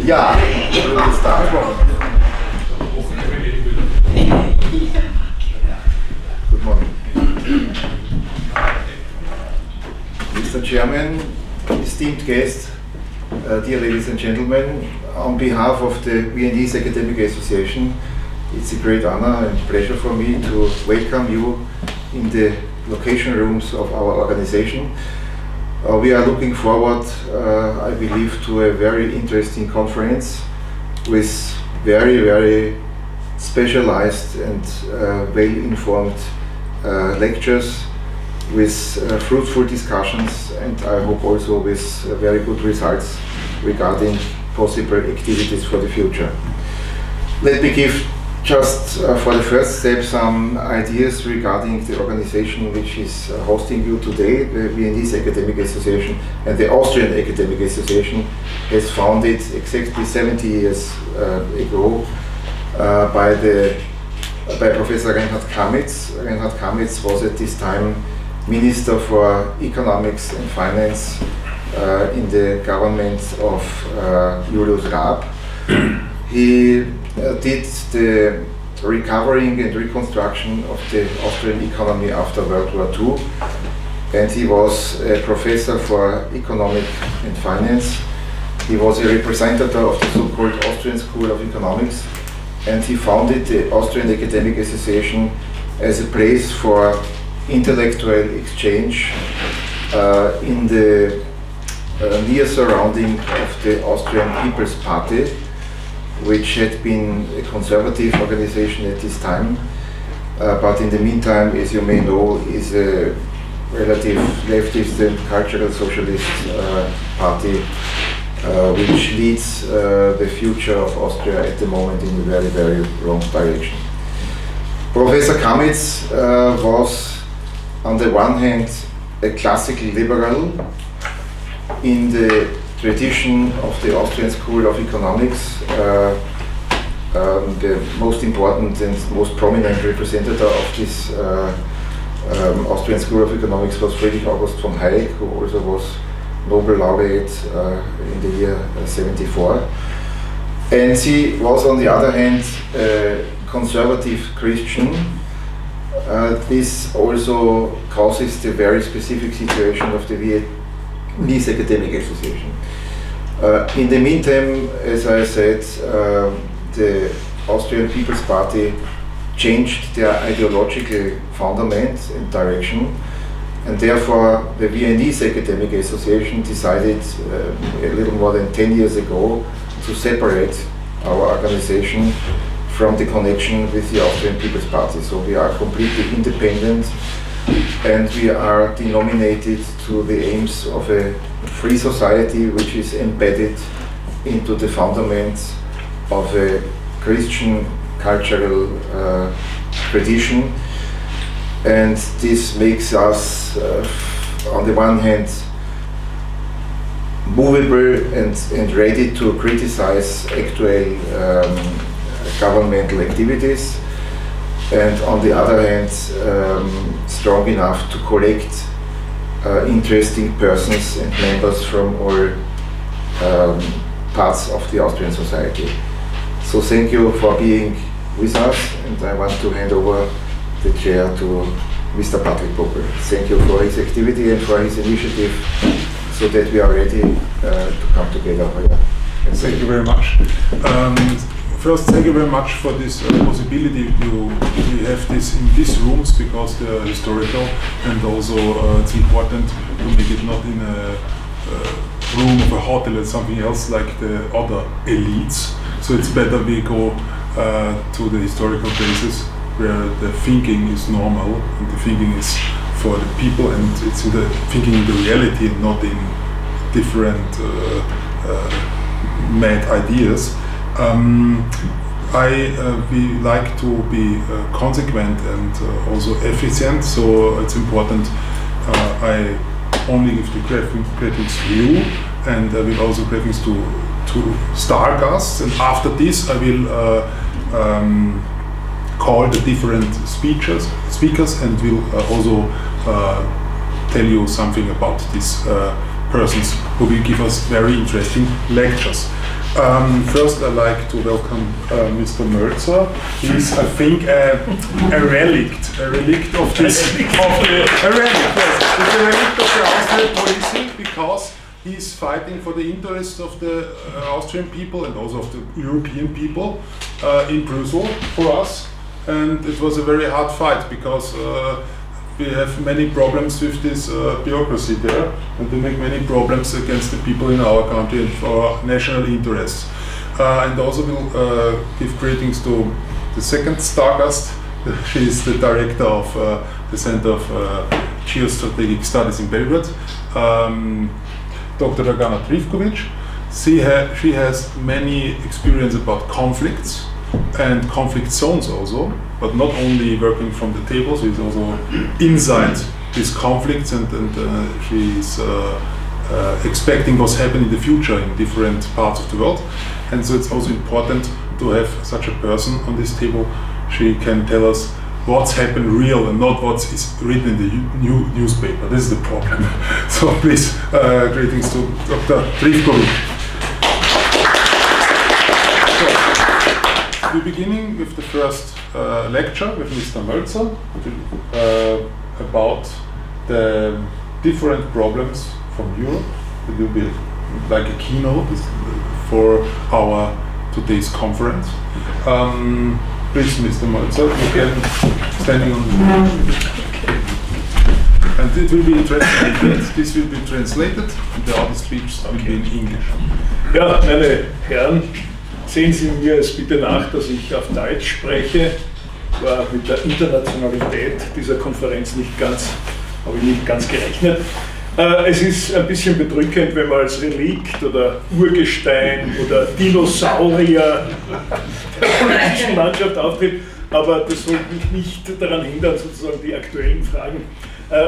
Yeah, we'll start. Good morning. Mr. Chairman, esteemed guests, dear ladies and gentlemen, on behalf of the Viennese Academic Association, it's a great honor and pleasure for me to welcome you in the location rooms of our organization. We are looking forward, I believe, to a very interesting conference with very, very specialized and well-informed lectures, with fruitful discussions, and I hope also with very good results regarding possible activities for the future. Let me give just for the first step some ideas regarding the organization which is hosting you today. The Viennese Academic Association and the Austrian Academic Association has founded exactly 70 years ago by Professor Reinhard Kamitz. Reinhard Kamitz was at this time Minister for Economics and Finance in the government of Julius Raab. He did the recovering and reconstruction of the Austrian economy after World War II, and he was a professor for economic and finance. He was a representative of the so-called Austrian School of Economics, and he founded the Austrian Academic Association as a place for intellectual exchange in the near surrounding of the Austrian People's Party, which had been a conservative organization at this time, but in the meantime, as you may know, is a relative leftist and cultural socialist party, which leads the future of Austria at the moment in a very, very wrong direction. Professor Kamitz was, on the one hand, a classical liberal in the tradition of the Austrian School of Economics. The most important and most prominent representative of this Austrian School of Economics was Friedrich August von Hayek, who also was Nobel laureate in the year 74. And he was, on the other hand, a conservative Christian. This also causes the very specific situation of the Viennese Academic Association. In the meantime, as I said, the Austrian People's Party changed their ideological fundament and direction, and therefore the Viennese Academic Association decided a little more than 10 years ago to separate our organization from the connection with the Austrian People's Party. So we are completely independent, and we are denominated to the aims of a free society which is embedded into the fundamentals of a Christian cultural tradition. And this makes us, on the one hand, movable and ready to criticize actual governmental activities, and on the other hand, strong enough to collect interesting persons and members from all parts of the Austrian society. So thank you for being with us, and I want to hand over the chair to Mr. Patrick Poppel. Thank you for his activity and for his initiative, so that we are ready to come together here. Thank you very much. First, thank you very much for this possibility. We have this in these rooms because they are historical, and also it's important to make it not in a room of a hotel or something else like the other elites. So it's better we go to the historical places where the thinking is normal and the thinking is for the people, and it's in the thinking in the reality and not in different mad ideas. We like to be consequent and also efficient, so it's important I only give the greetings to you, and I will also greetings to star guests, and after this I will call the different speakers and will also tell you something about these persons who will give us very interesting lectures. First, I'd like to welcome Mr. Mölzer. He's, I think, a relict of this, a relic of the Austrian policy, because he's fighting for the interests of the Austrian people and also of the European people in Brussels for us. And it was a very hard fight, because we have many problems with this bureaucracy there, and we make many problems against the people in our country and for our national interests. And also will give greetings to the second star guest. She is the director of the Center of Geostrategic Studies in Belgrade, Dr. Dragana Trivkovic. She has many experience about conflicts and conflict zones also, but not only working from the tables, she's also inside these conflicts, and she's expecting what's happening in the future in different parts of the world. And so it's also important to have such a person on this table. She can tell us what's happened real and not what is written in the newspaper. This is the problem. So please, greetings to Dr. Trivkovic. We're beginning with the first lecture with Mr. Mölzer about the different problems from Europe. It will be like a keynote for our today's conference. Please, Mr. Mölzer, you can standing on the and it will be translated. This will be translated, and the other speech will be in English. Ja, meine Herren, sehen Sie mir es bitte nach, dass ich auf Deutsch spreche. War mit der Internationalität dieser Konferenz habe ich nicht ganz gerechnet. Es ist ein bisschen bedrückend, wenn man als Relikt oder Urgestein oder Dinosaurier der politischen Landschaft auftritt, aber das soll mich nicht daran hindern, sozusagen die aktuellen Fragen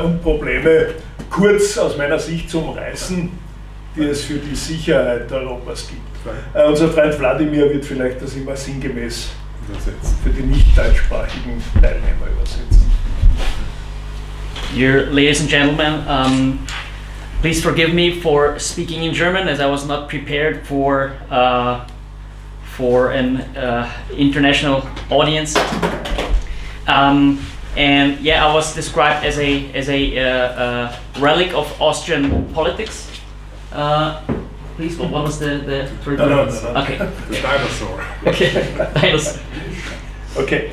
und Probleme kurz aus meiner Sicht zu umreißen, die es für die Sicherheit Europas gibt. Unser Freund Wladimir wird vielleicht das immer sinngemäß für die nicht deutschsprachigen Teilnehmer übersetzen. Dear ladies and gentlemen, please forgive me for speaking in German, as I was not prepared for an international audience. And yeah, I was described as a relic of Austrian politics. Please, what was the three words? No. Okay. The dinosaur. Okay. Dinosaur. Okay.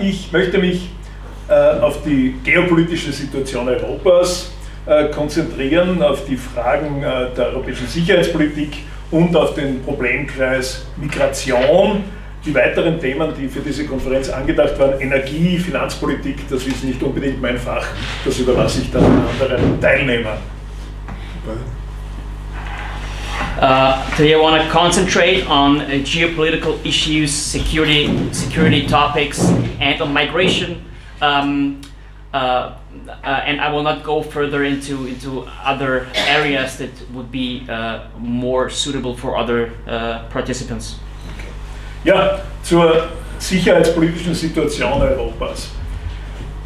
Ich möchte mich auf die geopolitische Situation Europas konzentrieren, auf die Fragen der europäischen Sicherheitspolitik und auf den Problemkreis Migration. Die weiteren Themen, die für diese Konferenz angedacht waren, Energie, Finanzpolitik, das ist nicht unbedingt mein Fach, das überlasse ich dann anderen Teilnehmern. Today I want to concentrate on geopolitical issues, security topics, and on migration. And I will not go further into other areas that would be more suitable for other participants. Ja, zur sicherheitspolitischen Situation Europas,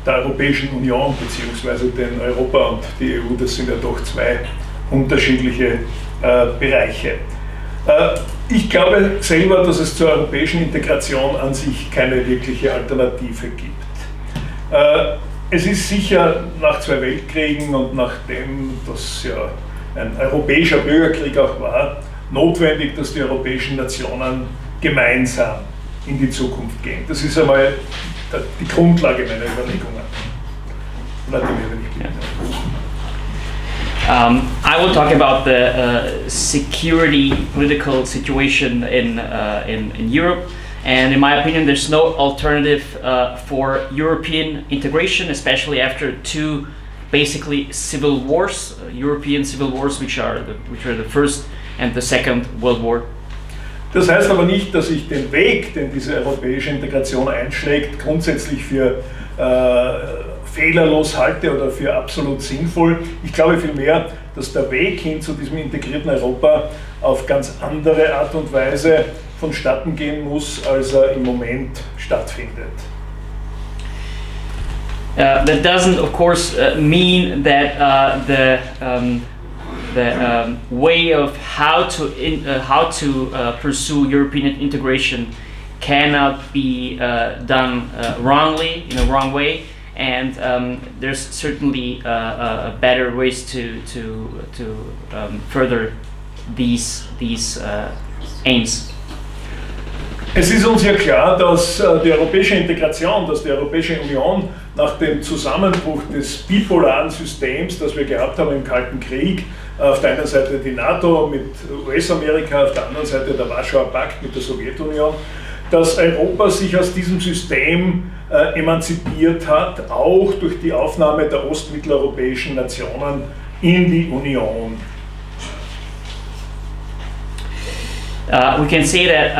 der Europäischen Union bzw. den Europa und die EU, das sind ja doch zwei unterschiedliche Bereiche. Ich glaube selber, dass es zur europäischen Integration an sich keine wirkliche Alternative gibt. Es ist sicher nach 2 Weltkriegen und nachdem das ja ein europäischer Bürgerkrieg auch war, notwendig, dass die europäischen Nationen gemeinsam in die Zukunft gehen. Das ist einmal die Grundlage meiner Überlegungen. Vladimir, wenn ich bitte. I will talk about the security political situation in Europe, and in my opinion, there's no alternative for European integration, especially after 2 basically civil wars, European civil wars, which are the First and the Second World War. Das heißt aber nicht, dass ich den Weg, den diese europäische Integration einschlägt, grundsätzlich für fehlerlos halte oder für absolut sinnvoll. Ich glaube vielmehr, dass der Weg hin zu diesem integrierten Europa auf ganz andere Art und Weise vonstatten gehen muss, als er im Moment stattfindet. That doesn't, of course, mean that the way of how to pursue European integration cannot be done wrongly, in a wrong way, and there's certainly better ways to further these aims. Es ist uns ja klar, dass die europäische Integration, dass die Europäische Union nach dem Zusammenbruch des bipolaren Systems, das wir gehabt haben im Kalten Krieg, auf der einen Seite die NATO mit US-Amerika, auf der anderen Seite der Warschauer Pakt mit der Sowjetunion, dass Europa sich aus diesem System emanzipiert hat, auch durch die Aufnahme der ostmitteleuropäischen Nationen in die Union. We can say that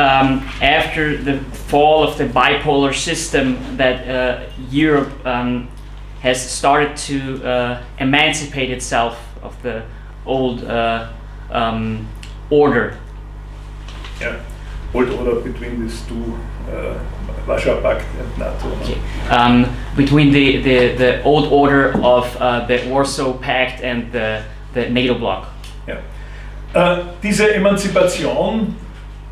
after the fall of the bipolar system, that Europe has started to emancipate itself of the old order. Yeah, old order between these two, Warschauer Pact and NATO. Okay. Between the old order of the Warsaw Pact and the NATO bloc. Ja. Diese Emanzipation,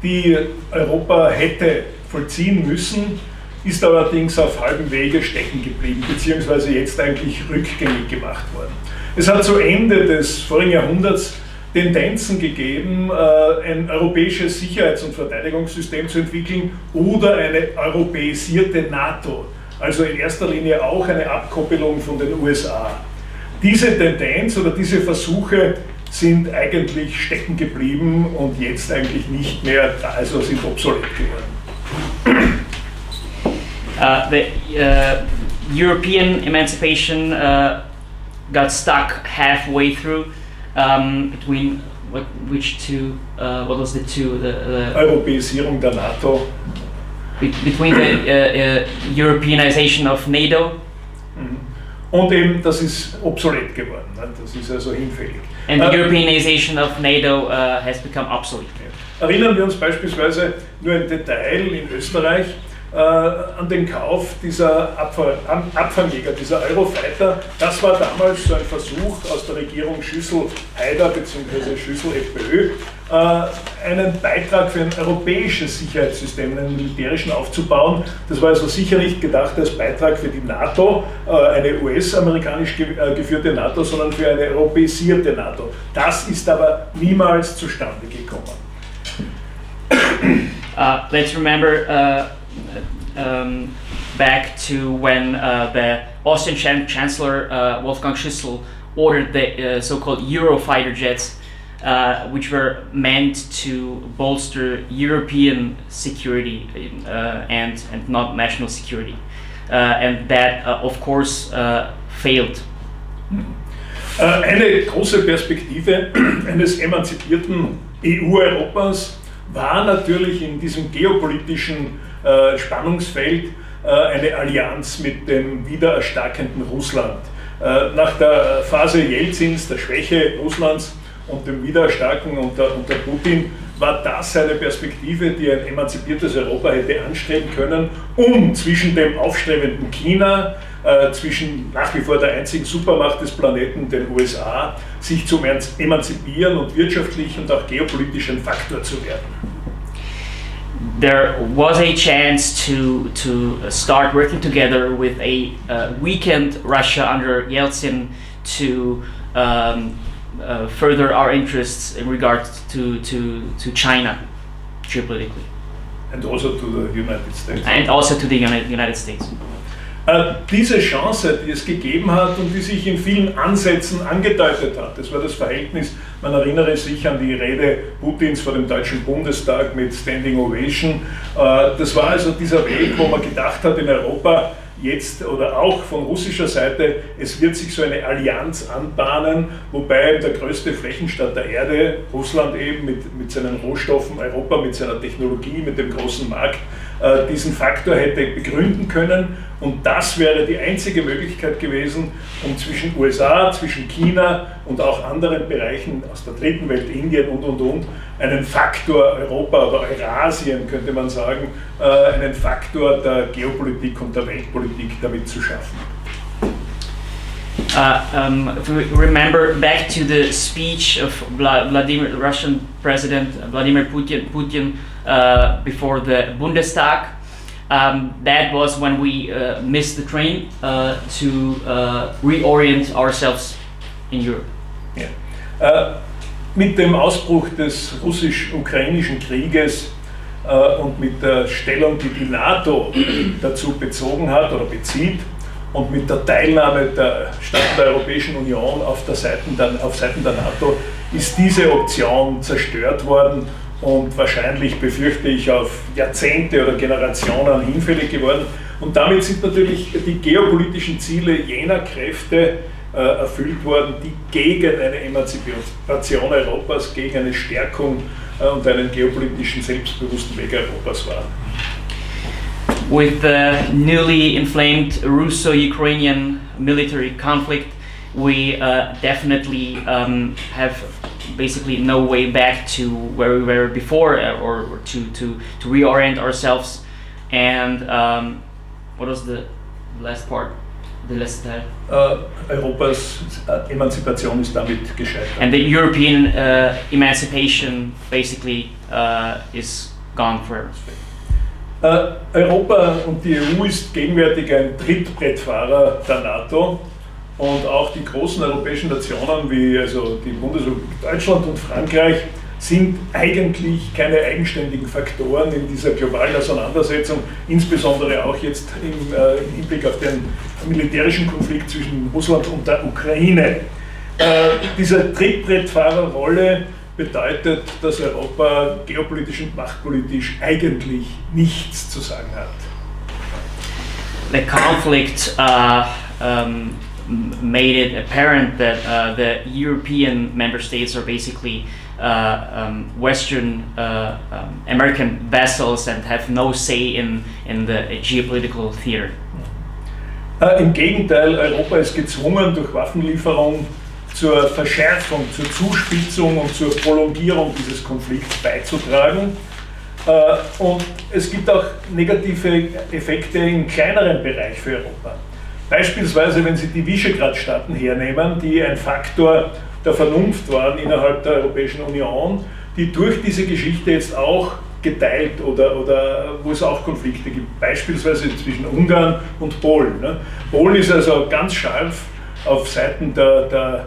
die Europa hätte vollziehen müssen, ist allerdings auf halbem Wege stecken geblieben, beziehungsweise jetzt eigentlich rückgängig gemacht worden. Es hat zu Ende des vorigen Jahrhunderts Tendenzen gegeben, ein europäisches Sicherheits- und Verteidigungssystem zu entwickeln oder eine europäisierte NATO, also in erster Linie auch eine Abkoppelung von den USA. Diese Tendenz oder diese Versuche sind eigentlich stecken geblieben und jetzt eigentlich nicht mehr da, also sind obsolet geworden. The European emancipation got stuck halfway through between what was the two? The Europäisierung der NATO. Between the Europeanization of NATO. Und eben, das ist obsolet geworden, das ist also hinfällig. And the Europeanization of NATO has become obsolete. Erinnern wir uns beispielsweise nur ein Detail in Österreich an den Kauf dieser Abfangjäger, dieser Eurofighter. Das war damals so ein Versuch aus der Regierung Schüssel-Haider bzw. Schüssel-FPÖ, einen Beitrag für ein europäisches Sicherheitssystem, einen militärischen aufzubauen. Das war also sicher nicht gedacht als Beitrag für die NATO, eine US-amerikanisch geführte NATO, sondern für eine europäisierte NATO. Das ist aber niemals zustande gekommen. Let's remember back to when the Austrian Chancellor Wolfgang Schüssel ordered the so-called Eurofighter jets, which were meant to bolster European security and not national security, and that of course failed. Eine große Perspektive eines emanzipierten EU-Europas war natürlich in diesem geopolitischen Spannungsfeld eine Allianz mit dem wiedererstarkenden Russland. Nach der Phase Jelzins, der Schwäche Russlands und dem Wiedererstarken unter Putin, war das eine Perspektive, die ein emanzipiertes Europa hätte anstreben können, um zwischen dem aufstrebenden China, zwischen nach wie vor der einzigen Supermacht des Planeten, den USA, sich zu emanzipieren und wirtschaftlich und auch geopolitisch ein Faktor zu werden. There was a chance to start working together with a weakened Russia under Yeltsin to further our interests in regards to China geopolitically. And also to the United States. And also to the United States. Diese Chance, die es gegeben hat und die sich in vielen Ansätzen angedeutet hat, das war das Verhältnis, man erinnere sich an die Rede Putins vor dem Deutschen Bundestag mit Standing Ovation, das war also dieser Weg, wo man gedacht hat in Europa, jetzt oder auch von russischer Seite, es wird sich so eine Allianz anbahnen, wobei der größte Flächenstaat der Erde, Russland eben mit seinen Rohstoffen, Europa mit seiner Technologie, mit dem großen Markt, diesen Faktor hätte begründen können, und das wäre die einzige Möglichkeit gewesen, um zwischen USA, zwischen China und auch anderen Bereichen aus der dritten Welt, Indien und, einen Faktor Europa oder Eurasien, könnte man sagen, einen Faktor der Geopolitik und der Weltpolitik damit zu schaffen. If we remember back to the speech of Russian President Vladimir Putin before the Bundestag, that was when we missed the train to reorient ourselves in Europe. Ja. Mit dem Ausbruch des russisch-ukrainischen Krieges und mit der Stellung, die die NATO dazu bezogen hat oder bezieht, und mit der Teilnahme der Staaten der Europäischen Union auf Seiten der NATO ist diese Option zerstört worden und wahrscheinlich, befürchte ich, auf Jahrzehnte oder Generationen hinfällig geworden. Und damit sind natürlich die geopolitischen Ziele jener Kräfte erfüllt worden, die gegen eine Emanzipation Europas, gegen eine Stärkung und einen geopolitischen selbstbewussten Weg Europas waren. With the newly inflamed Russo-Ukrainian military conflict, we definitely have basically no way back to where we were before, or to reorient ourselves. And what was the last part? The last Teil? Europas Emanzipation ist damit gescheitert. And the European emancipation basically is gone forever. Europa und die EU ist gegenwärtig ein Trittbrettfahrer der NATO, und auch die großen europäischen Nationen wie also die Bundesrepublik Deutschland und Frankreich sind eigentlich keine eigenständigen Faktoren in dieser globalen Auseinandersetzung, insbesondere auch jetzt im Hinblick auf den militärischen Konflikt zwischen Russland und der Ukraine. Diese Trittbrettfahrerrolle bedeutet, dass Europa geopolitisch und machtpolitisch eigentlich nichts zu sagen hat. The conflict made it apparent that the European member states are basically Western American vassals and have no say in the geopolitical theater. Im Gegenteil, Europa ist gezwungen, durch Waffenlieferung zur Verschärfung, zur Zuspitzung und zur Prolongierung dieses Konflikts beizutragen. Und es gibt auch negative Effekte im kleineren Bereich für Europa. Beispielsweise, wenn Sie die Visegrad-Staaten hernehmen, die ein Faktor der Vernunft waren innerhalb der Europäischen Union, die durch diese Geschichte jetzt auch geteilt oder wo es auch Konflikte gibt, beispielsweise zwischen Ungarn und Polen. Polen ist also ganz scharf auf Seiten der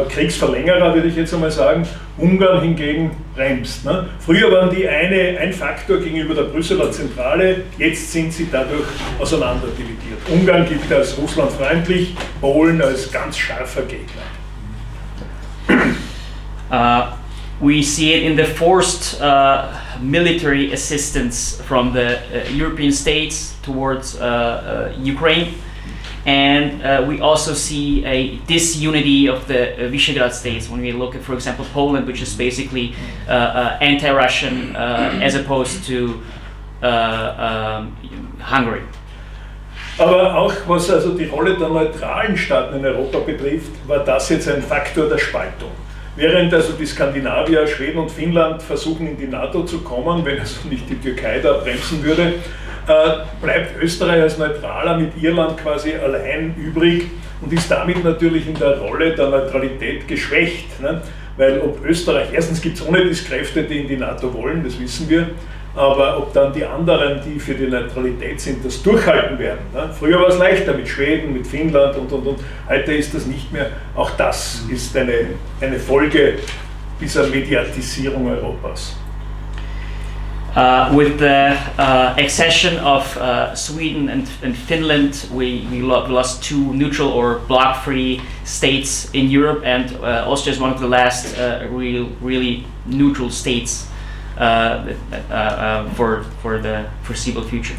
Kriegsverlängerer, würde ich jetzt einmal sagen. Ungarn hingegen bremst. Früher waren die ein Faktor gegenüber der Brüsseler Zentrale, jetzt sind sie dadurch auseinanderdividiert. Ungarn gilt als russlandfreundlich, Polen als ganz scharfer Gegner. We see it in the forced military assistance from the European states towards Ukraine. And we also see a disunity of the Visegrad states when we look at, for example, Poland, which is basically anti-Russian as opposed to Hungary. Aber auch was also die Rolle der neutralen Staaten in Europa betrifft, war das jetzt ein Faktor der Spaltung. Während also die Skandinavier, Schweden und Finnland versuchen in die NATO zu kommen, wenn also nicht die Türkei da bremsen würde, bleibt Österreich als Neutraler mit Irland quasi allein übrig und ist damit natürlich in der Rolle der Neutralität geschwächt. Ne? Weil ob Österreich, erstens gibt es ohne dies Kräfte, die in die NATO wollen, das wissen wir, aber ob dann die anderen, die für die Neutralität sind, das durchhalten werden. Ne? Früher war es leichter mit Schweden, mit Finnland und. Heute ist das nicht mehr. Auch das ist eine Folge dieser Mediatisierung Europas. With the accession of Sweden and Finland, we lost two neutral or bloc-free states in Europe, and Austria is one of the last really neutral states for the foreseeable future.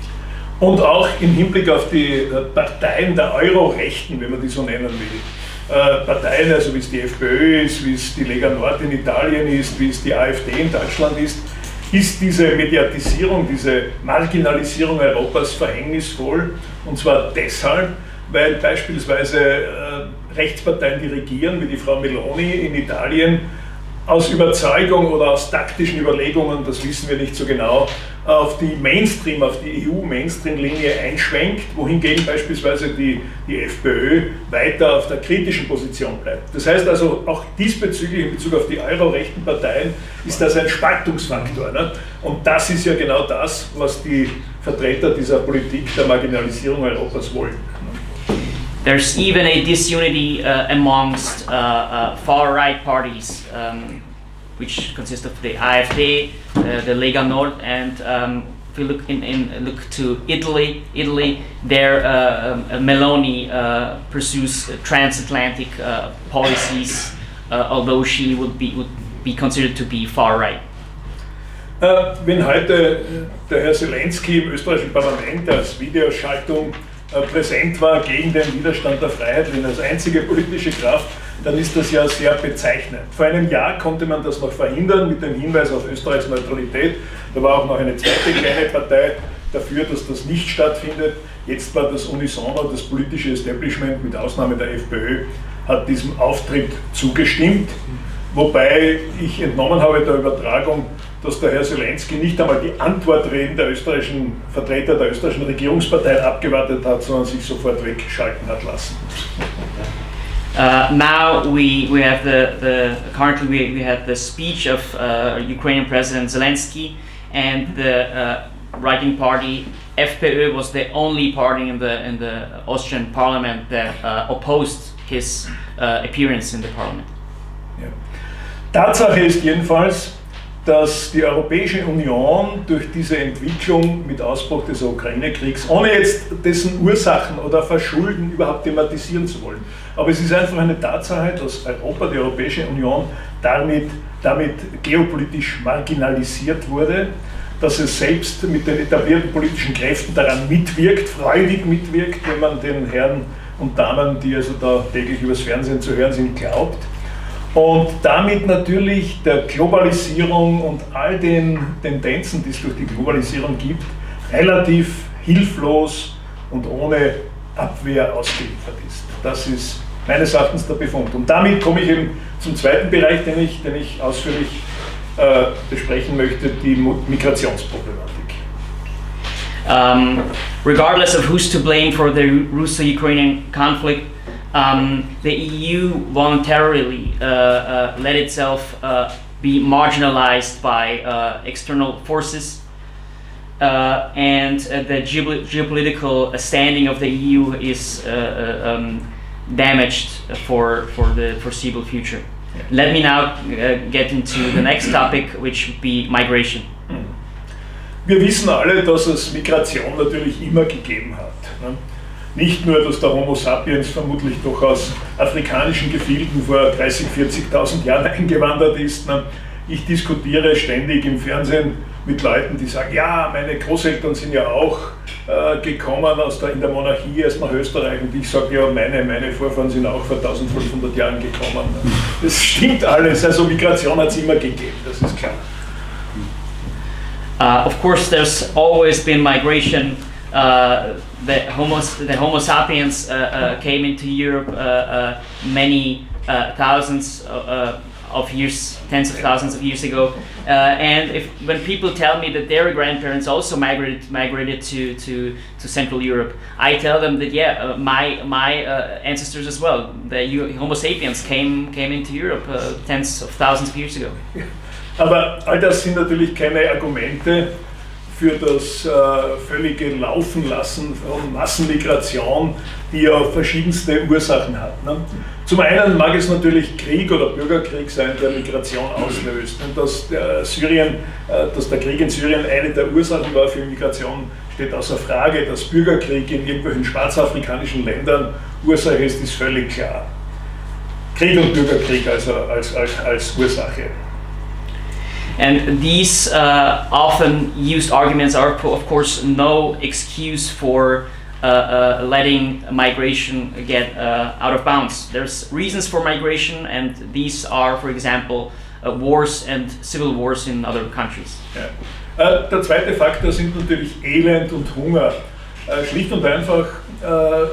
Und auch im Hinblick auf die Parteien der Euro-Rechten, wenn man die so nennen will. Parteien, also wie es die FPÖ ist, wie es die Lega Nord in Italien ist, wie es die AfD in Deutschland ist diese Mediatisierung, diese Marginalisierung Europas verhängnisvoll. Und zwar deshalb, weil beispielsweise Rechtsparteien, die regieren, wie die Frau Meloni in Italien, aus Überzeugung oder aus taktischen Überlegungen, das wissen wir nicht so genau, auf die EU-Mainstream-Linie einschwenkt, wohingegen beispielsweise die FPÖ weiter auf der kritischen Position bleibt. Das heißt also, auch diesbezüglich in Bezug auf die euro-rechten Parteien ist das ein Spaltungsfaktor. Ne? Und das ist ja genau das, was die Vertreter dieser Politik der Marginalisierung Europas wollen. There's even a disunity amongst far-right parties, which consist of the AfD, the Lega Nord, and if you look to Italy, there Meloni pursues transatlantic policies, although she would be considered to be far-right. Wenn heute der Herr Zelensky im österreichischen Parlament als Videoschaltung präsent war gegen den Widerstand der Freiheitlichen als einzige politische Kraft, dann ist das ja sehr bezeichnend. Vor einem Jahr konnte man das noch verhindern mit dem Hinweis auf Österreichs Neutralität. Da war auch noch eine zweite kleine Partei dafür, dass das nicht stattfindet. Jetzt war das unisono, das politische Establishment mit Ausnahme der FPÖ hat diesem Auftritt zugestimmt, wobei ich entnommen habe der Übertragung, dass der Herr Zelensky nicht einmal die Antwortreden der österreichischen Vertreter der österreichischen Regierungsparteien abgewartet hat, sondern sich sofort wegschalten hat lassen. Now we have currently we have the speech of Ukrainian President Zelensky, and the right-wing party FPÖ was the only party in the Austrian parliament that opposed his appearance in the parliament. Ja. Tatsache ist jedenfalls, dass die Europäische Union durch diese Entwicklung mit Ausbruch des Ukraine-Kriegs, ohne jetzt dessen Ursachen oder Verschulden überhaupt thematisieren zu wollen, aber es ist einfach eine Tatsache, dass Europa, die Europäische Union, damit geopolitisch marginalisiert wurde, dass es selbst mit den etablierten politischen Kräften daran mitwirkt, freudig mitwirkt, wenn man den Herren und Damen, die also da täglich übers Fernsehen zu hören sind, glaubt. Und damit natürlich der Globalisierung und all den Tendenzen, die es durch die Globalisierung gibt, relativ hilflos und ohne Abwehr ausgeliefert ist. Das ist meines Erachtens der Befund. Und damit komme ich eben zum zweiten Bereich, den ich ausführlich besprechen möchte, die Migrationsproblematik. Regardless of who's to blame for the Russo-Ukrainian conflict, the EU voluntarily let itself be marginalized by external forces, and the geopolitical standing of the EU is damaged for the foreseeable future. Let me now get into the next topic, which would be migration. Wir wissen alle, dass es Migration natürlich immer gegeben hat. Ne? Nicht nur, dass der Homo sapiens vermutlich doch aus afrikanischen Gefilden vor 30.000, 40.000 Jahren eingewandert ist. Ne? Ich diskutiere ständig im Fernsehen mit Leuten, die sagen, ja, meine Großeltern sind ja auch gekommen in der Monarchie erst nach Österreich, und ich sage, ja, meine Vorfahren sind auch vor 1500 Jahren gekommen. Ne? Das stimmt alles, also Migration hat es immer gegeben, das ist klar. Of course, there's always been migration. The Homo sapiens came into Europe many thousands of years, tens of thousands of years ago. And when people tell me that their grandparents also migrated to Central Europe, I tell them that yeah, my ancestors as well, the Homo sapiens came into Europe tens of thousands of years ago. Aber all das sind natürlich keine Argumente für das völlige Laufenlassen von Massenmigration, die ja verschiedenste Ursachen hat. Ne? Zum einen mag es natürlich Krieg oder Bürgerkrieg sein, der Migration auslöst. Und dass der Krieg in Syrien eine der Ursachen war für Migration, steht außer Frage. Dass Bürgerkrieg in irgendwelchen schwarzafrikanischen Ländern Ursache ist völlig klar. Krieg und Bürgerkrieg also als Ursache. And these often used arguments are, of course, no excuse for letting migration get out of bounds. There's reasons for migration, and these are, for example, wars and civil wars in other countries. Ja. Der zweite Faktor sind natürlich Elend und Hunger. Schlicht und einfach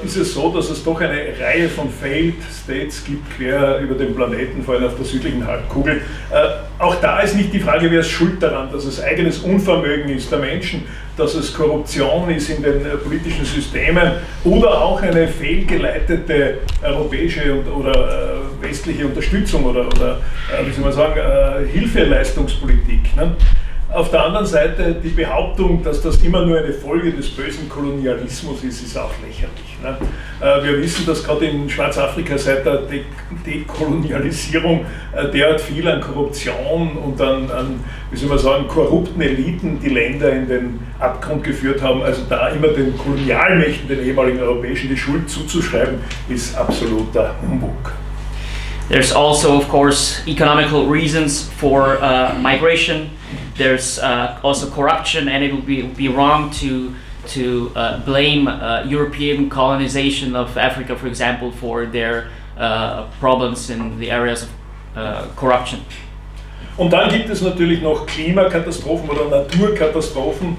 ist es so, dass es doch eine Reihe von Failed States gibt, quer über den Planeten, vor allem auf der südlichen Halbkugel. Auch da ist nicht die Frage, wer ist schuld daran, dass es eigenes Unvermögen ist der Menschen, dass es Korruption ist in den politischen Systemen oder auch eine fehlgeleitete europäische oder westliche Unterstützung oder wie soll man sagen, Hilfeleistungspolitik. Ne? Auf der anderen Seite die Behauptung, dass das immer nur eine Folge des bösen Kolonialismus ist auch lächerlich. Ne? Wir wissen, dass gerade in Schwarzafrika seit der Dekolonialisierung derart viel an Korruption und an, wie soll man sagen, korrupten Eliten die Länder in den Abgrund geführt haben. Also da immer den Kolonialmächten, den ehemaligen Europäischen, die Schuld zuzuschreiben, ist absoluter Humbug. There's also, of course, economical reasons for migration. There's also corruption, and it would be wrong to blame European colonization of Africa, for example, for their problems in the areas of corruption. Und dann gibt es natürlich noch Klimakatastrophen oder Naturkatastrophen.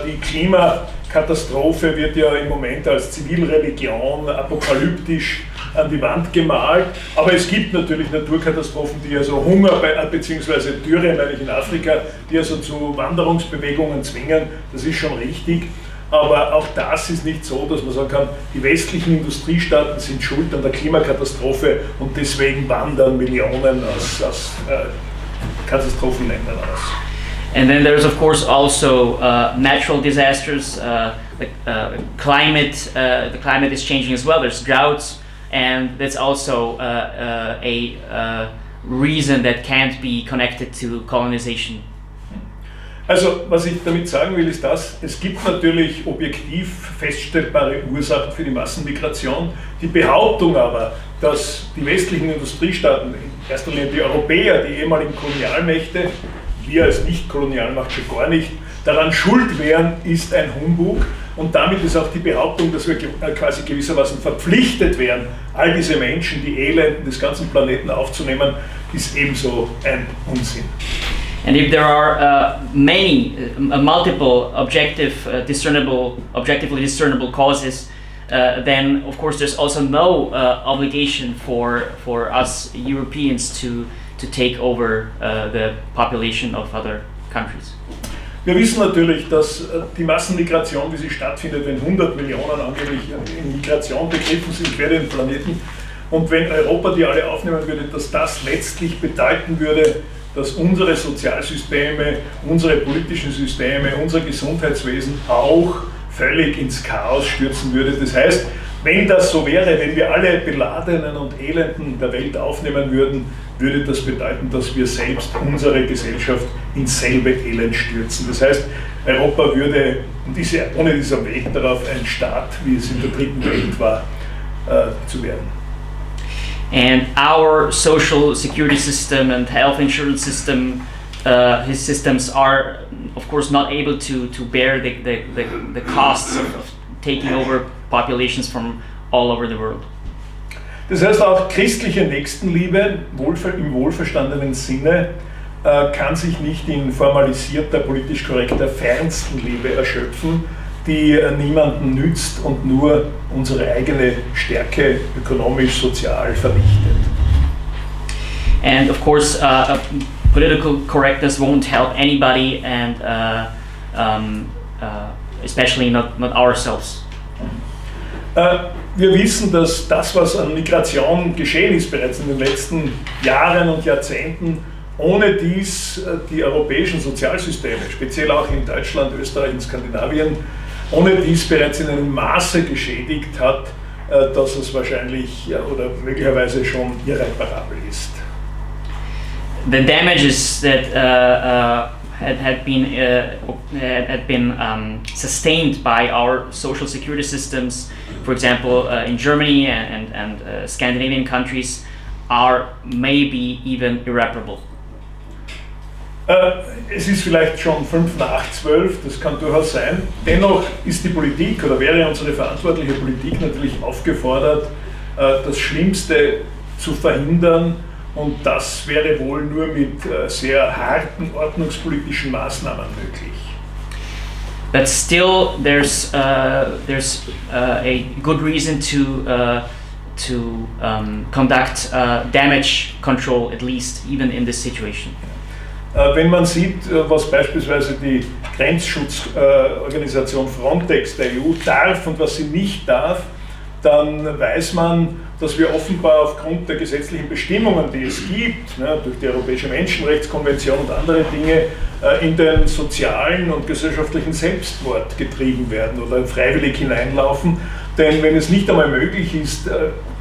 Die Klimakatastrophe wird ja im Moment als Zivilreligion apokalyptisch an die Wand gemalt, aber es gibt natürlich Naturkatastrophen, die also Hunger bzw. Dürre, meine ich in Afrika, die also zu Wanderungsbewegungen zwingen, das ist schon richtig, aber auch das ist nicht so, dass man sagen kann, die westlichen Industriestaaten sind schuld an der Klimakatastrophe und deswegen wandern Millionen aus Katastrophenländern aus. And then there's of course also natural disasters. The climate is changing as well. There's droughts, and that's also a reason that can't be connected to colonization. Also, was ich damit sagen will, ist das, es gibt natürlich objektiv feststellbare Ursachen für die Massenmigration. Die Behauptung aber, dass die westlichen Industriestaaten, in erster Linie die Europäer, die ehemaligen Kolonialmächte, wir als Nicht-Kolonialmacht schon gar nicht, daran schuld wären, ist ein Humbug. Und damit ist auch die Behauptung, dass wir quasi gewissermaßen verpflichtet wären, all diese Menschen, die Elenden des ganzen Planeten aufzunehmen, ist ebenso ein Unsinn. And if there are multiple objectively discernible causes, then of course there's also no obligation for us Europeans to take over the population of other countries. Wir wissen natürlich, dass die Massenmigration, wie sie stattfindet, wenn 100 Millionen angeblich in Migration begriffen sind quer den Planeten und wenn Europa die alle aufnehmen würde, dass das letztlich bedeuten würde, dass unsere Sozialsysteme, unsere politischen Systeme, unser Gesundheitswesen auch völlig ins Chaos stürzen würde. Das heißt, wenn das so wäre, wenn wir alle Beladenen und Elenden der Welt aufnehmen würden, würde das bedeuten, dass wir selbst unsere Gesellschaft ins selbe Elend stürzen. Das heißt, Europa würde, und ist ja ohne dieser Weg darauf, ein Staat, wie es in der dritten Welt war, zu werden. And our social security system and health insurance system, his systems are, of course, not able to bear the costs of taking over populations from all over the world. Das heißt, auch christliche Nächstenliebe im wohlverstandenen Sinne kann sich nicht in formalisierter, politisch korrekter Fernstenliebe erschöpfen, die niemanden nützt und nur unsere eigene Stärke ökonomisch, sozial vernichtet. And of course, political correctness won't help anybody, and especially not ourselves. Wir wissen, dass das, was an Migration geschehen ist bereits in den letzten Jahren und Jahrzehnten, ohne dies die europäischen Sozialsysteme, speziell auch in Deutschland, Österreich und Skandinavien, ohne dies bereits in einem Maße geschädigt hat, dass es wahrscheinlich oder möglicherweise schon irreparabel ist. The damages that had been sustained by our social security systems, for example, in Germany and Scandinavian countries, are maybe even irreparable. Es ist vielleicht schon 5 nach 12, das kann durchaus sein. Dennoch ist die Politik oder wäre unsere verantwortliche Politik natürlich aufgefordert, das Schlimmste zu verhindern, und das wäre wohl nur mit sehr harten ordnungspolitischen Maßnahmen möglich. but still there's a good reason to conduct damage control, at least even in this situation. Wenn man sieht, was beispielsweise die Grenzschutzorganisation Frontex der EU darf und was sie nicht darf, dann weiß man, dass wir offenbar aufgrund der gesetzlichen Bestimmungen, die es gibt, durch die Europäische Menschenrechtskonvention und andere Dinge, in den sozialen und gesellschaftlichen Selbstmord getrieben werden oder freiwillig hineinlaufen. Denn wenn es nicht einmal möglich ist,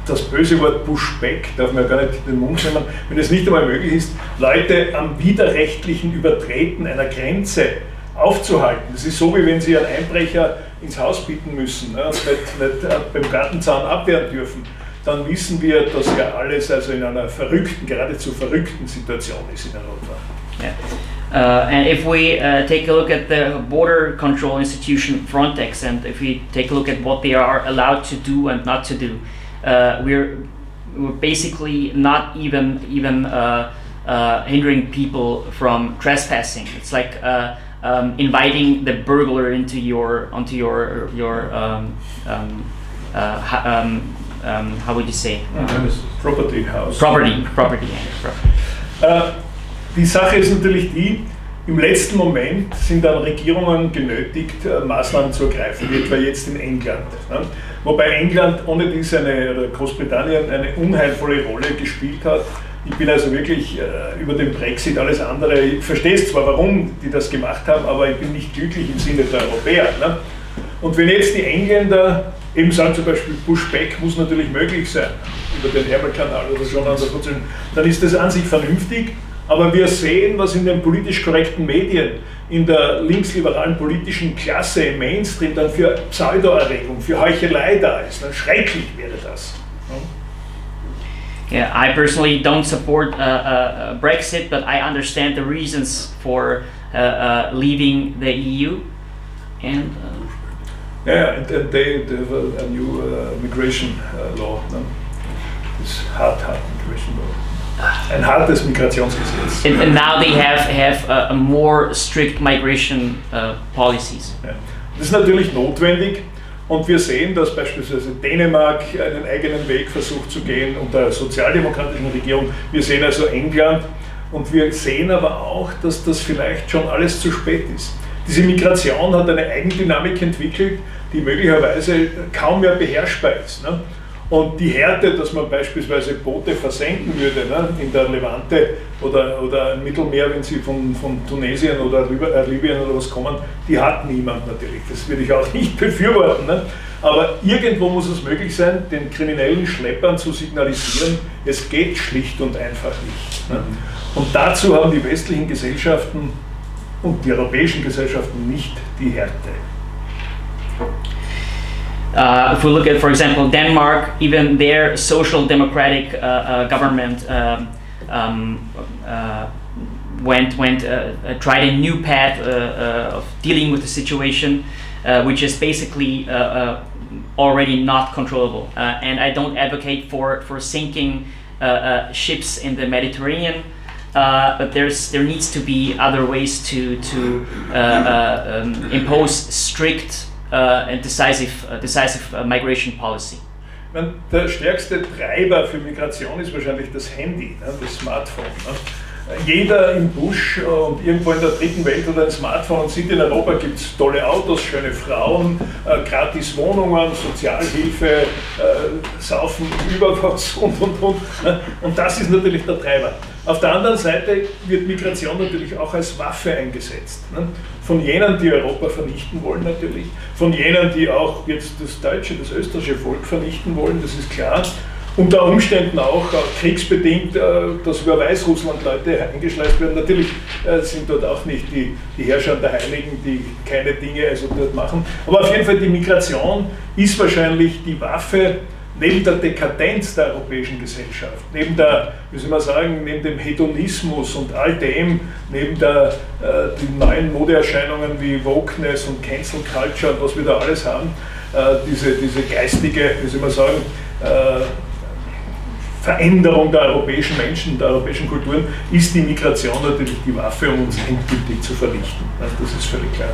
das böse Wort Pushback, darf man ja gar nicht in den Mund nehmen, wenn es nicht einmal möglich ist, Leute am widerrechtlichen Übertreten einer Grenze aufzuhalten. Das ist so, wie wenn Sie einen Einbrecher ins Haus bitten müssen, und nicht beim Gartenzaun abwehren dürfen. Dann wissen wir, dass ja alles also in einer verrückten, geradezu verrückten Situation ist in Europa. Yeah. And if we take a look at the border control institution Frontex, and if we take a look at what they are allowed to do and not to do, we're basically not even hindering people from trespassing. It's like inviting the burglar into onto your how would you say? Property house. Property. Die Sache ist natürlich die, im letzten Moment sind dann Regierungen genötigt, Maßnahmen zu ergreifen, wie etwa jetzt in England. Wobei England ohne dies oder Großbritannien eine unheilvolle Rolle gespielt hat. Ich bin also wirklich über den Brexit, alles andere, ich verstehe es zwar, warum die das gemacht haben, aber ich bin nicht glücklich im Sinne der Europäer. Und wenn jetzt die Engländer eben sagen, zum Beispiel Pushback muss natürlich möglich sein, über den Ärmelkanal oder schon an der Wurzel, dann ist das an sich vernünftig. Aber wir sehen, was in den politisch korrekten Medien, in der linksliberalen politischen Klasse, im Mainstream dann für Pseudo-Erregung, für Heuchelei da ist. Schrecklich wäre das. Yeah, I personally don't support Brexit, but I understand the reasons for leaving the EU. And and they have a new migration law. This hard migration law. Ein hartes Migrationsgesetz. And now they have a more strict migration policies. Ja. Das ist natürlich notwendig und wir sehen, dass beispielsweise Dänemark einen eigenen Weg versucht zu gehen unter der sozialdemokratischen Regierung. Wir sehen also England und wir sehen aber auch, dass das vielleicht schon alles zu spät ist. Diese Migration hat eine Eigendynamik entwickelt, die möglicherweise kaum mehr beherrschbar ist. Und die Härte, dass man beispielsweise Boote versenken würde, in der Levante oder im Mittelmeer, wenn sie von Tunesien oder Libyen oder was kommen, die hat niemand natürlich. Das würde ich auch nicht befürworten. Aber irgendwo muss es möglich sein, den kriminellen Schleppern zu signalisieren, es geht schlicht und einfach nicht. Und dazu haben die westlichen Gesellschaften und die europäischen Gesellschaften nicht die Härte. If we look at, for example, Denmark, even their social democratic government tried a new path of dealing with the situation, which is basically already not controllable. And I don't advocate for sinking ships in the Mediterranean. But there needs to be other ways to impose strict and decisive migration policy. Der stärkste Treiber für Migration ist wahrscheinlich das Handy, das Smartphone. Jeder im Busch und irgendwo in der dritten Welt hat ein Smartphone und sieht, in Europa gibt es tolle Autos, schöne Frauen, gratis Wohnungen, Sozialhilfe, Saufen über was und. Und das ist natürlich der Treiber. Auf der anderen Seite wird Migration natürlich auch als Waffe eingesetzt. Von jenen, die Europa vernichten wollen natürlich, von jenen, die auch jetzt das deutsche, das österreichische Volk vernichten wollen, das ist klar. Unter Umständen auch kriegsbedingt, dass über Weißrussland Leute eingeschleift werden. Natürlich sind dort auch nicht die Herrscher der Heiligen, die keine Dinge also dort machen. Aber auf jeden Fall die Migration ist wahrscheinlich die Waffe neben der Dekadenz der europäischen Gesellschaft, neben der, wie soll man sagen, neben dem Hedonismus und all dem, neben den neuen Modeerscheinungen wie Wokeness und Cancel Culture und was wir da alles haben, diese geistige, wie soll man sagen, Veränderung der europäischen Menschen, der europäischen Kulturen, ist die Migration natürlich die Waffe, um uns endgültig zu vernichten. Das ist völlig klar.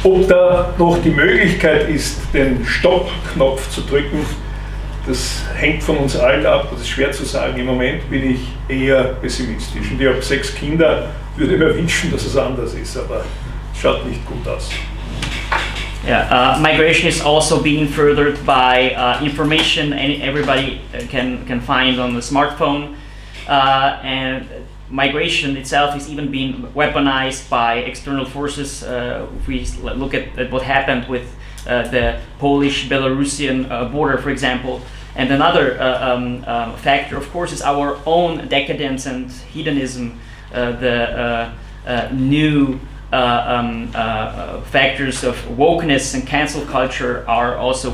Ob da noch die Möglichkeit ist, den Stopp-Knopf zu drücken, das hängt von uns allen ab, das ist schwer zu sagen. Im Moment bin ich eher pessimistisch. Und ich habe 6 Kinder, würde mir wünschen, dass es anders ist, aber es schaut nicht gut aus. Yeah, migration is also being furthered by information everybody can find on the smartphone, and migration itself is even being weaponized by external forces. If we look at what happened with the Polish-Belarusian border, for example. And another factor, of course, is our own decadence and hedonism, the new factors of wokeness and cancel culture are also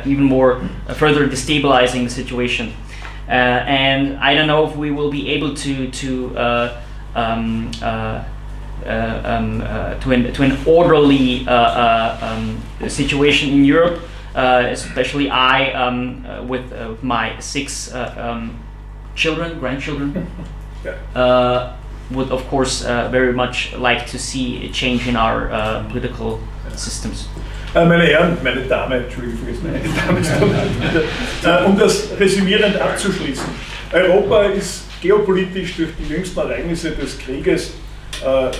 even more further destabilizing the situation. And I don't know if we will be able to an orderly situation in Europe, especially I with my 6 grandchildren. Would of course very much like to see a change in our political systems. Meine Herren, meine Dame, Entschuldigung, meine Dame, um das resümierend abzuschließen. Europa ist geopolitisch durch die jüngsten Ereignisse des Krieges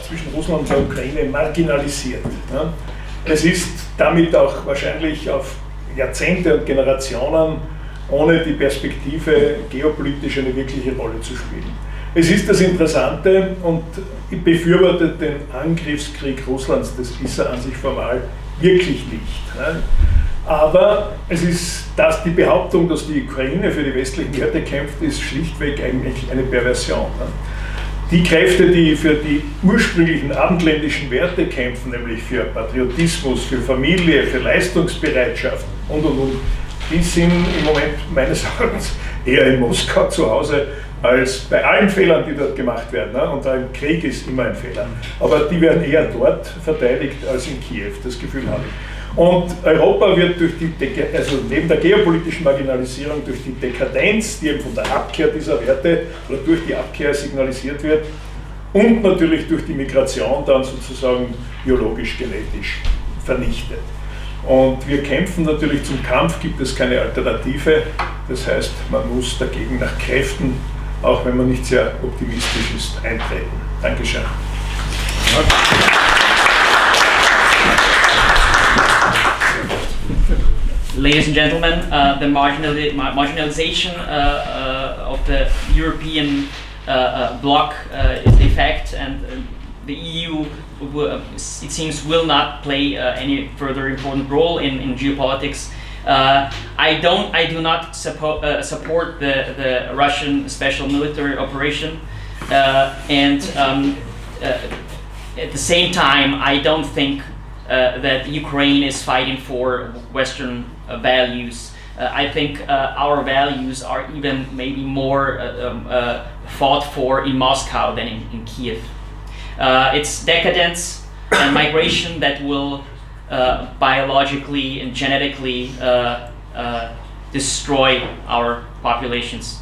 zwischen Russland und der Ukraine marginalisiert. Ja. Es ist damit auch wahrscheinlich auf Jahrzehnte und Generationen ohne die Perspektive, geopolitisch eine wirkliche Rolle zu spielen. Es ist das Interessante und ich befürworte den Angriffskrieg Russlands, das ist er an sich formal wirklich nicht. Aber es ist die Behauptung, dass die Ukraine für die westlichen Werte kämpft, ist schlichtweg eigentlich eine Perversion. Die Kräfte, die für die ursprünglichen abendländischen Werte kämpfen, nämlich für Patriotismus, für Familie, für Leistungsbereitschaft und, die sind im Moment meines Erachtens eher in Moskau zu Hause, als bei allen Fehlern, die dort gemacht werden. Und ein Krieg ist immer ein Fehler. Aber die werden eher dort verteidigt als in Kiew, das Gefühl habe ich. Und Europa wird durch neben der geopolitischen Marginalisierung, durch die Dekadenz, die eben von der Abkehr dieser Werte oder durch die Abkehr signalisiert wird, und natürlich durch die Migration dann sozusagen biologisch, genetisch vernichtet. Und wir kämpfen natürlich, zum Kampf gibt es keine Alternative. Das heißt, man muss dagegen nach Kräften, auch wenn man nicht sehr optimistisch ist, eintreten. Dankeschön. Ladies and gentlemen, the marginalization of the European bloc is a fact, and the EU, it seems, will not play any further important role in geopolitics. I do not support the Russian special military operation, and at the same time, I don't think that Ukraine is fighting for Western values. I think our values are even maybe more fought for in Moscow than in Kiev. It's decadence and migration that will biologically and genetically destroy our populations.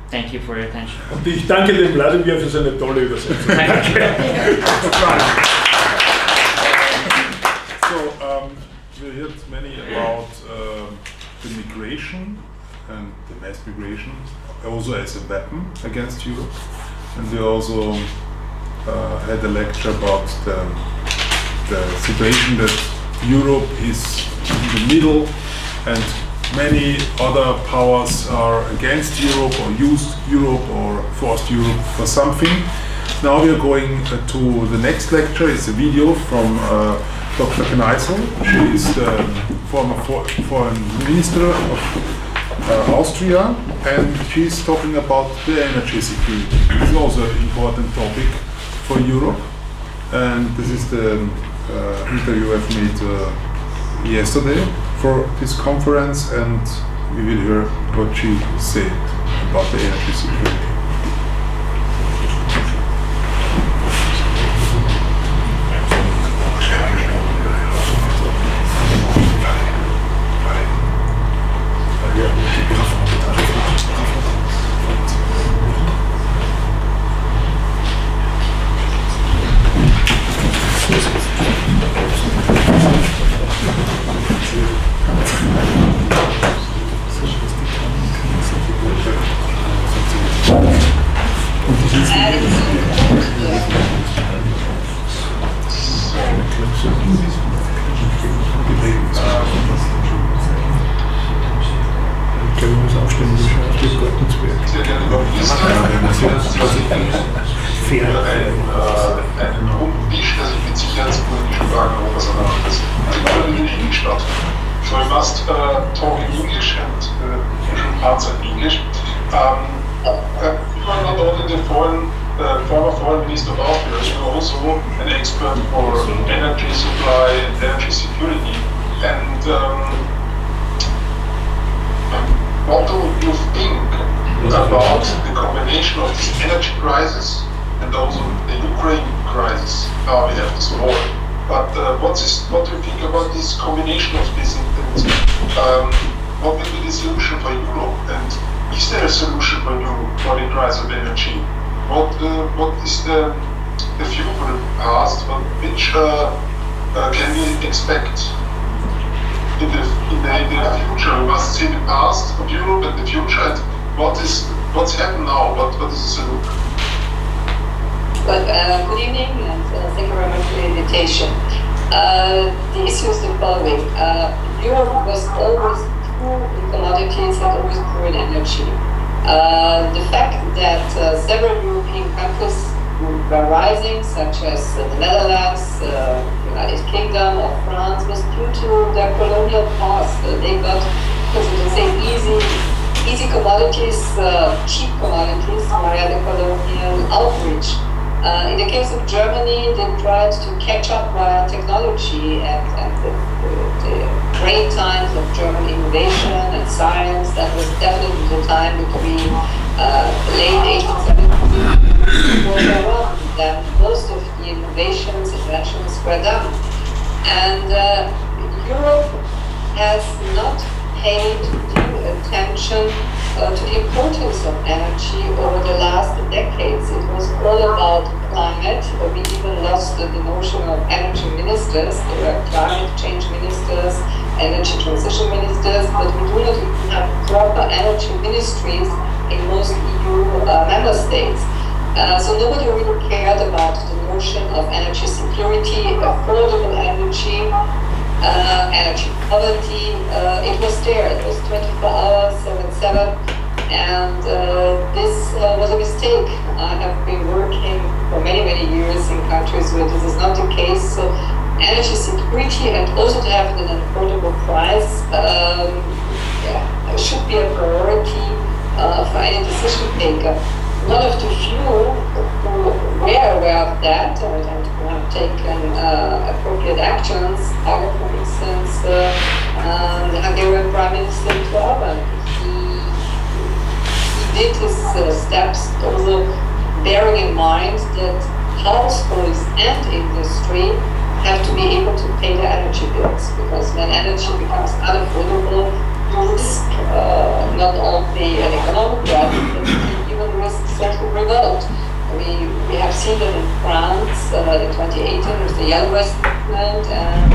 Thank you for your attention. Und ich danke dem Wladimir für seine tolle Übersetzung. We heard many about the migration and the mass migration, also as a weapon against Europe. And we also had a lecture about the situation that Europe is in the middle and many other powers are against Europe or used Europe or forced Europe for something. Now we are going to the next lecture. It's a video from Dr. Kneissl. She is the former foreign minister of Austria, and she's talking about the energy security. It's also an important topic for Europe, and this is the interview I've made yesterday for this conference, and we will hear what she said about the energy security. einen runden Tisch, der sich mit sicherheitspolitischen Fragen Europas auseinandersetzt. So we must talk in English and usual parts are in English. You are not only the former foreign minister of Austria, you are also an expert for energy supply and energy security. And what do you think about the combination of this energy crisis and also the Ukraine crisis? Now we have this war. But what do you think about this combination of these things? What will be the solution for Europe? And is there a solution for Europe for the crisis of energy? What is the view for the past? Which can we expect in the future? We must see the past of Europe and the future. And what's happened now? What is the solution? Well, good evening, and thank you very much for the invitation. The issue is the following. Europe was always poor in commodities and always poor in energy. The fact that several European countries were rising, such as the Netherlands, the United Kingdom, or France, was due to their colonial past. They got, because you can say, easy commodities, cheap commodities via the colonial outreach. In the case of Germany, they tried to catch up via technology and the great times of German innovation and science. That was definitely the time between late 1870s and World War I. Then most of the inventions were done. And Europe has not paid due attention to the importance of energy over the last decades. It was all about climate. We even lost the notion of energy ministers. There were climate change ministers, energy transition ministers, but we do not even have proper energy ministries in most EU member states. So nobody really cared about the notion of energy security, affordable energy, energy poverty. It was there. It was 24 hours, 7/7, and this was a mistake. I have been working for many years in countries where this is not the case. So energy security and also to have an affordable price should be a priority for any decision maker. One of the few who were aware of that and who have taken appropriate actions are, for instance, the Hungarian Prime Minister Orban. He did his steps also bearing in mind that households and industry have to be able to pay their energy bills, because when energy becomes unaffordable, you risk not only an economic problem, but you can even risk social revolt. We have seen that in France in 2018 with the Yellow Vest movement, and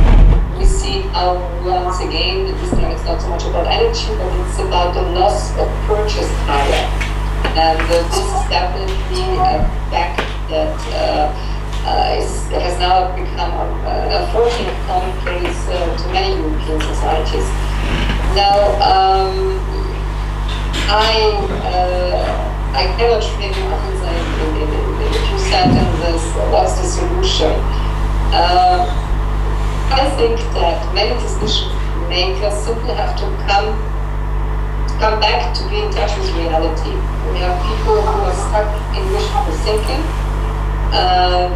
we see how once again this time it's not so much about energy, but it's about the loss of purchase power. And this is definitely a fact that has now become unfortunately commonplace to many European societies. Now, I cannot really answer in a few sentences what's the solution. I think that many decision makers simply have to come back to be in touch with reality. We have people who are stuck in wishful thinking.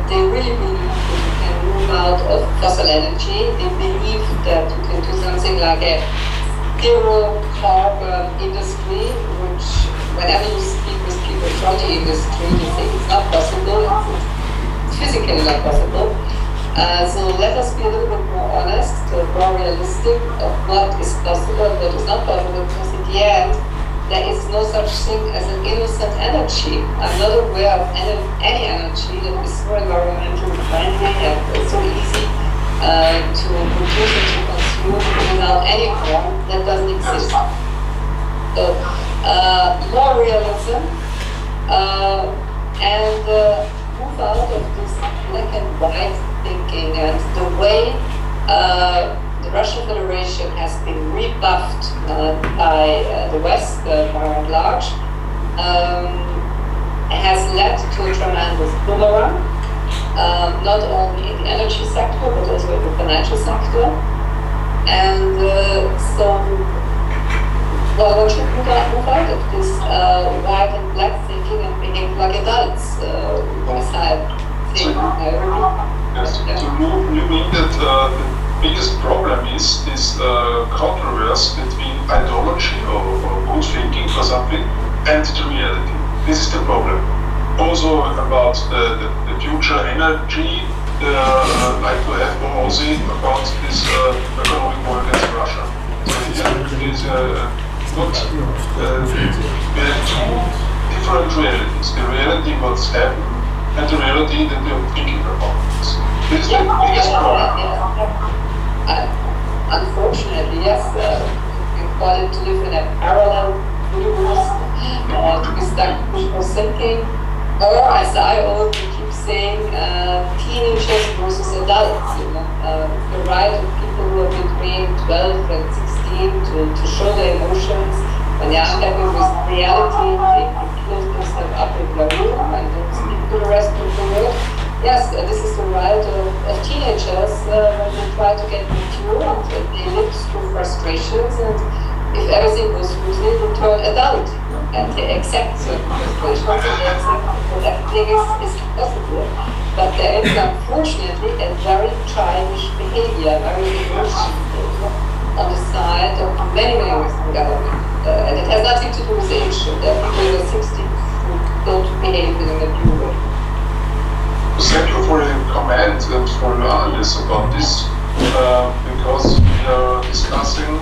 They really believe that you can move out of fossil energy. They believe that you can do something like a zero carbon industry, which whenever you speak with people from the industry, they think it's not possible, it's physically not possible. So let us be a little bit more honest, more realistic of what is possible, what is not possible, because in the end, there is no such thing as an innocent energy. I'm not aware of any energy that is so environmentally friendly and so easy to produce and to consume without any harm. That doesn't exist. So more realism and move out of this black and white thinking and the way the Russian Federation has been rebuffed by the West by and large, has led to a tremendous boomerang, not only in the energy sector but also in the financial sector. And so, well, one should move out of this white and black thinking and behave like adults. Yes. So you mean that the biggest problem is this controversy between ideology or good thinking or something and the reality. This is the problem. Also about the future energy, like to have Mosey about this economic war against Russia. So here is not we have two different realities. The reality what's happened and the reality that we are thinking about. This is the biggest problem. Unfortunately, yes, we've got to live in a parallel universe, to be stuck in wishful thinking, or as I always keep saying, teenagers versus adults. The right of people who are between 12 and 16 to show their emotions. When they are unhappy with reality, they close themselves up in their room and don't speak to the rest of the world. Yes, this is the right of teenagers when they try to get mature and they live through frustrations, and if everything goes smoothly, they turn adult and they accept certain frustrations and they accept that everything is possible. But there is unfortunately a very childish behavior, very emotional behavior on the side of many Western governments. And it has nothing to do with age. There are people who are 60 who don't behave in a pure way. Thank you for your comment and for your analysis about this, because we are discussing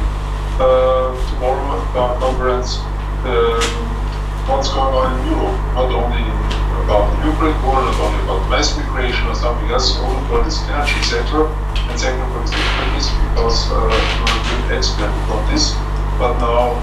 tomorrow at our conference what's going on in Europe, not only about the Ukraine war, not only about mass migration or something else, also for this energy sector. And thank you for this expertise, because you're a good expert about this. But now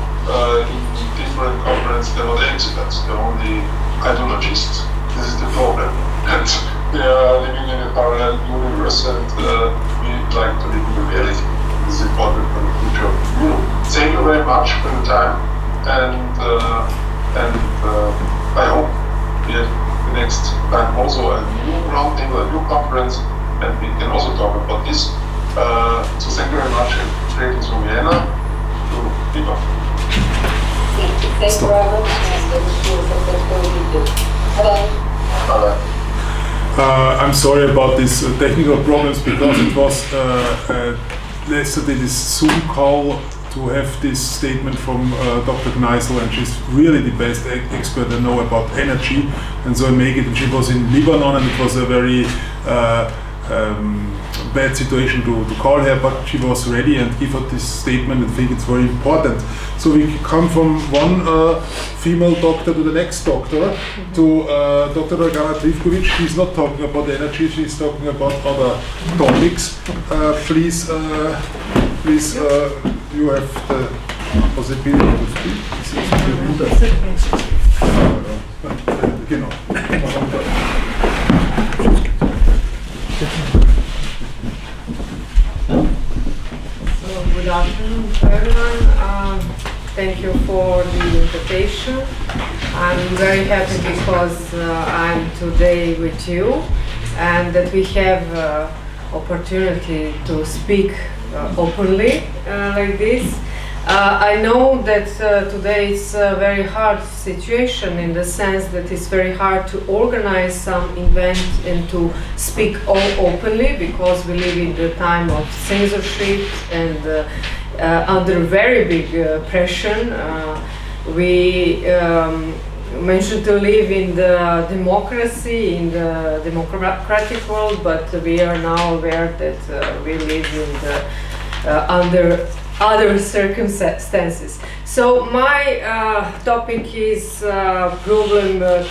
in different conferences they're not experts, they're only ideologists. This is the problem. And we are living in a parallel universe, and we like to live in the reality. This is important for the future of Europe. Thank you very much for your time, and I hope we have the next time also a new roundtable, a new conference, and we can also talk about this. So thank you very much, and greetings from Vienna to Viva. Thank you very much, and I wish you a successful weekend. Bye-bye. Bye-bye. I'm sorry about these technical problems, because it was yesterday this Zoom call to have this statement from Dr. Gneisel, and she's really the best expert I know about energy, and so I make it. And she was in Lebanon, and it was a very bad situation to call her, but she was ready and give her this statement, and think it's very important. So we come from one female doctor to the next doctor, to Dr. Dragana Trivkovic. She's not talking about energy, she's talking about other topics. Please, you have the possibility to speak. Genau. Good afternoon to everyone. Thank you for the invitation. I'm very happy because I'm today with you, and that we have opportunity to speak openly like this. I know that today it's a very hard situation, in the sense that it's very hard to organize some event and to speak all openly, because we live in the time of censorship and under very big pressure. We mentioned to live in the democracy, in the democratic world, but we are now aware that we live in the under other circumstances. So my topic is problem of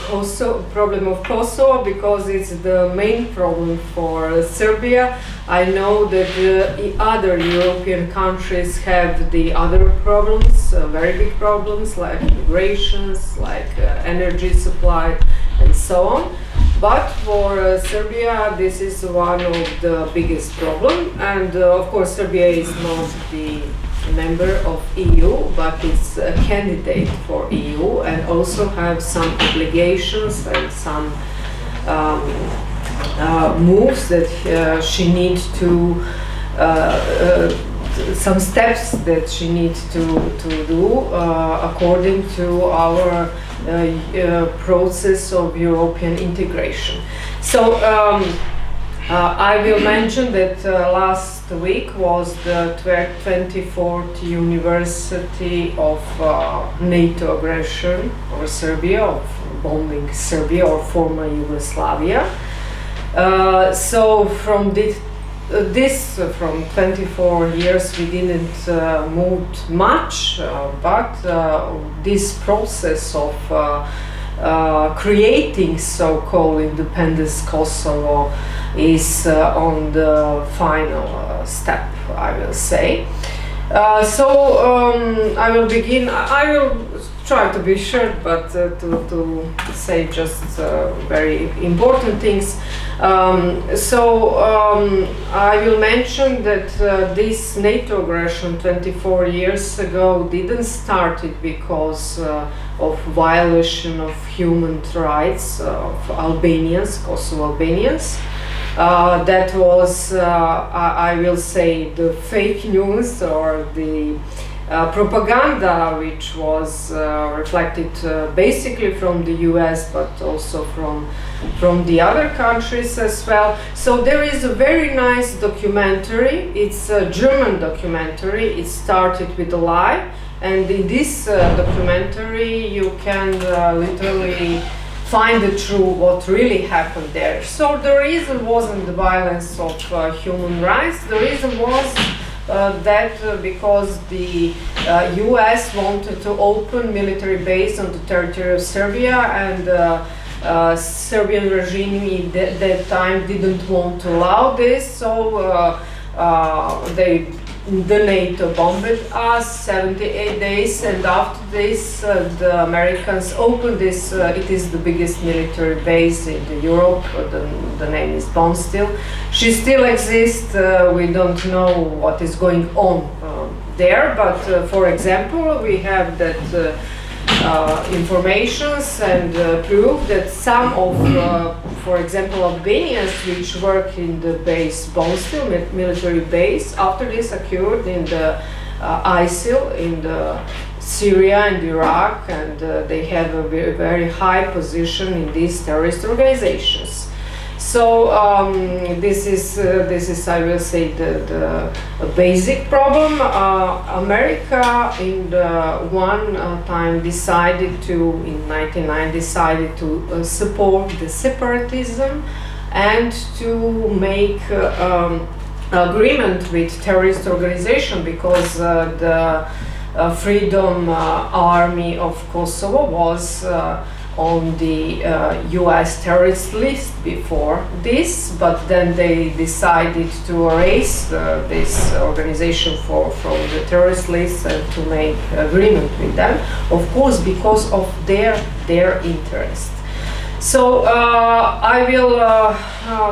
Kosovo, because it's the main problem for Serbia. I know that the other European countries have the other problems, very big problems, like migrations, like energy supply, and so on. But for Serbia, this is one of the biggest problem. And of course, Serbia is not the member of EU, but it's a candidate for EU and also have some obligations and some moves that she needs to, some steps that she needs to do according to our process of European integration. So I will mention that last week was the 24th anniversary of NATO aggression over Serbia, of bombing Serbia or former Yugoslavia. So from from 24 years we didn't move much, but this process of creating so-called independence Kosovo is on the final step, I will say. So I will begin. I will try to be short, but to say just very important things. I will mention that this NATO aggression 24 years ago didn't start it because of violation of human rights of Albanians, Kosovo Albanians. That was, I will say, the fake news or the propaganda which was reflected basically from the US, but also from the other countries as well. So there is a very nice documentary. It's a German documentary. It started with a lie, and in this documentary you can literally find the truth, what really happened there. So the reason wasn't the violence of human rights. The reason was that because the US wanted to open military base on the territory of Serbia, and Serbian regime in that time didn't want to allow this, so the NATO bombed us 78 days, and after this the Americans opened this, it is the biggest military base in Europe, the name is Bonstil. She still exists, we don't know what is going on there, but for example we have that informations and proof that some of, for example, Albanians which work in the base Bonstil, military base, after this occurred in the ISIL, in the Syria and Iraq, and they have a very, very high position in these terrorist organizations. So this is I will say the basic problem. America in one time decided to, in 1999, decided to support the separatism and to make agreement with terrorist organization, because the Freedom Army of Kosovo was on the US terrorist list before this, but then they decided to erase this organization from the terrorist list and to make agreement with them, of course because of their interest. So I will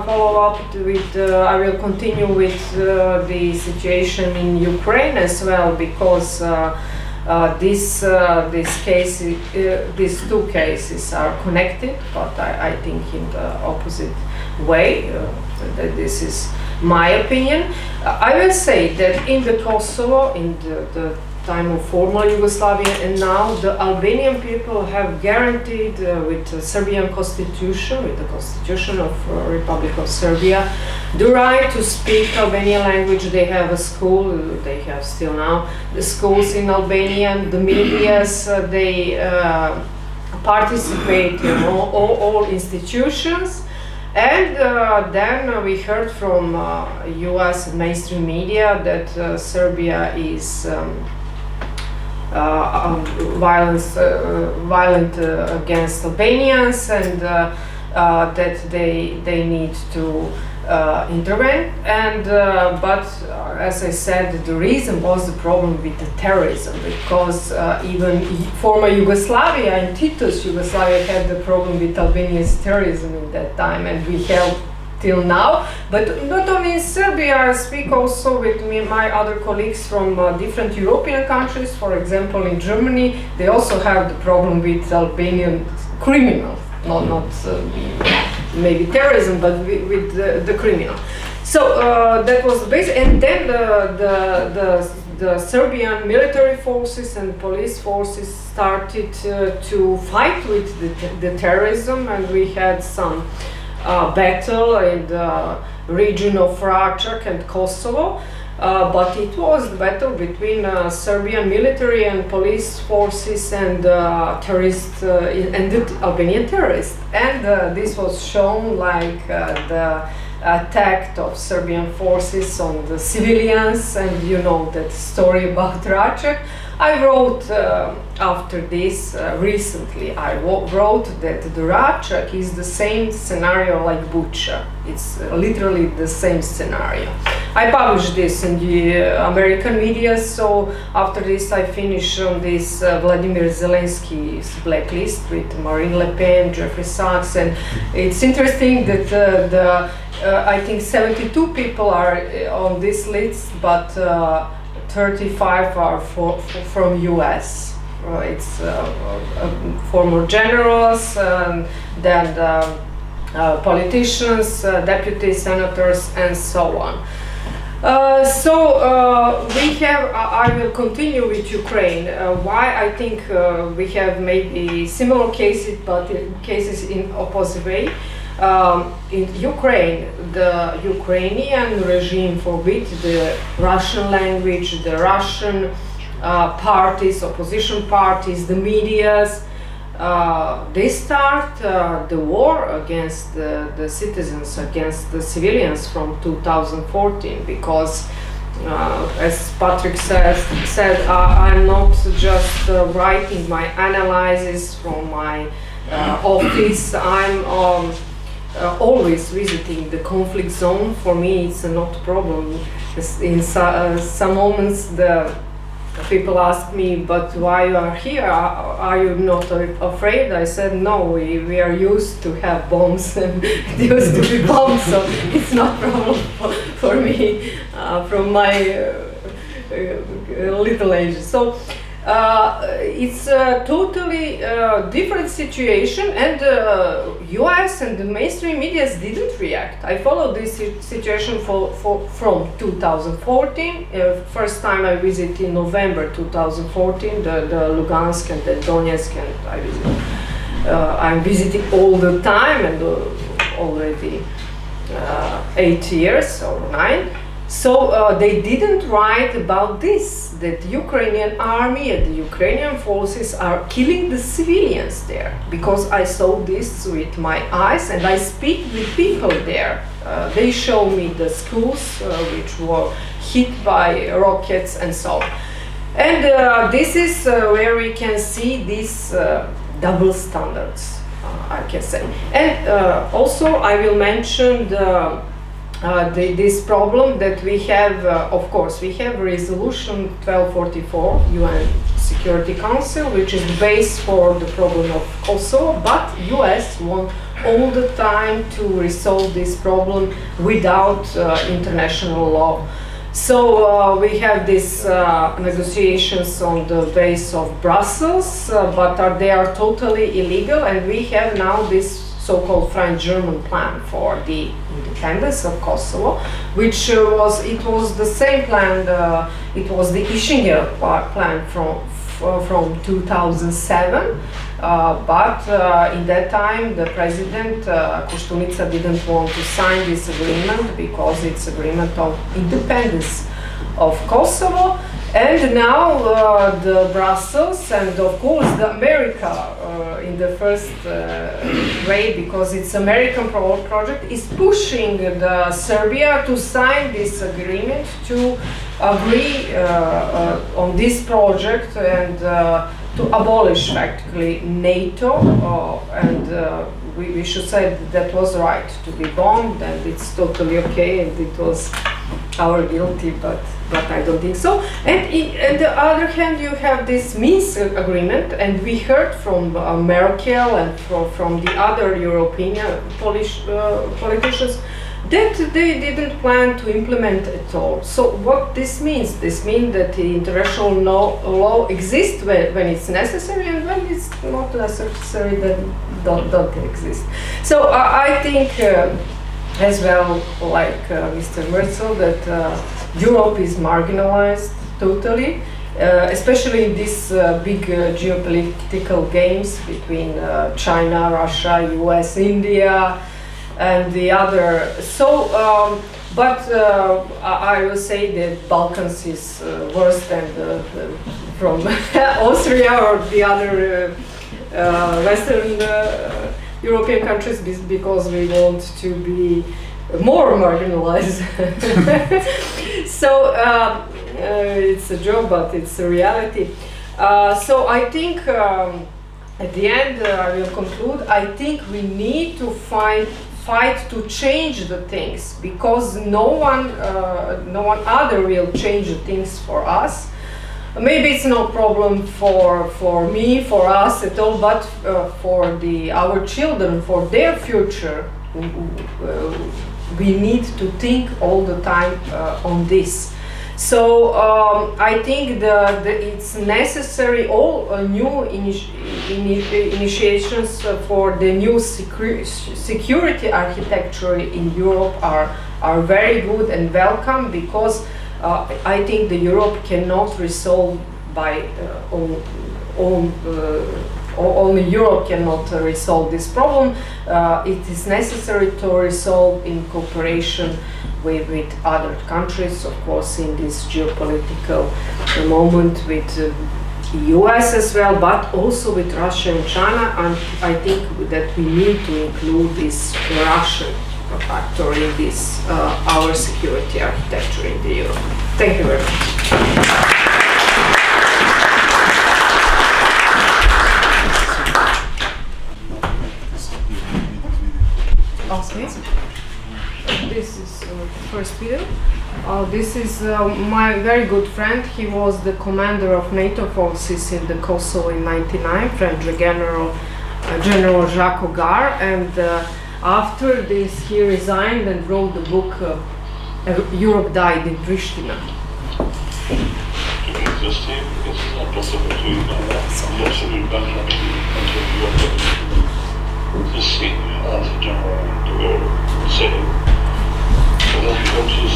follow up with, I will continue with the situation in Ukraine as well, because these two cases are connected, but I think in the opposite way. This is my opinion. I will say that in the Kosovo, in the time of former Yugoslavia, and now the Albanian people have guaranteed with the Serbian constitution, with the constitution of Republic of Serbia, the right to speak Albanian language. They have a school, they have still now the schools in Albanian, the medias, they participate in all institutions. And then we heard from US mainstream media that Serbia is violent against Albanians, and that they need to intervene. And but as I said, the reason was the problem with the terrorism, because even former Yugoslavia and Tito's Yugoslavia had the problem with Albania's terrorism in that time, and we have till now. But not only in Serbia, I speak also with my other colleagues from different European countries. For example, in Germany, they also have the problem with Albanian criminals, not maybe terrorism, but with the criminal. So that was the base, and then the Serbian military forces and police forces started to fight with the terrorism, and we had some battle in the region of Račak and Kosovo, but it was the battle between Serbian military and police forces and terrorists and the Albanian terrorists, and this was shown like the attack of Serbian forces on the civilians, and you know that story about Račak. I wrote after this recently. I wrote that the Račak is the same scenario like Bucha. It's literally the same scenario. I published this in the American media, so after this I finished on this Vladimir Zelensky's blacklist with Marine Le Pen, Jeffrey Sachs, and it's interesting that I think 72 people are on this list, but 35 are from US. It's former generals, then politicians, deputy senators, and so on. We have, I will continue with Ukraine. Why I think we have maybe similar cases, but cases in opposite way. In Ukraine, the Ukrainian regime forbid the Russian language, the Russian parties, opposition parties, the medias. They start the war against the citizens, against the civilians from 2014, because as Patrick said, I'm not just writing my analysis from my office. I'm always visiting the conflict zone. For me, it's not a problem. In some moments, the people ask me, but why you are here? Are you not afraid? I said, no, we are used to have bombs and it used to be bombs, so it's not a problem for me from my little age. So it's a totally different situation, and US and the mainstream media didn't react. I followed this situation from 2014. First time I visited in November 2014, the Lugansk and the Donetsk, and I'm visiting all the time, and already 8 years or 9. So they didn't write about this, that the Ukrainian army and the Ukrainian forces are killing the civilians there, because I saw this with my eyes and I speak with people there. They show me the schools which were hit by rockets and so on. And this is where we can see these double standards, I can say. And also I will mention this problem that we have. Of course, we have resolution 1244 UN Security Council, which is the base for the problem of Kosovo, but US want all the time to resolve this problem without international law. So we have these negotiations on the base of Brussels, but they are totally illegal, and we have now this so-called Franco-German plan for the independence of Kosovo, which was the same plan. It was the Ischinger plan from 2007, but in that time the president Koštunica didn't want to sign this agreement because it's agreement of independence of Kosovo. And now the Brussels and of course the America in the first way, because it's American project, is pushing the Serbia to sign this agreement, to agree on this project and to abolish practically NATO and we should say that was right to be bombed, and it's totally okay, and it was our guilty, but I don't think so. And on the other hand, you have this Minsk agreement, and we heard from Merkel and from the other European Polish politicians that they didn't plan to implement at all. So what this means? This means that the international law exists when it's necessary, and when it's not necessary, then don't exist. So I think as well, like Mr. Merzel, that Europe is marginalized totally, especially in these big geopolitical games between China, Russia, US, India, and the other. So, but I will say that Balkans is worse than from Austria or the other Western European countries, because we want to be more marginalized. So it's a joke, but it's a reality. So I think at the end, I will conclude, I think we need to fight to change the things, because no one other will change the things for us. Maybe it's no problem for me, for us at all, but for our children, for their future, we need to think all the time on this. So I think it's necessary, all new initiations for the new security architecture in Europe are very good and welcome, because I think the Europe cannot resolve by only Europe cannot resolve this problem. It is necessary to resolve in cooperation with other countries, of course, in this geopolitical moment with the US as well, but also with Russia and China. And I think that we need to include this Russian factor in this our security architecture in the Europe. Thank you very much. Okay. This is the first video. This is my very good friend. He was the commander of NATO forces in the Kosovo in '99, French General Jacques Augar, and after this he resigned and wrote the book Europe Died in Pristina. Because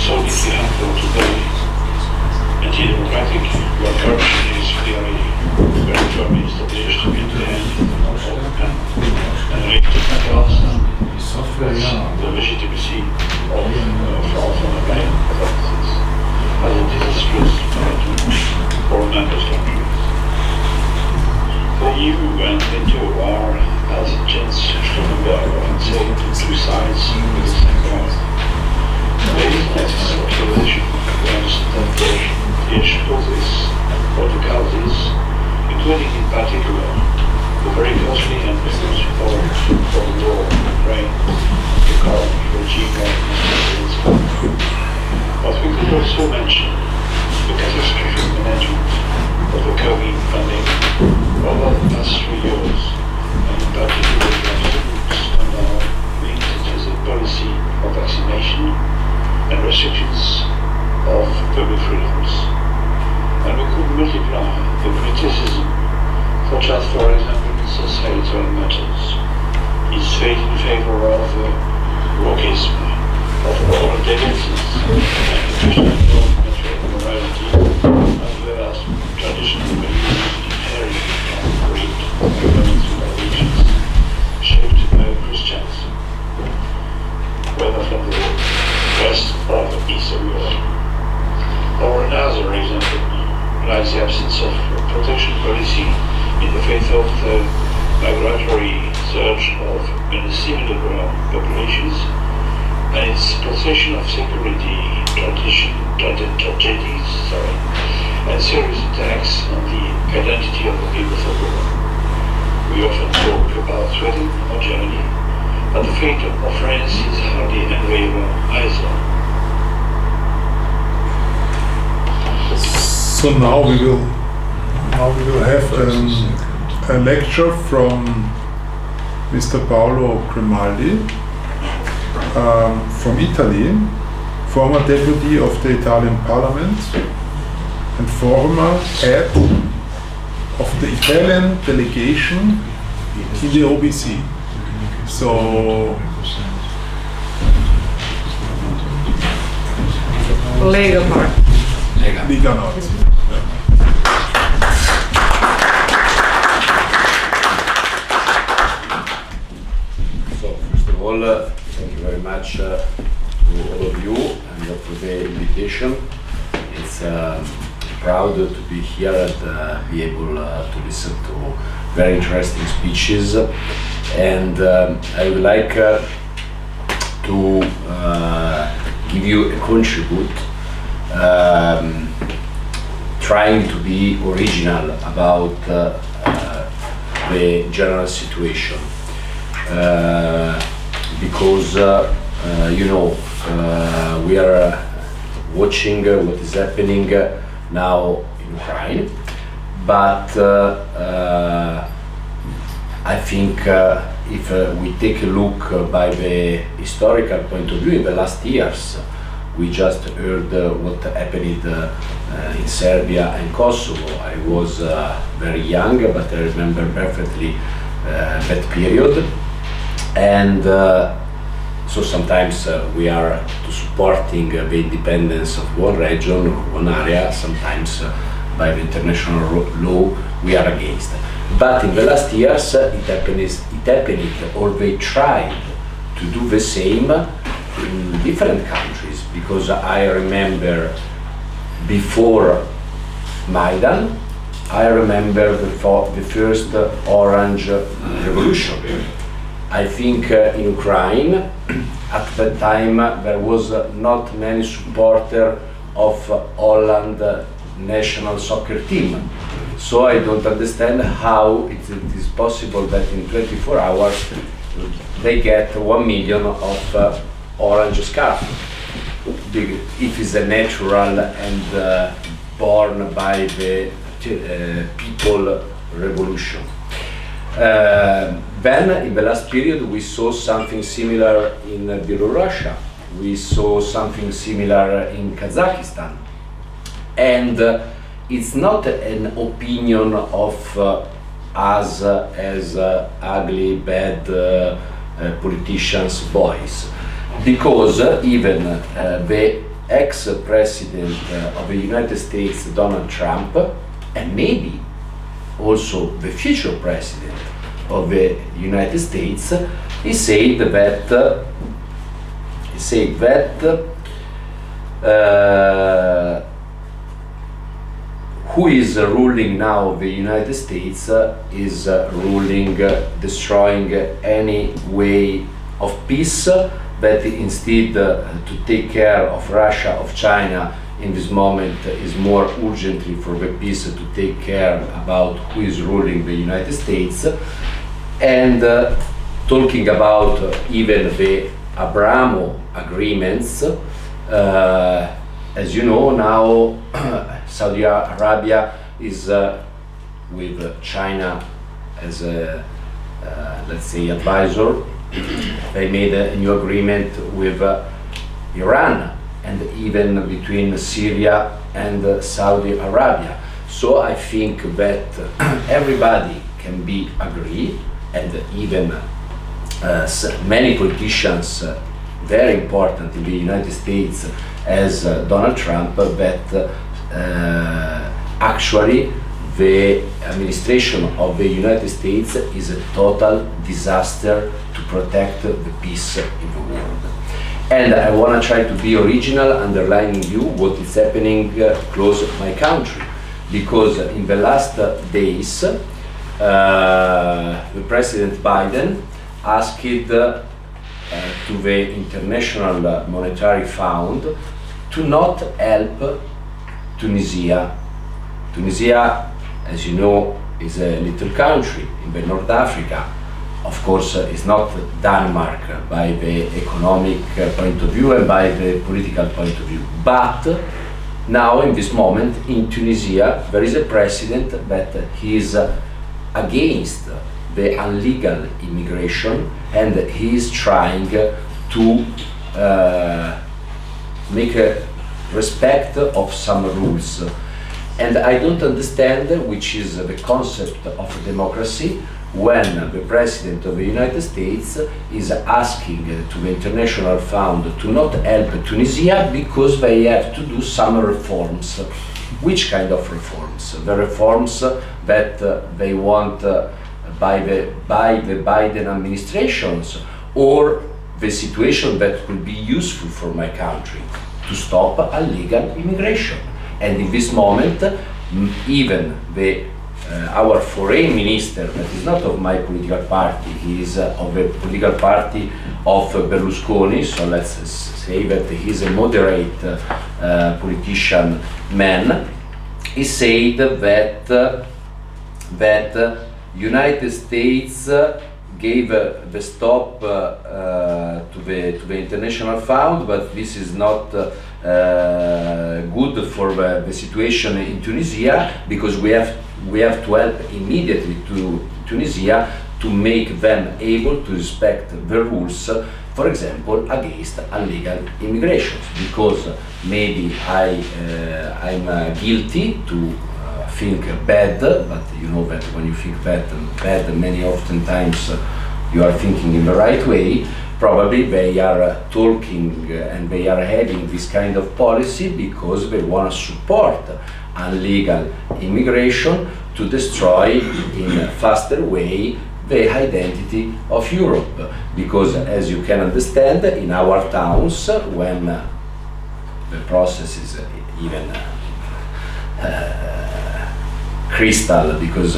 so deeply harmful today, anti-democratic, where corruption is clearly very firmly established in the hand of the pen, and linked to the past, the legitimacy of the main practices as a disastrous for member countries. The EU and NATO are, as Jens Stoltenberg often said, two sides with the same coin. There is no speculation against the causes or the causes, including in particular the very costly and business support for the war in Ukraine, the current regime of Mr. Zelensky. But we could also mention the catastrophic management of the COVID pandemic over the past 3 years, and in particular the absolute scandal linked to the policy of vaccination and restrictions of public freedoms. And we could multiply the criticism, such as, for example, in societal matters, his faith in favor of wokeism, of all tendencies, and Christian natural morality, as well as traditional values inherited from Greek and Peninsula regions, shaped by Christians, whether from the West or the East of Europe. Or another example, like the absence of protection policy in the face of the migratory surge of unassimilable populations, and its possession of security tragedies, and serious attacks on the identity of the people of the world. We often talk about Sweden or Germany, but the fate of France is hardly enviable either. So now we will have a lecture from Mr. Paolo Grimaldi from Italy, former deputy of the Italian Parliament and former head of the Italian delegation in the OBC. So Lega Party. Liga Nord. So first of all, thank you very much to all of you and for the invitation. It's proud to be here and be able to listen to very interesting speeches. And I would like to give you a contribute, trying to be original about the general situation. Because you know, we are watching what is happening now in Ukraine, but I think if we take a look by the historical point of view in the last years, we just heard what happened in Serbia and Kosovo. I was very young, but I remember perfectly that period. And so sometimes we are supporting the independence of one region, one area, sometimes by the international law we are against. But in the last years it happened, or they tried to do the same in different countries, because I remember before Maidan, I remember the first Orange Revolution. I think in Ukraine, at that time, there was not many supporter of Holland national soccer team. So I don't understand how it is possible that in 24 hours they get 1 million of orange scarf. It is a natural and born by the people revolution. Then, in the last period, we saw something similar in Belarus. We saw something similar in Kazakhstan. And it's not an opinion of us as ugly, bad politicians, boys. Because even the ex-president of the United States, Donald Trump, and maybe also the future president of the United States, he said that who is ruling now the United States is ruling, destroying any way of peace, that instead to take care of Russia, of China, in this moment is more urgently for the peace to take care about who is ruling the United States. And talking about even the Abramo agreements, as you know now, Saudi Arabia is with China as a, let's say, advisor. They made a new agreement with Iran, and even between Syria and Saudi Arabia. So I think that everybody can be agree, and even many politicians very important in the United States as Donald Trump, that actually the administration of the United States is a total disaster to protect the peace in the world. And I want to try to be original, underlining you what is happening close to my country, because in the last days the President Biden asked to the International Monetary Fund to not help Tunisia. Tunisia, as you know, is a little country in the North Africa, of course, is not Denmark by the economic point of view and by the political point of view. But now, in this moment, in Tunisia, there is a president that he is against the illegal immigration, and he is trying to make a respect of some rules. And I don't understand which is the concept of democracy when the President of the United States is asking to the International Fund to not help Tunisia because they have to do some reforms. Which kind of reforms? The reforms that they want by the Biden administrations, or the situation that will be useful for my country to stop illegal immigration. And in this moment, even our foreign minister, that is not of my political party, he is of the political party of Berlusconi, so let's say that he is a moderate politician man, he said that United States gave the stop to the International Fund, but this is not good for the situation in Tunisia, because we have to help immediately to Tunisia to make them able to respect the rules, for example, against illegal immigration. Because maybe I'm guilty to think bad, but you know that when you think bad, many oftentimes you are thinking in the right way. Probably they are talking and they are having this kind of policy because they want to support illegal immigration to destroy in a faster way the identity of Europe. Because as you can understand, in our towns, when the process is even crystal, because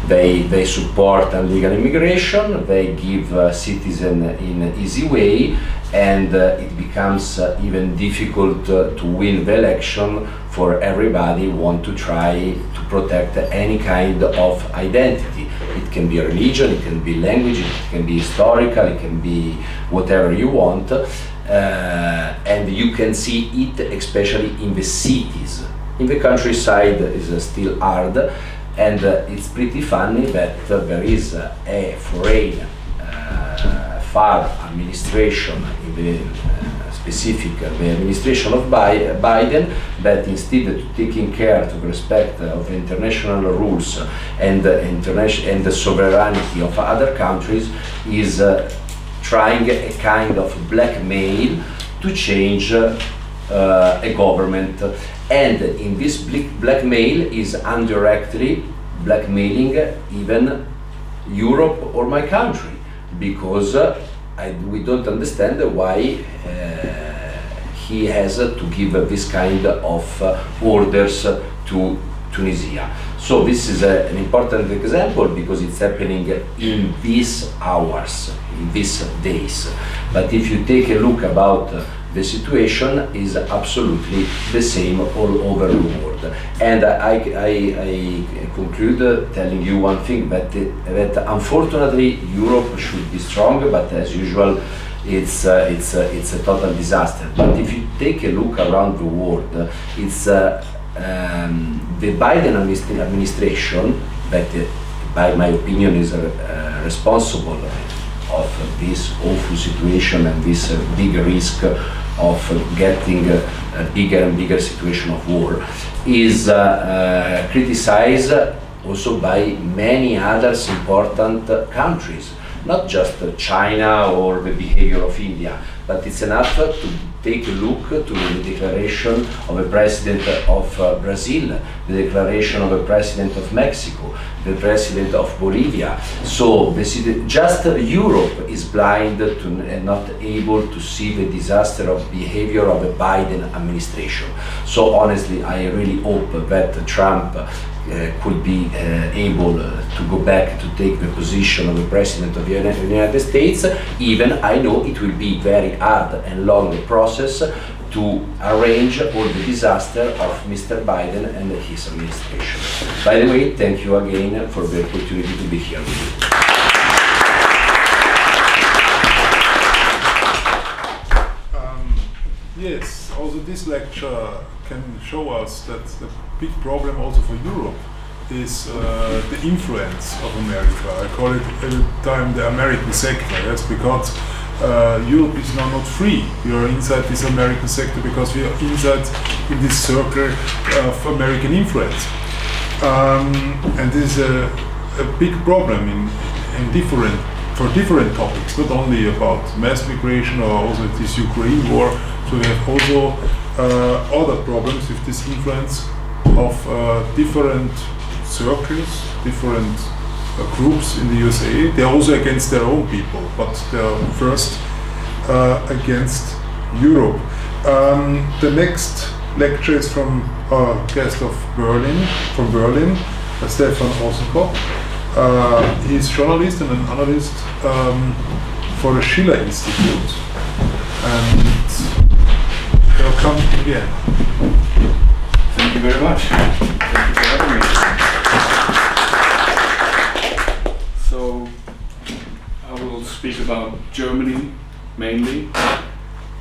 they support illegal immigration, they give citizens in an easy way, and it becomes even difficult to win the election for everybody who want to try to protect any kind of identity. It can be religion, it can be language, it can be historical, it can be whatever you want, and you can see it especially in the cities. In the countryside is still hard, and it's pretty funny that there is a foreign far administration in the specific the administration of Biden, that instead of taking care to the respect of international rules and the sovereignty of other countries, is trying a kind of blackmail to change a government. And in this blackmail is indirectly blackmailing even Europe or my country, because we don't understand why he has to give this kind of orders to Tunisia. So this is an important example because it's happening in these hours, in these days. But if you take a look about the situation is absolutely the same all over the world. And I conclude telling you one thing, that unfortunately Europe should be strong, but as usual it's a total disaster. But if you take a look around the world, it's the Biden administration that, by my opinion, is responsible of this awful situation and this big risk of getting a bigger and bigger situation of war, is criticized also by many other important countries, not just China or the behavior of India, but it's enough to take a look to the declaration of the president of Brazil, the declaration of the president of Mexico, the president of Bolivia. So just Europe is blind and not able to see the disaster of behavior of the Biden administration. So honestly, I really hope that Trump could be able to go back to take the position of the President of the United States. Even I know it will be very hard and long process to arrange all the disaster of Mr. Biden and his administration. By the way, thank you again for the opportunity to be here with you. this lecture can show us that the big problem also for Europe is the influence of America. I call it every time the American sector. Yes, because Europe is now not free. We are inside this American sector because we are inside in this circle of American influence, and this is a big problem in different topics, not only about mass migration or also this Ukraine war. So we have also other problems with this influence of different circles, different groups in the USA. They're also against their own people, but they're first against Europe. The next lecture is from our guest from Berlin, Stefan Osenkopf. He's a journalist and an analyst for the Schiller Institute. And welcome again. Thank you very much. Thank you for having me. So, I will speak about Germany mainly,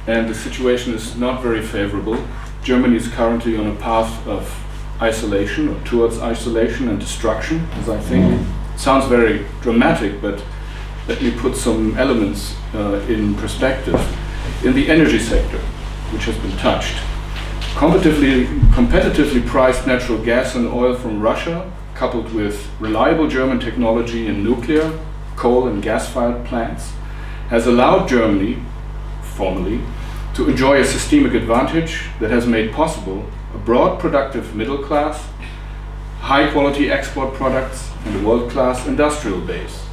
and the situation is not very favorable. Germany is currently on a path of isolation, or towards isolation and destruction, as I think. Sounds very dramatic, but let me put some elements in perspective. In the energy sector, which has been touched, competitively priced natural gas and oil from Russia, coupled with reliable German technology in nuclear, coal and gas-fired plants, has allowed Germany, formally, to enjoy a systemic advantage that has made possible a broad productive middle class, high-quality export products, and a world-class industrial base.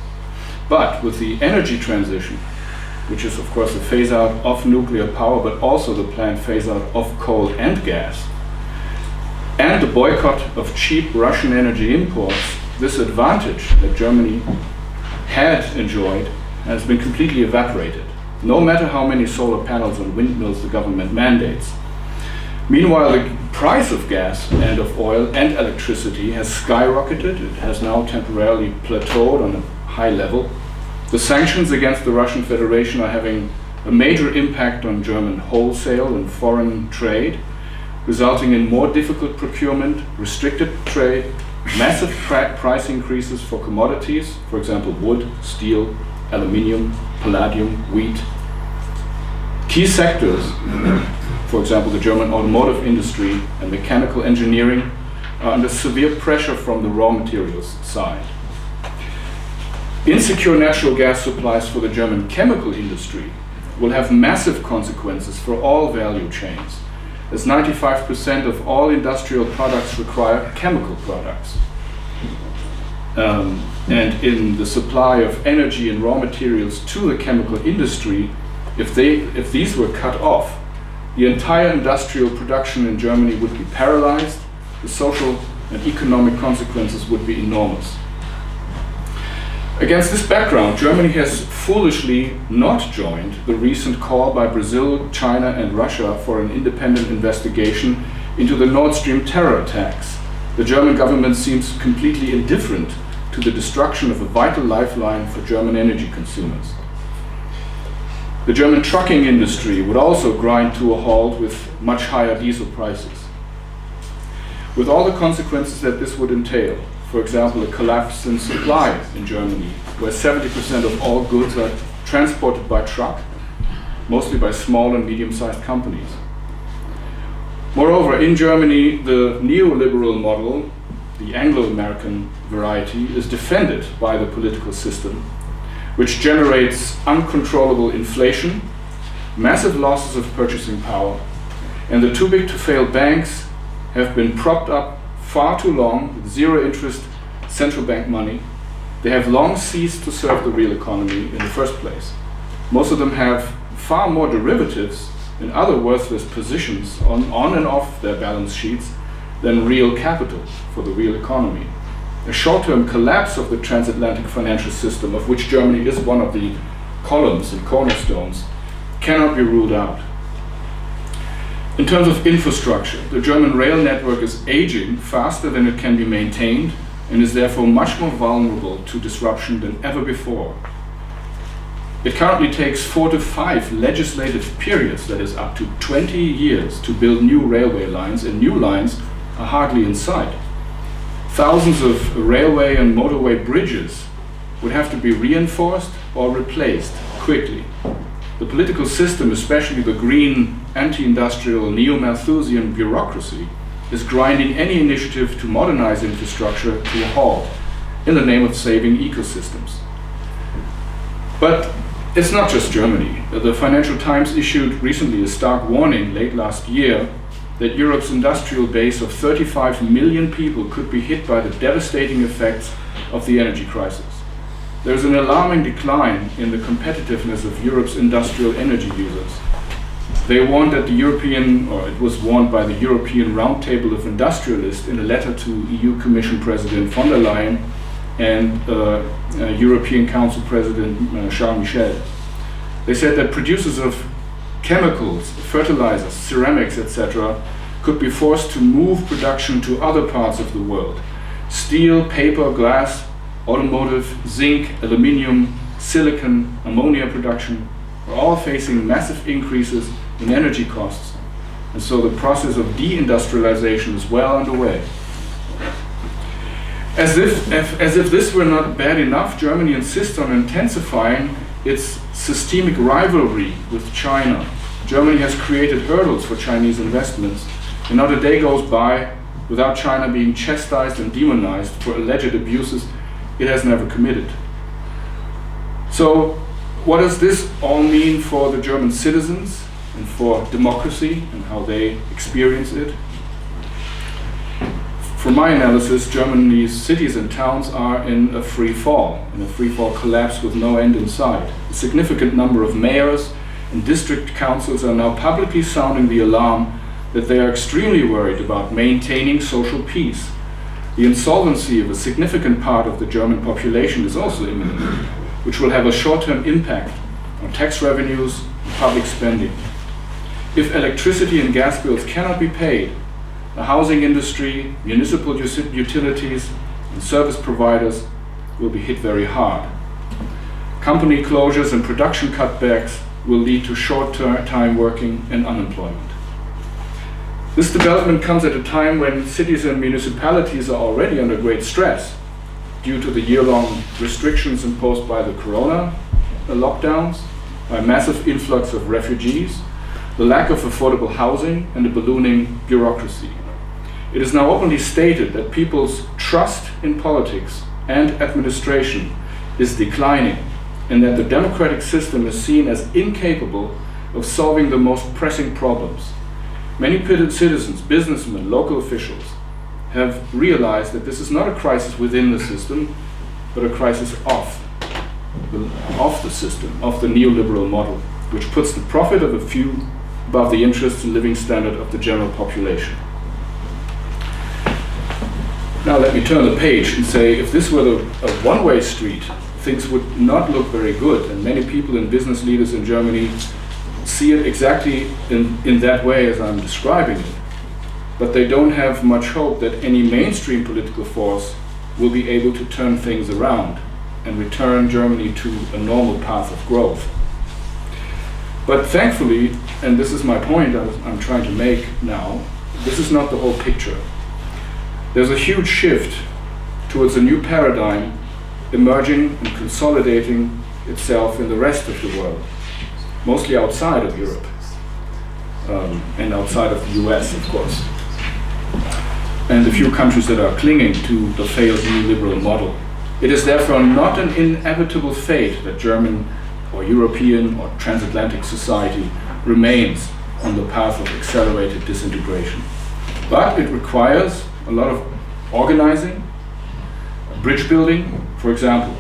But with the energy transition, which is of course a phase-out of nuclear power, but also the planned phase-out of coal and gas, and the boycott of cheap Russian energy imports, this advantage that Germany had enjoyed has been completely evaporated, no matter how many solar panels and windmills the government mandates. Meanwhile, the price of gas and of oil and electricity has skyrocketed. It has now temporarily plateaued on a high level. The sanctions against the Russian Federation are having a major impact on German wholesale and foreign trade, resulting in more difficult procurement, restricted trade, massive price increases for commodities, for example wood, steel, aluminium, palladium, wheat. Key sectors, for example the German automotive industry and mechanical engineering, are under severe pressure from the raw materials side. Insecure natural gas supplies for the German chemical industry will have massive consequences for all value chains, as 95% of all industrial products require chemical products. And in the supply of energy and raw materials to the chemical industry, if these were cut off, the entire industrial production in Germany would be paralyzed. The social and economic consequences would be enormous. Against this background, Germany has foolishly not joined the recent call by Brazil, China and Russia for an independent investigation into the Nord Stream terror attacks. The German government seems completely indifferent to the destruction of a vital lifeline for German energy consumers. The German trucking industry would also grind to a halt with much higher diesel prices, with all the consequences that this would entail. For example, a collapse in supply in Germany, where 70% of all goods are transported by truck, mostly by small and medium-sized companies. Moreover, in Germany, the neoliberal model, the Anglo-American variety, is defended by the political system, which generates uncontrollable inflation, massive losses of purchasing power, and the too-big-to-fail banks have been propped up far too long with zero-interest central bank money. They have long ceased to serve the real economy in the first place. Most of them have far more derivatives and other worthless positions on and off their balance sheets than real capital for the real economy. A short-term collapse of the transatlantic financial system, of which Germany is one of the columns and cornerstones, cannot be ruled out. In terms of infrastructure, the German rail network is aging faster than it can be maintained and is therefore much more vulnerable to disruption than ever before. It currently takes 4 to 5 legislative periods, that is up to 20 years, to build new railway lines, and new lines are hardly in sight. Thousands of railway and motorway bridges would have to be reinforced or replaced quickly. The political system, especially the green, anti-industrial, neo-Malthusian bureaucracy, is grinding any initiative to modernize infrastructure to a halt in the name of saving ecosystems. But it's not just Germany. The Financial Times issued recently a stark warning late last year that Europe's industrial base of 35 million people could be hit by the devastating effects of the energy crisis. There's an alarming decline in the competitiveness of Europe's industrial energy users. They warned that it was warned by the European Roundtable of Industrialists in a letter to EU Commission President von der Leyen and European Council President Charles Michel. They said that producers of chemicals, fertilizers, ceramics, etc. could be forced to move production to other parts of the world. Steel, paper, glass, automotive, zinc, aluminium, silicon, ammonia production are all facing massive increases in energy costs, and so the process of deindustrialization is well underway. As if this were not bad enough, Germany insists on intensifying its systemic rivalry with China. Germany has created hurdles for Chinese investments, and not a day goes by without China being chastised and demonized for alleged abuses it has never committed. So, what does this all mean for the German citizens and for democracy and how they experience it? From my analysis, Germany's cities and towns are in a free fall collapse with no end in sight. A significant number of mayors and district councils are now publicly sounding the alarm that they are extremely worried about maintaining social peace. The insolvency of a significant part of the German population is also imminent, which will have a short-term impact on tax revenues and public spending. If electricity and gas bills cannot be paid, the housing industry, municipal utilities, and service providers will be hit very hard. Company closures and production cutbacks will lead to short-time working and unemployment. This development comes at a time when cities and municipalities are already under great stress due to the year-long restrictions imposed by the corona lockdowns, by a massive influx of refugees, the lack of affordable housing, and the ballooning bureaucracy. It is now openly stated that people's trust in politics and administration is declining, and that the democratic system is seen as incapable of solving the most pressing problems. Many citizens, businessmen, local officials have realized that this is not a crisis within the system, but a crisis of the system, of the neoliberal model, which puts the profit of a few above the interests and living standard of the general population. Now let me turn the page and say, if this were a one-way street, things would not look very good, and many people and business leaders in Germany see it exactly in that way as I'm describing it. But they don't have much hope that any mainstream political force will be able to turn things around and return Germany to a normal path of growth. But thankfully, and this is my point I'm trying to make now, this is not the whole picture. There's a huge shift towards a new paradigm emerging and consolidating itself in the rest of the world, mostly outside of Europe, and outside of the US, of course, and the few countries that are clinging to the failed neoliberal model. It is therefore not an inevitable fate that German or European or transatlantic society remains on the path of accelerated disintegration. But it requires a lot of organizing, bridge building. For example,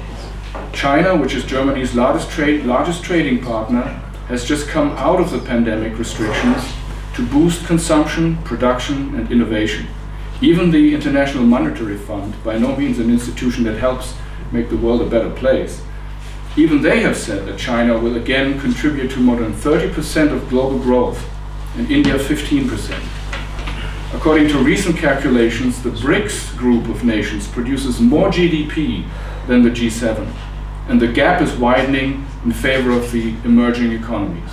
China, which is Germany's largest trading partner, has just come out of the pandemic restrictions to boost consumption, production, and innovation. Even the International Monetary Fund, by no means an institution that helps make the world a better place, even they have said that China will again contribute to more than 30% of global growth, and India 15%. According to recent calculations, the BRICS group of nations produces more GDP than the G7. and the gap is widening in favor of the emerging economies.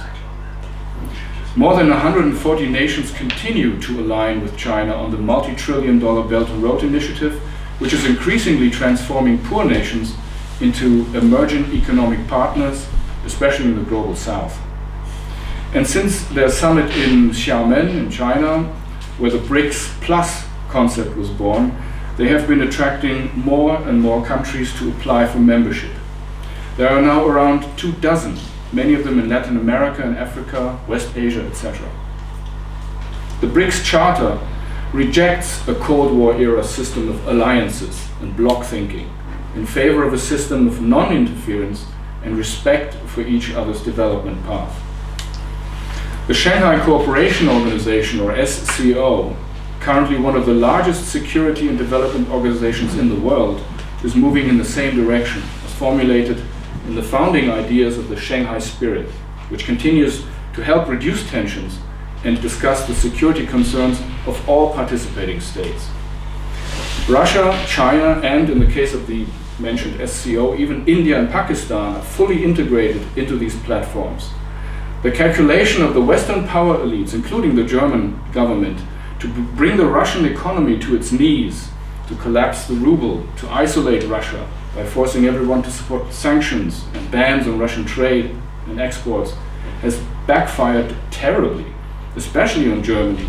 More than 140 nations continue to align with China on the multi-trillion-dollar Belt and Road Initiative, which is increasingly transforming poor nations into emerging economic partners, especially in the global south. And since their summit in Xiamen in China, where the BRICS Plus concept was born, they have been attracting more and more countries to apply for membership. There are now around 24, many of them in Latin America and Africa, West Asia, etc. The BRICS Charter rejects a Cold War era system of alliances and bloc thinking in favor of a system of non-interference and respect for each other's development path. The Shanghai Cooperation Organization, or SCO, currently one of the largest security and development organizations in the world, is moving in the same direction, as formulated in the founding ideas of the Shanghai Spirit, which continues to help reduce tensions and discuss the security concerns of all participating states. Russia, China, and in the case of the mentioned SCO, even India and Pakistan are fully integrated into these platforms. The calculation of the Western power elites, including the German government, to bring the Russian economy to its knees, to collapse the ruble, to isolate Russia by forcing everyone to support sanctions and bans on Russian trade and exports, has backfired terribly, especially on Germany.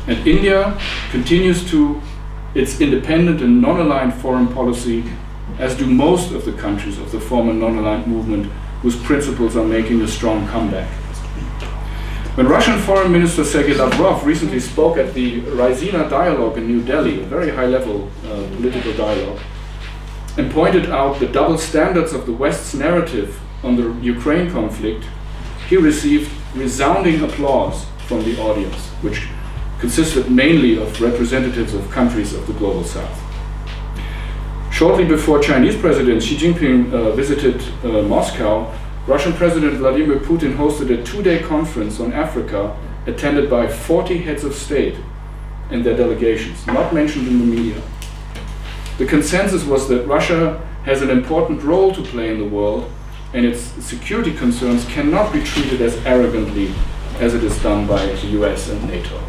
And India continues to its independent and non-aligned foreign policy, as do most of the countries of the former non-aligned movement, whose principles are making a strong comeback. When Russian Foreign Minister Sergei Lavrov recently spoke at the Raisina Dialogue in New Delhi, a very high-level political dialogue, and pointed out the double standards of the West's narrative on the Ukraine conflict, he received resounding applause from the audience, which consisted mainly of representatives of countries of the global south. Shortly before Chinese President Xi Jinping visited Moscow, Russian President Vladimir Putin hosted a two-day conference on Africa attended by 40 heads of state and their delegations, not mentioned in the media. The consensus was that Russia has an important role to play in the world, and its security concerns cannot be treated as arrogantly as it is done by the US and NATO.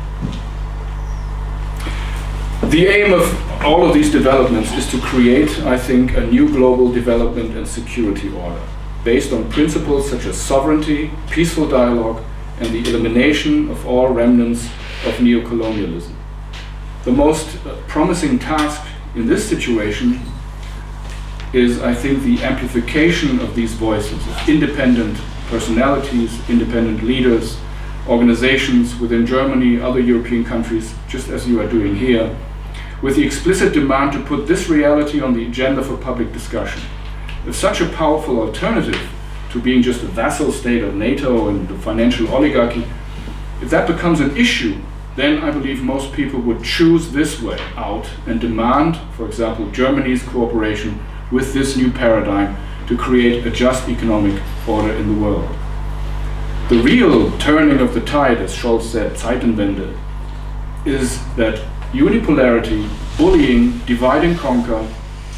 The aim of all of these developments is to create, I think, a new global development and security order based on principles such as sovereignty, peaceful dialogue, and the elimination of all remnants of neocolonialism. The most promising task in this situation is, I think, the amplification of these voices of independent personalities, independent leaders, organizations within Germany, other European countries, just as you are doing here, with the explicit demand to put this reality on the agenda for public discussion. If such a powerful alternative to being just a vassal state of NATO and the financial oligarchy, if that becomes an issue, then I believe most people would choose this way out and demand, for example, Germany's cooperation with this new paradigm to create a just economic order in the world. The real turning of the tide, as Scholz said, Zeitenwende, is that unipolarity, bullying, divide and conquer,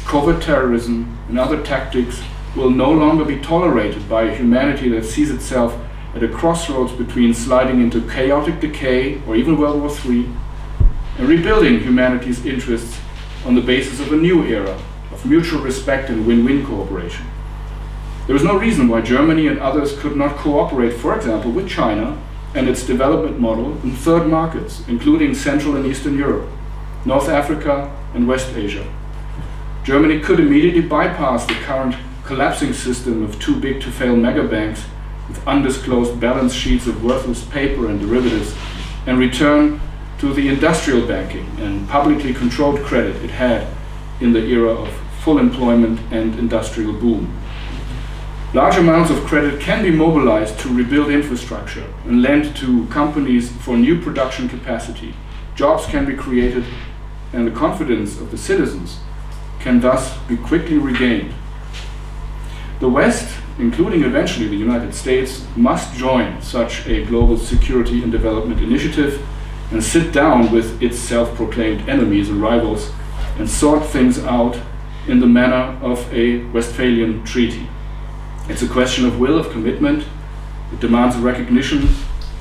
covert terrorism, and other tactics will no longer be tolerated by a humanity that sees itself at a crossroads between sliding into chaotic decay or even World War III and rebuilding humanity's interests on the basis of a new era of mutual respect and win-win cooperation. There is no reason why Germany and others could not cooperate, for example, with China and its development model in third markets, including Central and Eastern Europe, North Africa, and West Asia. Germany could immediately bypass the current collapsing system of too big to fail megabanks with undisclosed balance sheets of worthless paper and derivatives and return to the industrial banking and publicly controlled credit it had in the era of full employment and industrial boom. Large amounts of credit can be mobilized to rebuild infrastructure and lend to companies for new production capacity. Jobs can be created, and the confidence of the citizens can thus be quickly regained. The West, including eventually the United States, must join such a global security and development initiative and sit down with its self-proclaimed enemies and rivals and sort things out in the manner of a Westphalian treaty. It's a question of will, of commitment. It demands a recognition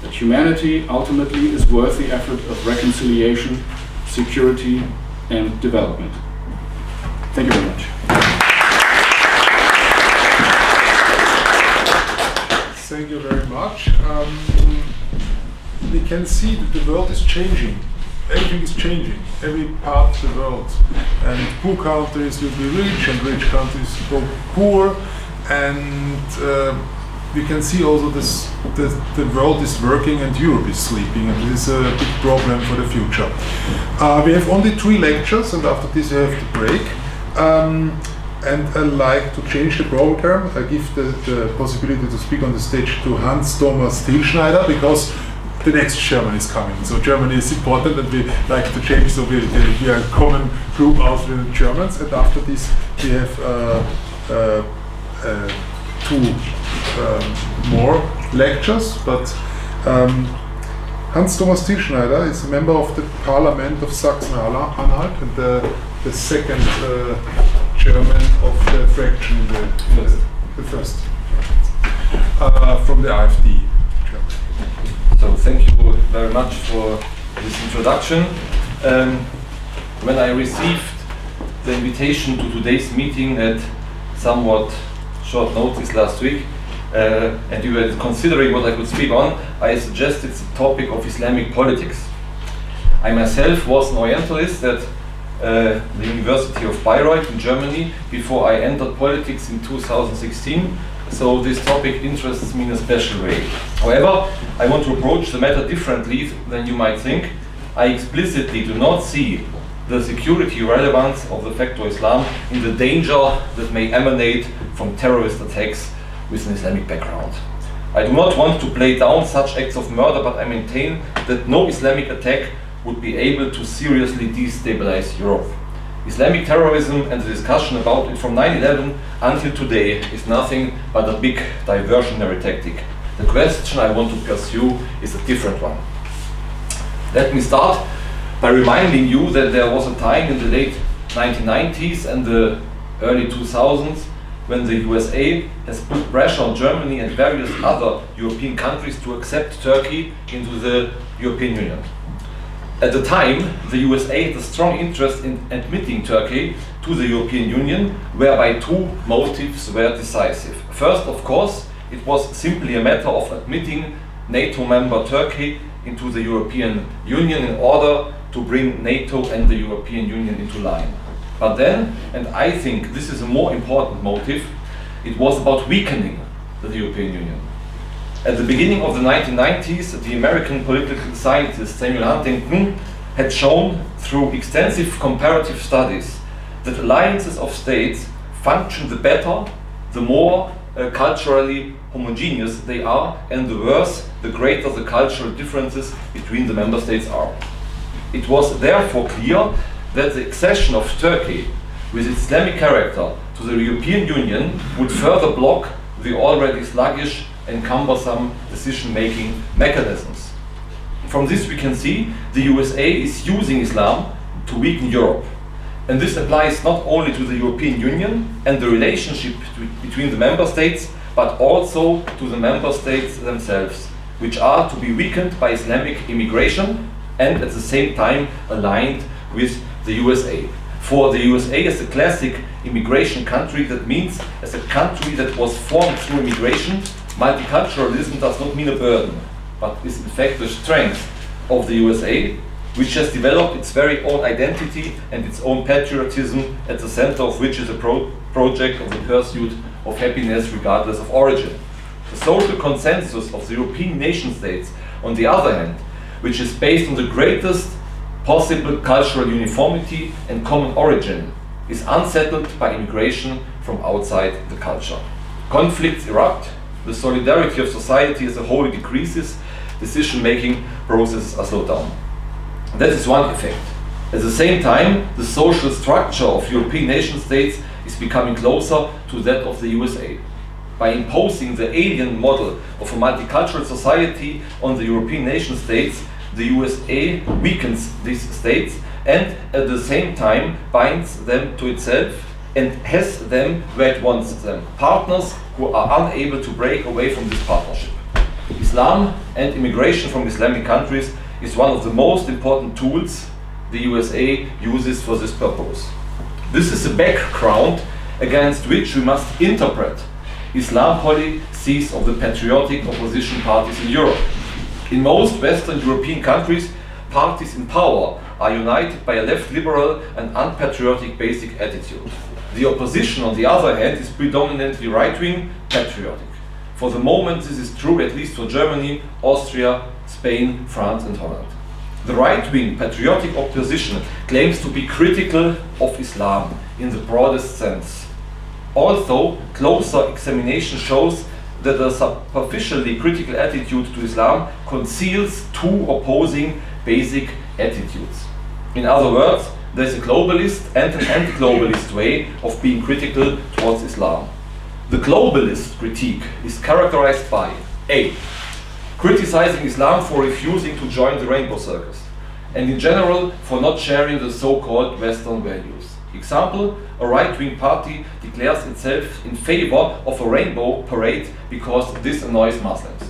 that humanity ultimately is worth the effort of reconciliation, security, and development. Thank you very much. Thank you very much. We can see that the world is changing. Everything is changing, every part of the world. And poor countries will be rich and rich countries go poor. And we can see also the world is working and Europe is sleeping, and this is a big problem for the future. We have only 3 lectures, and after this we have to break. And I like to change the program. I give the possibility to speak on the stage to Hans-Thomas Thielschneider, because the next German is coming. So Germany is important, and we like to change, so we are a common group, Austrian and Germans. And after this we have 2 more lectures, but Hans-Thomas Thielschneider is a member of the Parliament of Sachsen-Anhalt and the second German of the fraction, the first from the AfD. So thank you very much for this introduction. When I received the invitation to today's meeting at somewhat short notice last week, and you were considering what I could speak on, I suggested the topic of Islamic politics. I myself was an Orientalist at the University of Bayreuth in Germany before I entered politics in 2016, so this topic interests me in a special way. However, I want to approach the matter differently than you might think. I explicitly do not see the security relevance of the factor Islam in the danger that may emanate from terrorist attacks with an Islamic background. I do not want to play down such acts of murder, but I maintain that no Islamic attack would be able to seriously destabilize Europe. Islamic terrorism and the discussion about it from 9/11 until today is nothing but a big diversionary tactic. The question I want to pursue is a different one. Let me start by reminding you that there was a time in the late 1990s and the early 2000s when the USA has put pressure on Germany and various other European countries to accept Turkey into the European Union. At the time, the USA had a strong interest in admitting Turkey to the European Union, whereby 2 motives were decisive. First, of course, it was simply a matter of admitting NATO member Turkey into the European Union in order to bring NATO and the European Union into line. But then, and I think this is a more important motive, it was about weakening the European Union. At the beginning of the 1990s, the American political scientist Samuel Huntington had shown through extensive comparative studies that alliances of states function the better, the more culturally homogeneous they are, and the worse, the greater the cultural differences between the member states are. It was therefore clear that the accession of Turkey with its Islamic character to the European Union would further block the already sluggish and cumbersome decision-making mechanisms. From this we can see the USA is using Islam to weaken Europe. And this applies not only to the European Union and the relationship between the member states, but also to the member states themselves, which are to be weakened by Islamic immigration and at the same time aligned with the USA. For the USA as a classic immigration country, that means as a country that was formed through immigration, multiculturalism does not mean a burden, but is in fact the strength of the USA, which has developed its very own identity and its own patriotism, at the center of which is a project of the pursuit of happiness regardless of origin. The social consensus of the European nation states, on the other hand, which is based on the greatest possible cultural uniformity and common origin, is unsettled by immigration from outside the culture. Conflicts erupt, the solidarity of society as a whole decreases, decision-making processes are slowed down. That is one effect. At the same time, the social structure of European nation states is becoming closer to that of the USA. By imposing the alien model of a multicultural society on the European nation states, the USA weakens these states and at the same time binds them to itself and has them where it wants them, partners who are unable to break away from this partnership. Islam and immigration from Islamic countries is one of the most important tools the USA uses for this purpose. This is the background against which we must interpret Islam policies of the patriotic opposition parties in Europe. In most Western European countries, parties in power are united by a left liberal and unpatriotic basic attitude. The opposition, on the other hand, is predominantly right-wing patriotic. For the moment, this is true at least for Germany, Austria, Spain, France and Holland. The right-wing patriotic opposition claims to be critical of Islam in the broadest sense. Although closer examination shows that a superficially critical attitude to Islam conceals two opposing basic attitudes. In other words, there is a globalist and an anti-globalist way of being critical towards Islam. The globalist critique is characterized by A. Criticizing Islam for refusing to join the rainbow circus, and in general for not sharing the so-called Western values. Example, a right-wing party declares itself in favor of a rainbow parade because this annoys Muslims.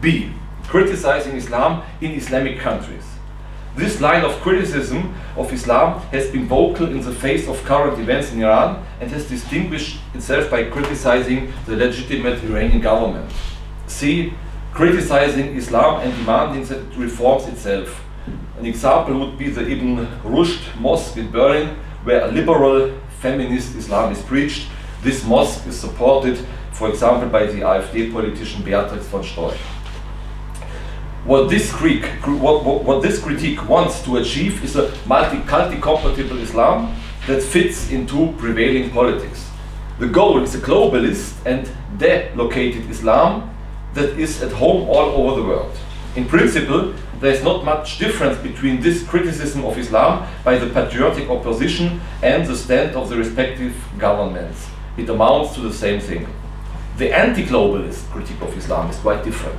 B. Criticizing Islam in Islamic countries. This line of criticism of Islam has been vocal in the face of current events in Iran and has distinguished itself by criticizing the legitimate Iranian government. C. Criticizing Islam and demanding that it reforms itself. An example would be the Ibn Rushd Mosque in Berlin, where a liberal feminist Islam is preached. This mosque is supported, for example, by the AfD politician Beatrix von Storch. What this critique wants to achieve is a multi-compatible Islam that fits into prevailing politics. The goal is a globalist and delocated Islam that is at home all over the world. In principle, there is not much difference between this criticism of Islam by the patriotic opposition and the stand of the respective governments. It amounts to the same thing. The anti-globalist critique of Islam is quite different.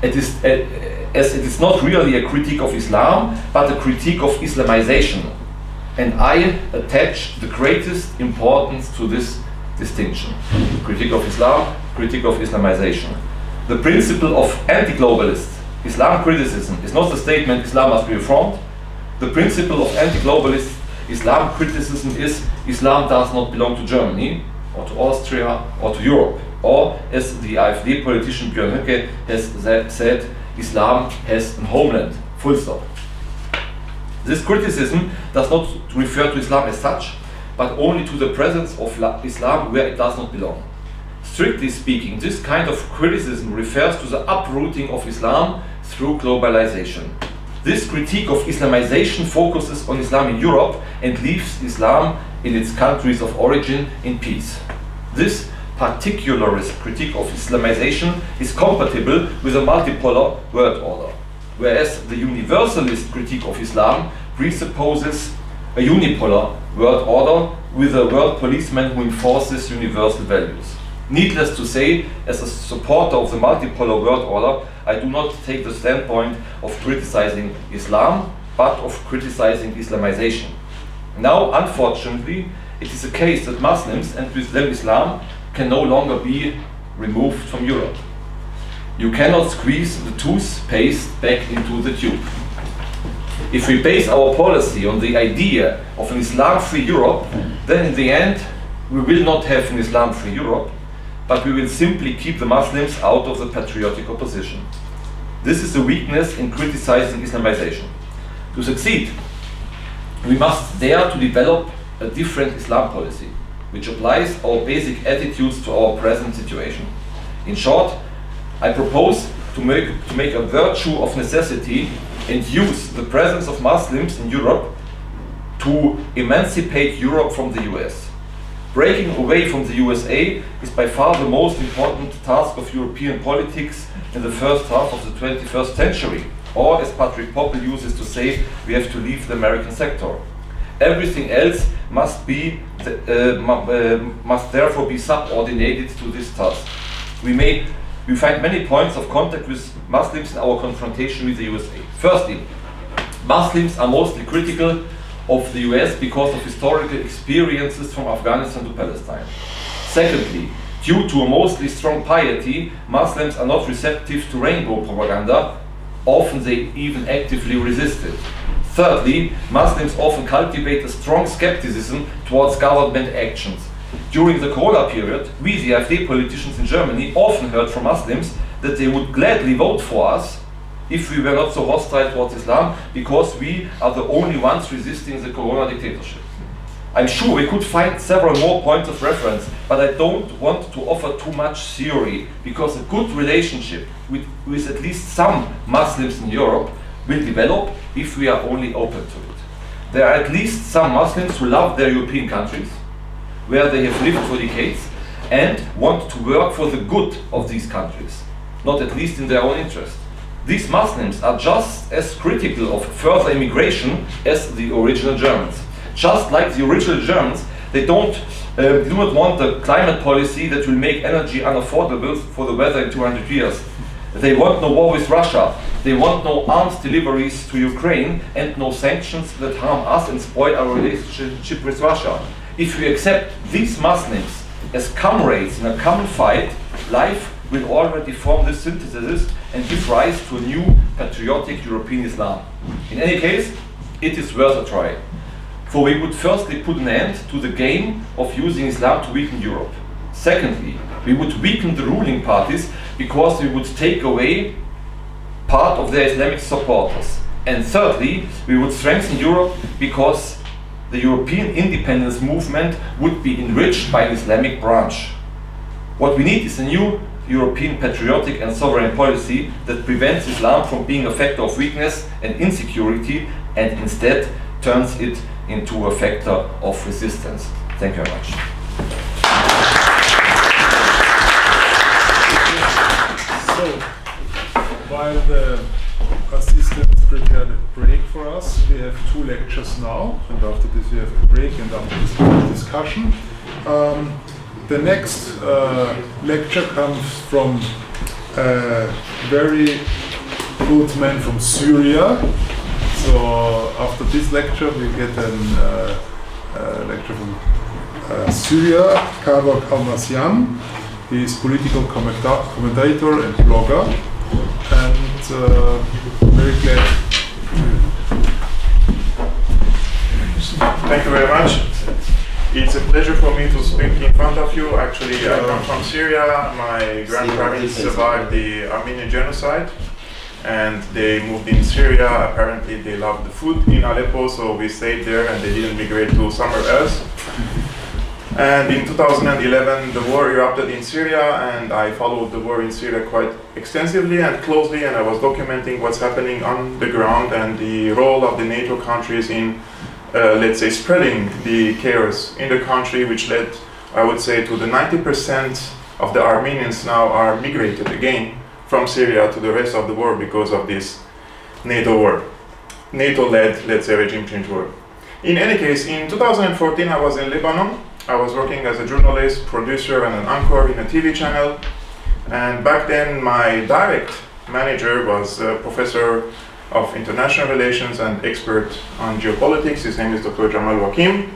As it is not really a critique of Islam, but a critique of Islamization. And I attach the greatest importance to this distinction. Critique of Islam, critique of Islamization. The principle of anti-globalist Islam criticism is not the statement Islam must be reformed. The principle of anti-globalist Islam criticism is Islam does not belong to Germany, or to Austria, or to Europe. Or, as the AfD politician Björn Höcke has said, Islam has a homeland, full stop. This criticism does not refer to Islam as such, but only to the presence of Islam where it does not belong. Strictly speaking, this kind of criticism refers to the uprooting of Islam through globalization. This critique of Islamization focuses on Islam in Europe and leaves Islam in its countries of origin in peace. This particularist critique of Islamization is compatible with a multipolar world order, whereas the universalist critique of Islam presupposes a unipolar world order with a world policeman who enforces universal values. Needless to say, as a supporter of the multipolar world order, I do not take the standpoint of criticizing Islam, but of criticizing Islamization. Now, unfortunately, it is a case that Muslims, and with them Islam, can no longer be removed from Europe. You cannot squeeze the toothpaste back into the tube. If we base our policy on the idea of an Islam-free Europe, then in the end we will not have an Islam-free Europe, but we will simply keep the Muslims out of the patriotic opposition. This is a weakness in criticizing Islamization. To succeed, we must dare to develop a different Islam policy, which applies our basic attitudes to our present situation. In short, I propose to make a virtue of necessity and use the presence of Muslims in Europe to emancipate Europe from the US. Breaking away from the USA is by far the most important task of European politics in the first half of the 21st century. Or, as Patrick Poppel uses to say, we have to leave the American sector. Everything else must therefore be subordinated to this task. We find many points of contact with Muslims in our confrontation with the USA. Firstly, Muslims are mostly critical of the US because of historical experiences from Afghanistan to Palestine. Secondly, due to a mostly strong piety, Muslims are not receptive to rainbow propaganda. Often they even actively resist it. Thirdly, Muslims often cultivate a strong skepticism towards government actions. During the Corona period, we, the AfD politicians in Germany, often heard from Muslims that they would gladly vote for us if we were not so hostile towards Islam, because we are the only ones resisting the Corona dictatorship. I'm sure we could find several more points of reference, but I don't want to offer too much theory, because a good relationship with at least some Muslims in Europe will develop if we are only open to it. There are at least some Muslims who love their European countries, where they have lived for decades, and want to work for the good of these countries, not at least in their own interest. These Muslims are just as critical of further immigration as the original Germans. Just like the original Germans, they do not want a climate policy that will make energy unaffordable for the weather in 200 years. They want no war with Russia. They want no arms deliveries to Ukraine and no sanctions that harm us and spoil our relationship with Russia. If we accept these Muslims as comrades in a common fight, life will already form this synthesis and give rise to a new patriotic European Islam. In any case, it is worth a try. For we would firstly put an end to the game of using Islam to weaken Europe. Secondly, we would weaken the ruling parties because we would take away part of their Islamic supporters. And thirdly, we would strengthen Europe because the European independence movement would be enriched by an Islamic branch. What we need is a new European patriotic and sovereign policy that prevents Islam from being a factor of weakness and insecurity and instead turns it into a factor of resistance. Thank you very much. So, while the assistants prepare the break for us, we have 2 lectures now, and after this we have a break and after this we have a discussion. The next lecture comes from a very good man from Syria. So after this lecture we get a lecture from Syria, Kabak Almasyan. He is political commentator and blogger, and very glad. Thank you very much. It's a pleasure for me to speak in front of you. Actually, I come from Syria. My grandparents survived the Armenian genocide and they moved in Syria. Apparently they loved the food in Aleppo, so we stayed there and they didn't migrate to somewhere else. And in 2011 the war erupted in Syria, and I followed the war in Syria quite extensively and closely, and I was documenting what's happening on the ground and the role of the NATO countries in let's say spreading the chaos in the country, which led, I would say, to the 90% of the Armenians now are migrated again from Syria to the rest of the world because of this NATO war. NATO-led, let's say, regime change war. In any case, in 2014 I was in Lebanon. I was working as a journalist, producer and an anchor in a TV channel. And back then my direct manager was a professor of international relations and expert on geopolitics. His name is Dr. Jamal Wakim.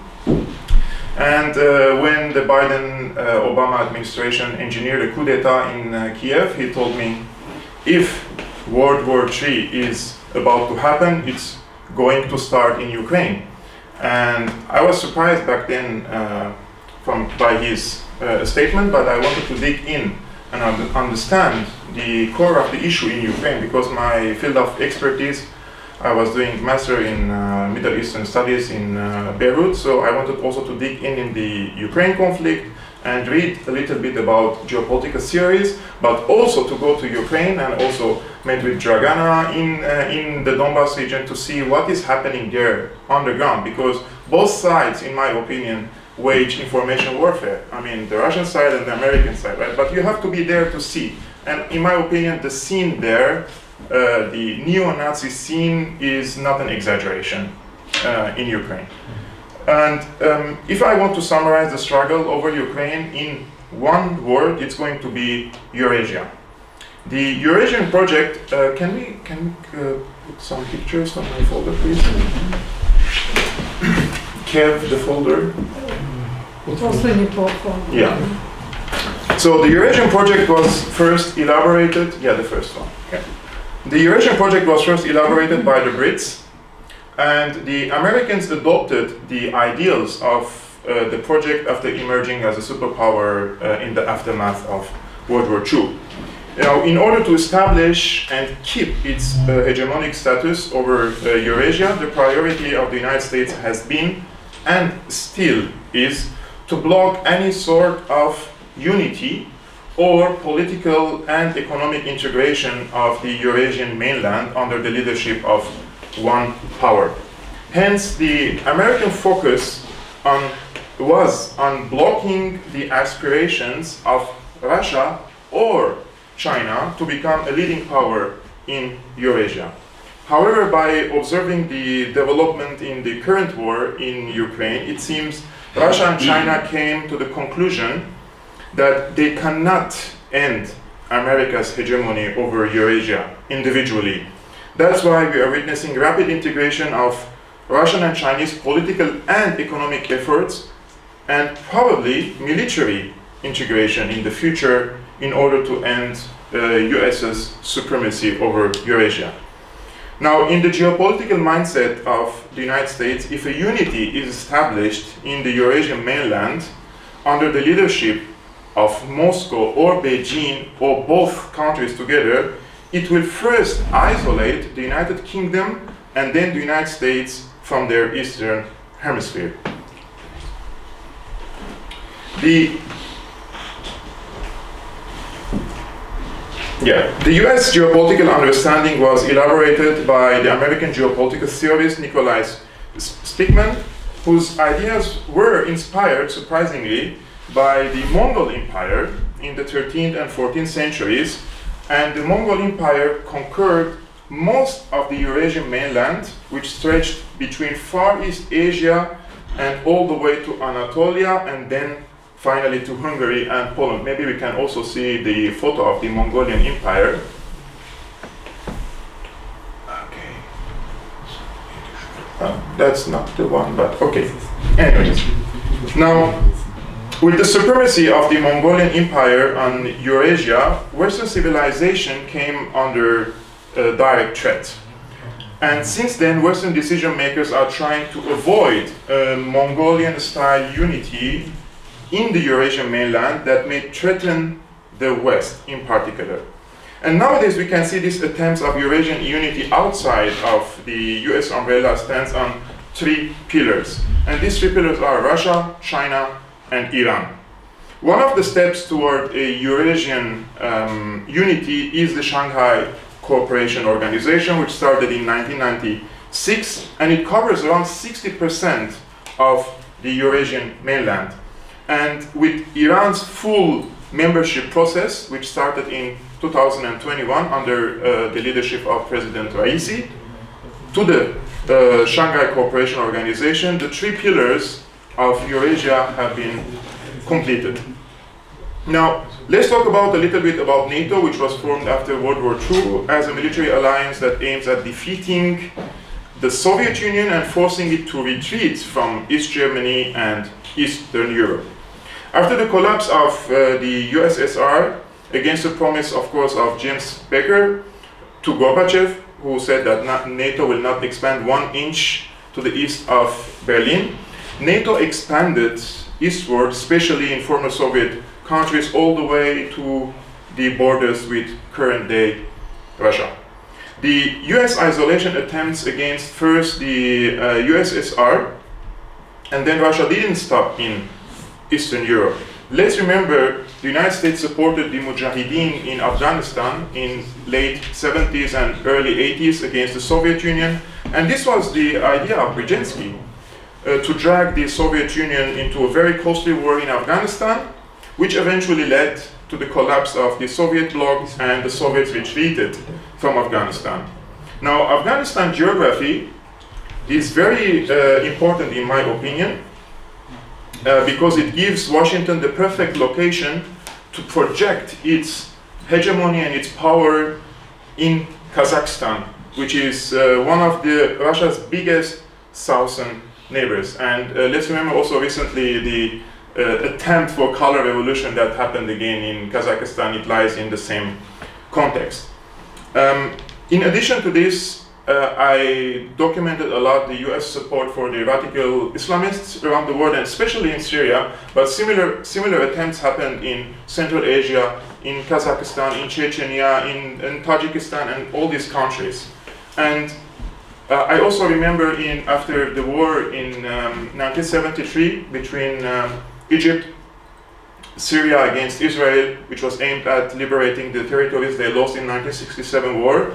And when the Biden-Obama administration engineered a coup d'etat in Kiev, he told me, if World War III is about to happen, it's going to start in Ukraine. And I was surprised back then by his statement, but I wanted to dig in and understand the core of the issue in Ukraine, because my field of expertise, I was doing master in Middle Eastern studies in Beirut, so I wanted also to dig in the Ukraine conflict and read a little bit about geopolitical theories, but also to go to Ukraine and also met with Dragana in the Donbas region to see what is happening there on the ground, because both sides, in my opinion, wage information warfare. I mean, the Russian side and the American side, right? But you have to be there to see. And in my opinion, the scene there, the neo-Nazi scene, is not an exaggeration in Ukraine. And if I want to summarize the struggle over Ukraine in one word, it's going to be Eurasia. The Eurasian project, can we put some pictures on my folder, please? Kev, the folder. Последний portfolio. Yeah. So the Eurasian project was first elaborated, the first one. Yeah. The Eurasian project was first elaborated by the Brits, and the Americans adopted the ideals of the project after emerging as a superpower in the aftermath of World War II. Now, in order to establish and keep its hegemonic status over Eurasia, the priority of the United States has been, and still is, to block any sort of unity or political and economic integration of the Eurasian mainland under the leadership of one power. Hence, the American focus was on blocking the aspirations of Russia or China to become a leading power in Eurasia. However, by observing the development in the current war in Ukraine, it seems Russia and China came to the conclusion that they cannot end America's hegemony over Eurasia individually. That's why we are witnessing rapid integration of Russian and Chinese political and economic efforts, and probably military integration in the future in order to end US's supremacy over Eurasia. Now, in the geopolitical mindset of the United States, if a unity is established in the Eurasian mainland under the leadership of Moscow or Beijing or both countries together, it will first isolate the United Kingdom and then the United States from their eastern hemisphere. The US geopolitical understanding was elaborated by the American geopolitical theorist Nikolai Spikman, whose ideas were inspired, surprisingly, by the Mongol Empire in the 13th and 14th centuries, and the Mongol Empire conquered most of the Eurasian mainland, which stretched between Far East Asia and all the way to Anatolia, and then finally to Hungary and Poland. Maybe we can also see the photo of the Mongolian Empire. Okay. That's not the one, but okay. Anyways, now, with the supremacy of the Mongolian Empire on Eurasia, Western civilization came under direct threat. And since then, Western decision makers are trying to avoid a Mongolian-style unity in the Eurasian mainland that may threaten the West in particular. And nowadays we can see these attempts of Eurasian unity outside of the US umbrella stands on three pillars. And these three pillars are Russia, China, and Iran. One of the steps toward a Eurasian unity is the Shanghai Cooperation Organization, which started in 1996, and it covers around 60% of the Eurasian mainland. And with Iran's full membership process, which started in 2021 under the leadership of President Raisi, to the Shanghai Cooperation Organization, the three pillars of Eurasia have been completed. Now, let's talk about a little bit about NATO, which was formed after World War II as a military alliance that aims at defeating the Soviet Union and forcing it to retreat from East Germany and Eastern Europe. After the collapse of the USSR, against the promise, of course, of James Baker to Gorbachev, who said that NATO will not expand 1 inch to the east of Berlin, NATO expanded eastward, especially in former Soviet countries, all the way to the borders with current-day Russia. The US isolation attempts against first the USSR, and then Russia didn't stop in Eastern Europe. Let's remember the United States supported the Mujahideen in Afghanistan in late 70s and early 80s against the Soviet Union, and this was the idea of Brzezinski, to drag the Soviet Union into a very costly war in Afghanistan, which eventually led to the collapse of the Soviet bloc, and the Soviets retreated from Afghanistan. Now, Afghanistan geography is very important in my opinion, because it gives Washington the perfect location to project its hegemony and its power in Kazakhstan, which is one of Russia's biggest southern neighbors. And let's remember also recently the attempt for color revolution that happened again in Kazakhstan. It lies in the same context. In addition to this, I documented a lot the US support for the radical Islamists around the world, and especially in Syria, but similar attempts happened in Central Asia, in Kazakhstan, in Chechnya, in Tajikistan, and all these countries. And I also remember after the war in 1973 between Egypt, Syria against Israel, which was aimed at liberating the territories they lost in 1967 war,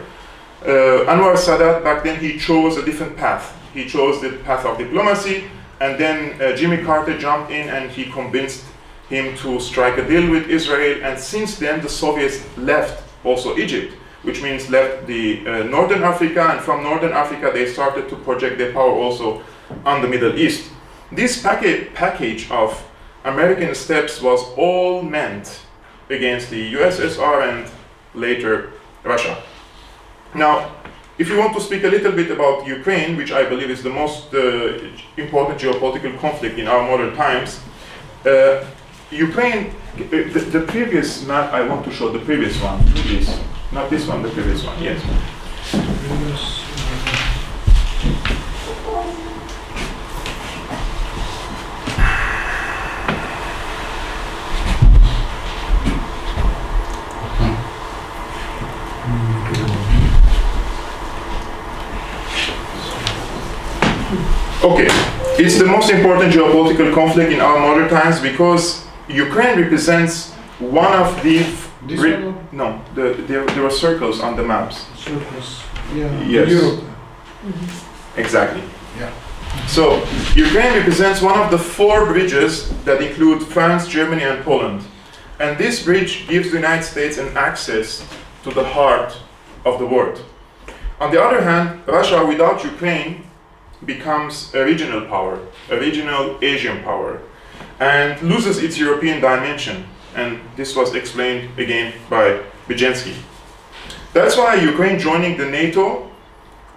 Anwar Sadat back then, he chose a different path. He chose the path of diplomacy, and then Jimmy Carter jumped in and he convinced him to strike a deal with Israel. And since then the Soviets left also Egypt, which means left the Northern Africa, and from Northern Africa they started to project their power also on the Middle East. This package of American steps was all meant against the USSR and later Russia. Now, if you want to speak a little bit about Ukraine, which I believe is the most important geopolitical conflict in our modern times, Ukraine, the previous map, I want to show the previous one, please. Not this one, the previous one, yes. Okay, it's the most important geopolitical conflict in our modern times because Ukraine represents one of the... No, there were circles on the maps. Circles, yeah. Yes. Europe. Exactly. Yeah. So, Ukraine represents one of the 4 bridges that include France, Germany, and Poland. And this bridge gives the United States an access to the heart of the world. On the other hand, Russia without Ukraine becomes a regional power, a regional Asian power, and loses its European dimension. And this was explained again by Bijensky. That's why Ukraine joining the NATO,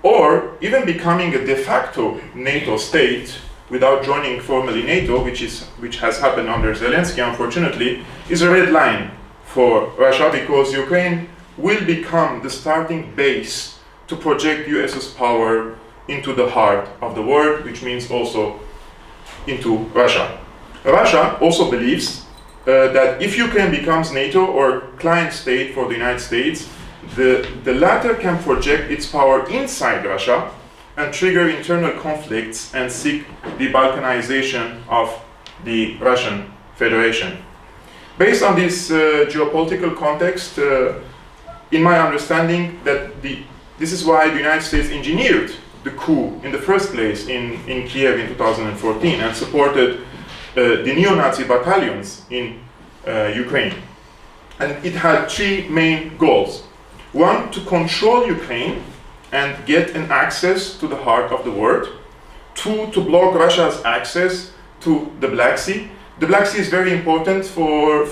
or even becoming a de facto NATO state without joining formally NATO, which has happened under Zelensky, unfortunately, is a red line for Russia, because Ukraine will become the starting base to project US's power into the heart of the world, which means also into Russia. Russia also believes that if Ukraine becomes NATO or client state for the United States, the latter can project its power inside Russia and trigger internal conflicts and seek the Balkanization of the Russian Federation. Based on this geopolitical context, in my understanding, that this is why the United States engineered the coup in the first place in Kiev in 2014 and supported the neo-Nazi battalions in Ukraine. And it had 3 main goals. 1, to control Ukraine and get an access to the heart of the world. 2, to block Russia's access to the Black Sea. The Black Sea is very important for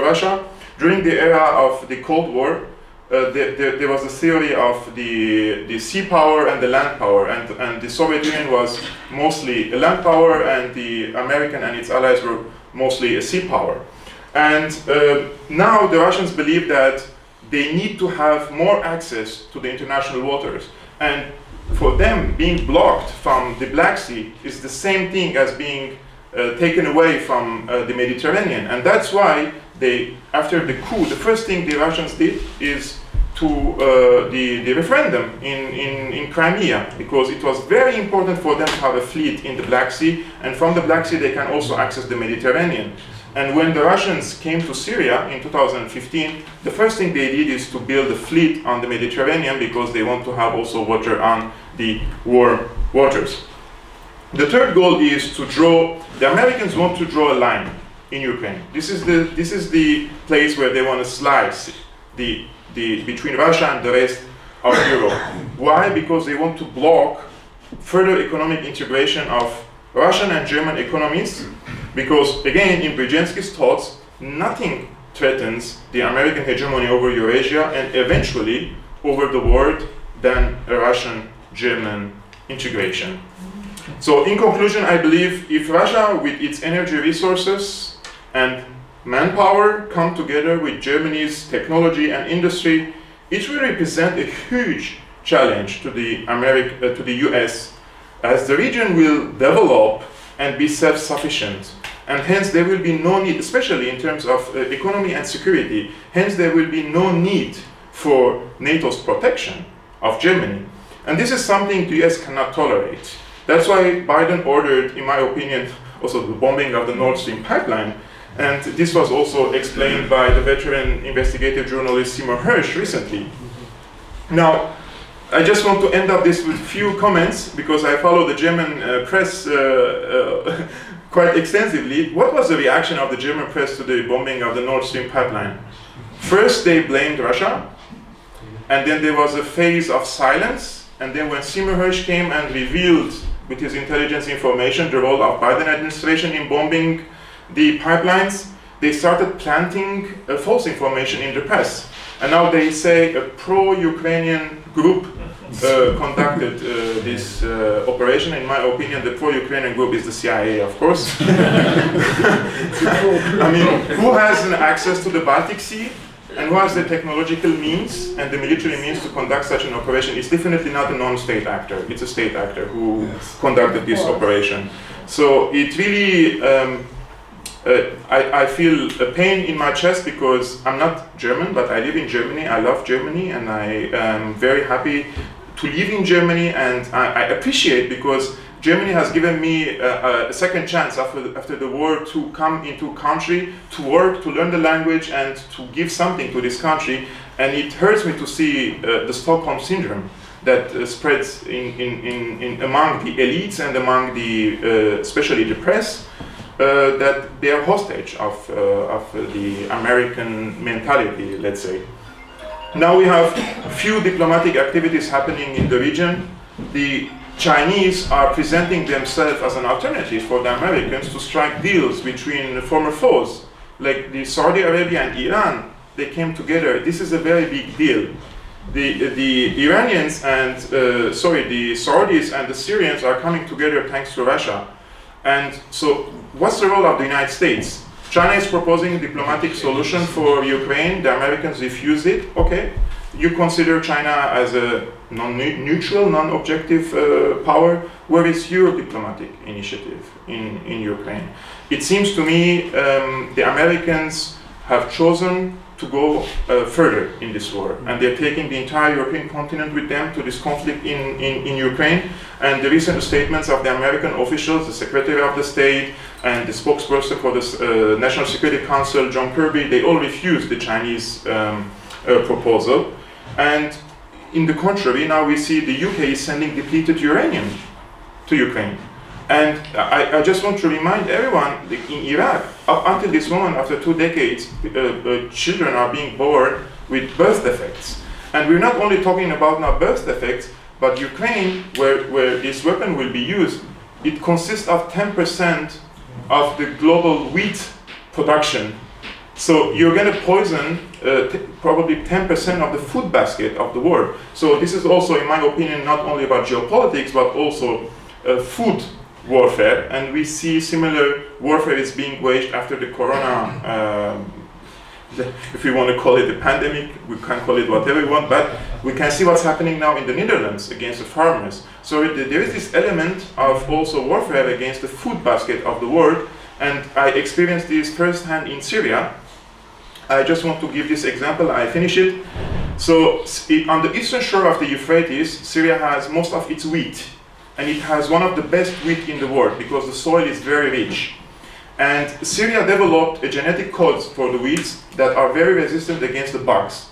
Russia. During the era of the Cold War, there was a theory of the sea power and the land power, and the Soviet Union was mostly a land power, and the American and its allies were mostly a sea power. And now the Russians believe that they need to have more access to the international waters, and for them, being blocked from the Black Sea is the same thing as being taken away from the Mediterranean. And that's why they, after the coup, the first thing the Russians did is to the referendum in Crimea, because it was very important for them to have a fleet in the Black Sea, and from the Black Sea they can also access the Mediterranean. And when the Russians came to Syria in 2015, the first thing they did is to build a fleet on the Mediterranean, because they want to have also water on the warm waters. The third goal is to draw, the Americans want to draw a line in Ukraine. This is the place where they want to slice between Russia and the rest of Europe. Why? Because they want to block further economic integration of Russian and German economies, because again, in Brzezinski's thoughts, nothing threatens the American hegemony over Eurasia and eventually over the world than a Russian-German integration. So in conclusion, I believe if Russia with its energy resources and manpower come together with Germany's technology and industry, it will represent a huge challenge to the US, as the region will develop and be self-sufficient, and hence there will be no need, especially in terms of economy and security, hence there will be no need for NATO's protection of Germany. And this is something the US cannot tolerate. That's why Biden ordered, in my opinion, also the bombing of the Nord Stream pipeline. And this was also explained by the veteran investigative journalist Seymour Hersh recently. Now, I just want to end up this with few comments, because I follow the German press quite extensively. What was the reaction of the German press to the bombing of the Nord Stream pipeline? First, they blamed Russia, and then there was a phase of silence, and then when Seymour Hersh came and revealed with his intelligence information the role of Biden administration in bombing the pipelines, they started planting false information in the press. And now they say a pro-Ukrainian group conducted this operation. In my opinion, the pro-Ukrainian group is the CIA, of course. I mean, who has an access to the Baltic Sea and who has the technological means and the military means to conduct such an operation? It's definitely not a non-state actor. It's a state actor who conducted this operation. So it really, I feel a pain in my chest, because I'm not German, but I live in Germany. I love Germany, and I am very happy to live in Germany, and I appreciate, because Germany has given me a second chance after the war to come into country, to work, to learn the language, and to give something to this country. And it hurts me to see the Stockholm syndrome that spreads in among the elites and among the, especially the press, that they are hostage of the American mentality, let's say. Now we have few diplomatic activities happening in the region. The Chinese are presenting themselves as an alternative for the Americans to strike deals between former foes, like the Saudi Arabia and Iran. They came together. This is a very big deal. The Iranians and the Saudis and the Syrians are coming together thanks to Russia. And so, what's the role of the United States? China is proposing a diplomatic solution for Ukraine. The Americans refuse it. Okay, you consider China as a non-neutral, non-objective power. Where is your diplomatic initiative in Ukraine? It seems to me the Americans have chosen to go further in this war, and they're taking the entire European continent with them to this conflict in Ukraine. And the recent statements of the American officials, the Secretary of the State and the spokesperson for the National Security Council, John Kirby, they all refused the Chinese proposal. And in the contrary, now we see the UK is sending depleted uranium to Ukraine. And I just want to remind everyone, in Iraq, up until this moment, after 2 decades, children are being born with birth defects. And we're not only talking about now birth defects, but Ukraine, where this weapon will be used, it consists of 10% of the global wheat production. So you're going to poison probably 10% of the food basket of the world. So this is also, in my opinion, not only about geopolitics, but also food warfare. And we see similar warfare is being waged after the corona, if we want to call it a pandemic, we can call it whatever we want, but we can see what's happening now in the Netherlands against the farmers. So there is this element of also warfare against the food basket of the world, and I experienced this firsthand in Syria. I just want to give this example, I finish it. So on the eastern shore of the Euphrates, Syria has most of its wheat, and it has one of the best wheat in the world because the soil is very rich. And Syria developed a genetic codes for the wheats that are very resistant against the bugs.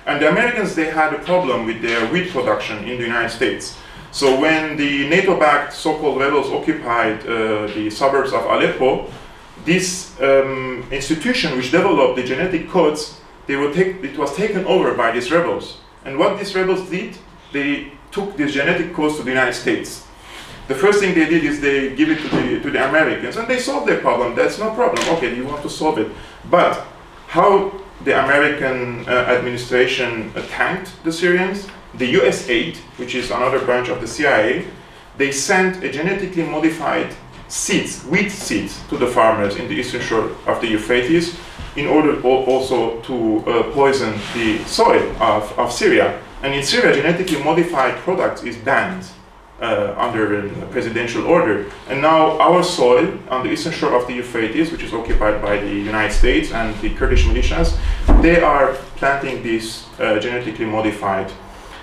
And the Americans, they had a problem with their wheat production in the United States. So when the NATO-backed so-called rebels occupied the suburbs of Aleppo, this institution which developed the genetic codes, it was taken over by these rebels. And what these rebels did, they took these genetic codes to the United States. The first thing they did is they give it to the Americans, and they solved their problem. That's no problem. Okay, you want to solve it. But how the American administration tanked the Syrians, the US aid, which is another branch of the CIA, they sent a genetically modified seeds, wheat seeds, to the farmers in the eastern shore of the Euphrates in order also to poison the soil of Syria. And in Syria, genetically modified products is banned under a presidential order. And now our soil on the eastern shore of the Euphrates, which is occupied by the United States and the Kurdish militias, they are planting this genetically modified,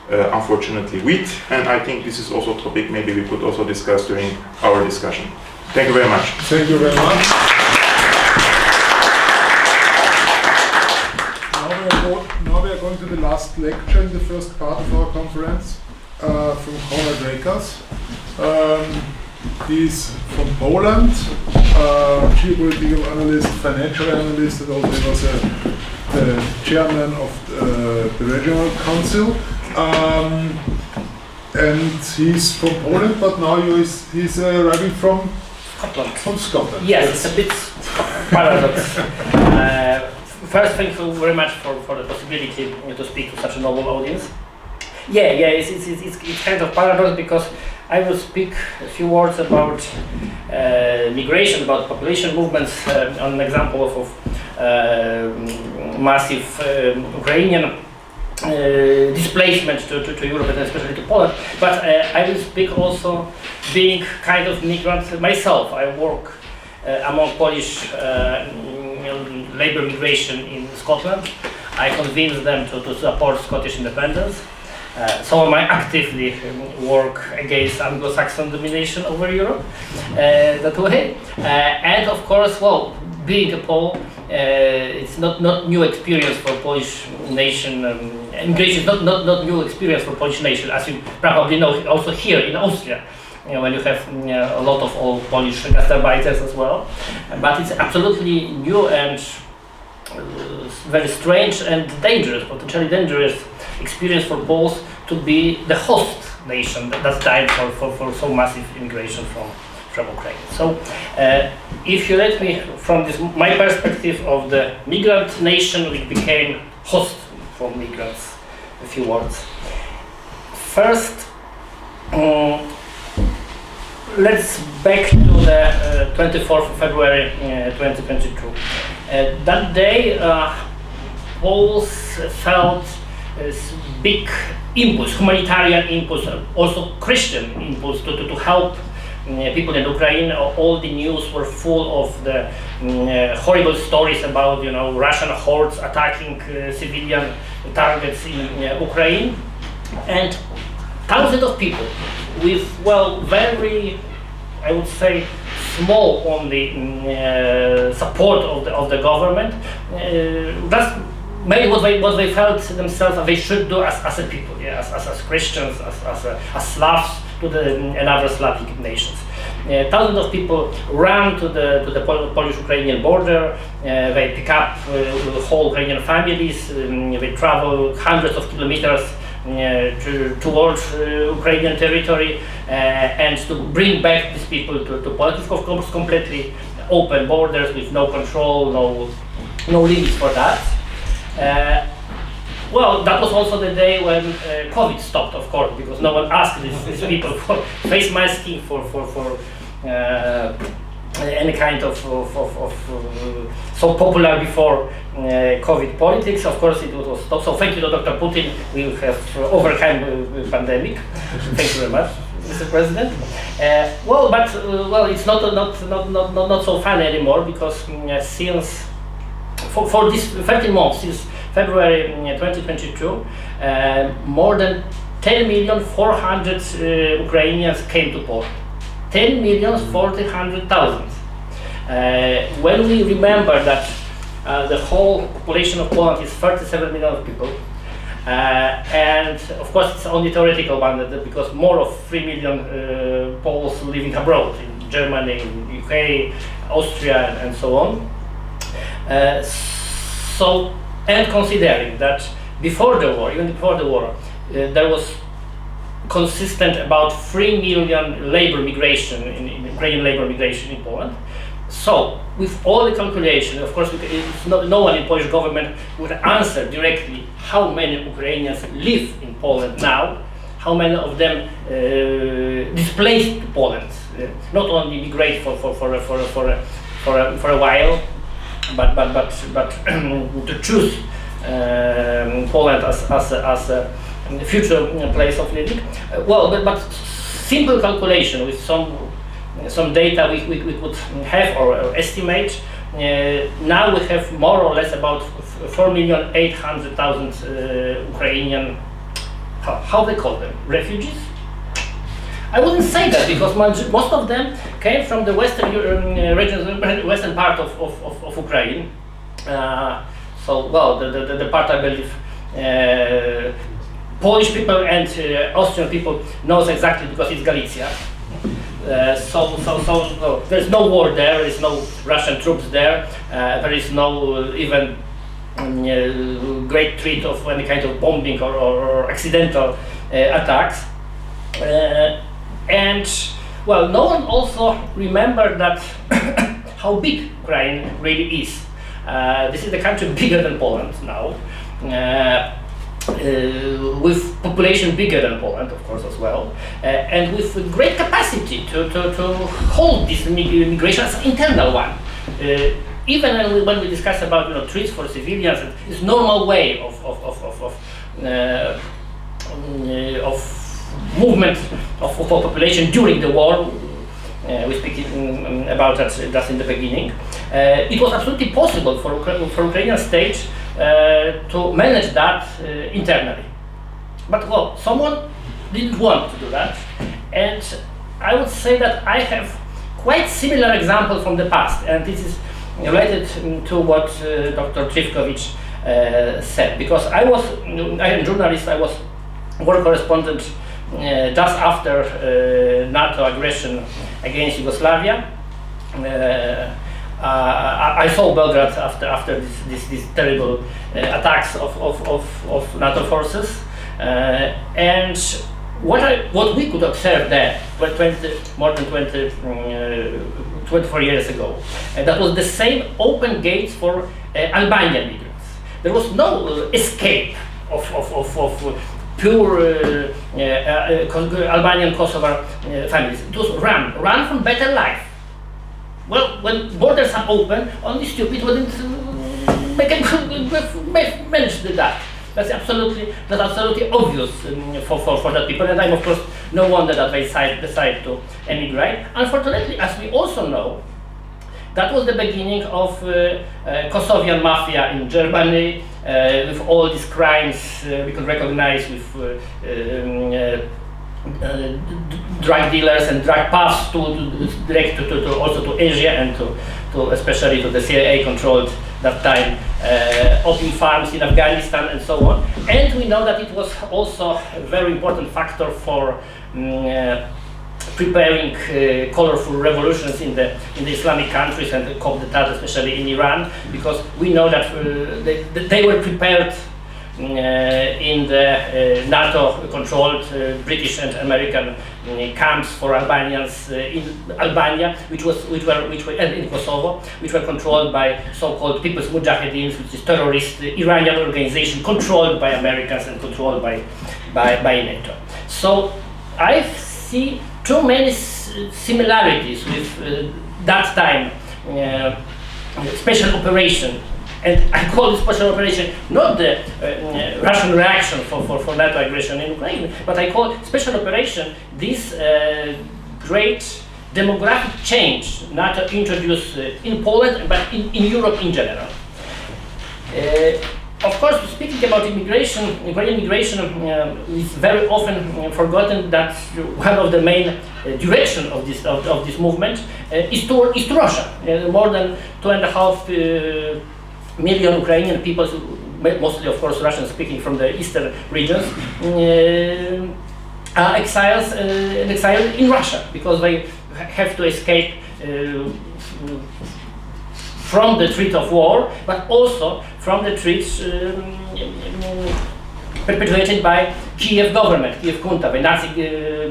unfortunately, wheat. And I think this is also a topic maybe we could also discuss during our discussion. Thank you very much. Thank you very much. Now we are going to the last lecture in the first part of our conference from Konrad Rakers. He's from Poland, geopolitical analyst, financial analyst, and also he was the chairman of the regional council. And he's from Poland, but now he's arriving from Scotland. Yes, it's a bit paradox. First, thank you very much for the possibility to speak to such a noble audience. It's kind of paradox because I will speak a few words about migration, about population movements, on an example of massive Ukrainian displacement to Europe and especially to Poland. But I will speak also being kind of migrant myself. I work among Polish labor migration in Scotland. I convinced them to support Scottish independence. So I actively work against Anglo-Saxon domination over Europe that way. And of course, well, being a Pole, it's not new experience for Polish nation. Immigration is not new experience for Polish nation, as you probably know. Also here in Austria, when you have a lot of old Polish gastarbeiters as well. But it's absolutely new and very strange and dangerous, potentially dangerous experience for Poles to be the host nation that time for so massive immigration from Ukraine. So if you let me, from this my perspective of the migrant nation which became host for migrants, a few words. First, let's back to the 24th of February 2022. That day, Poles felt this big impulse, humanitarian impulse, also Christian impulse to help people in Ukraine. All the news were full of the horrible stories about, Russian hordes attacking civilian targets in Ukraine, and thousands of people with, very, I would say, small only support of the government. That's maybe what they felt themselves they should do as a people, as Christians, as Slavs to and other Slavic nations. Thousands of people ran to the Polish-Ukrainian border. They pick up whole Ukrainian families. They travel hundreds of kilometers towards Ukrainian territory and to bring back these people to Poland. Of course, completely open borders with no control, no limits for that. That was also the day when COVID stopped, of course, because no one asked these people for face masking, for any kind of so popular before COVID politics. Of course, it was stopped. So thank you to Dr. Putin. We have overcome the pandemic. Thank you very much, Mr. President. It's not so fun anymore because since for this 13 months, since February 2022, more than 10,400,000 Ukrainians came to Poland. 10,400,000. When we remember that the whole population of Poland is 37 million of people, and of course it's only theoretical one because more of 3 million Poles living abroad in Germany, in UK, Austria, and so on. And considering that before the war, even before the war, there was consistent about 3 million labor migration in Ukrainian labor migration in Poland. So, with all the calculation, of course, no one in Polish government would answer directly how many Ukrainians live in Poland now, how many of them displaced to Poland, not only migrate for a while, but to choose Poland as a future place of living. But simple calculation with some data we could have or estimate. Now we have more or less about 4,800,000 Ukrainian, how they call them, refugees? I wouldn't say that, because most of them came from the western regions, western part of Ukraine. The part I believe Polish people and Austrian people knows exactly, because it's Galicia. There's no war there. There is no Russian troops there. There is no even great threat of any kind of bombing or accidental attacks. No one also remembered that how big Ukraine really is. This is the country bigger than Poland now, with population bigger than Poland, of course, as well, and with great capacity to hold this migration as an internal one. Even when we discuss about threats for civilians, it's normal way of movement of population during the war. We speak about that just in the beginning. It was absolutely possible for Ukrainian state to manage that internally. But someone didn't want to do that, and I would say that I have quite similar example from the past, and this is related to what Dr. Trifkovich said, because I am a journalist. I was war correspondent just after NATO aggression against Yugoslavia. I saw Belgrade after these terrible attacks of NATO forces, and what we could observe there more than 24 years ago, that was the same open gates for Albanian migrants. There was no escape of pure Albanian Kosovar families. It was run from better life. Well, when borders are open, only stupid wouldn't manage that. That's absolutely obvious for that people, and I'm of course no wonder that they decide to emigrate. Unfortunately, as we also know, that was the beginning of Kosovian mafia in Germany, with all these crimes we could recognize with drug dealers and drug paths direct to also to Asia and to especially to the CIA controlled that time opium farms in Afghanistan and so on. And we know that it was also a very important factor for preparing colorful revolutions in the Islamic countries and the Coptic, especially in Iran, because we know that they were prepared in the NATO-controlled British and American camps for Albanians in Albania, which were and in Kosovo, which were controlled by so-called People's Mujahideen, which is terrorist Iranian organization controlled by Americans and controlled by NATO. So I see too many similarities with that time special operation. And I call this special operation not the Russian reaction for NATO aggression in Ukraine, but I call special operation this great demographic change NATO introduced in Poland, but in Europe in general. Of course, speaking about immigration, Ukrainian immigration is very often forgotten that one of the main direction of this movement is to Russia. More than 2.5 million Ukrainian people, mostly of course Russian speaking from the eastern regions, are exiled in Russia because they have to escape from the threat of war, but also from the threats perpetuated by Kiev government, Kiev junta, by Nazi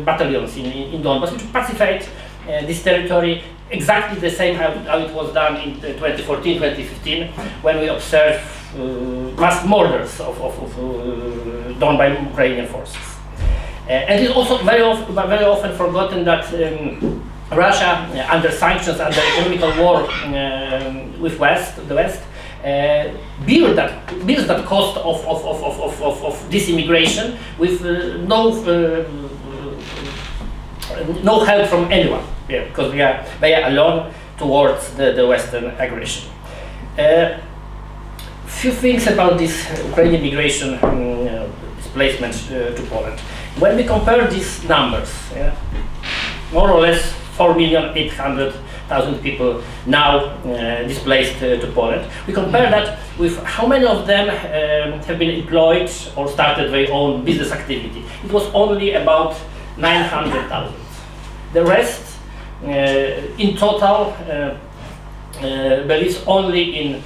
battalions in Donbass, which pacified this territory exactly the same how it was done in 2014, 2015, when we observed mass murders done by Ukrainian forces. And it's also very often forgotten that Russia, under sanctions, under economical war with the West, bears that cost of this immigration with no help from anyone, because they are alone towards the Western aggression. Few things about this Ukrainian migration displacement to Poland. When we compare these numbers, more or less 4,800,000 people now displaced to Poland. We compare that with how many of them have been employed or started their own business activity. It was only about 900,000. The rest, in total, believes only in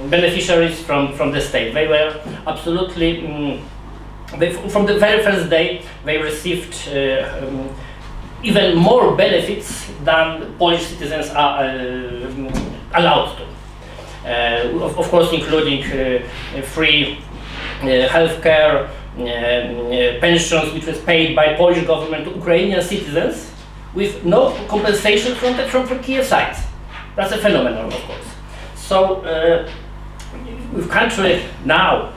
beneficiaries from the state. They were absolutely, from the very first day, they received even more benefits than Polish citizens are allowed to. Of course, including free healthcare, pensions, which was paid by Polish government to Ukrainian citizens, with no compensation from Kiev side. That's a phenomenon, of course. So, with country now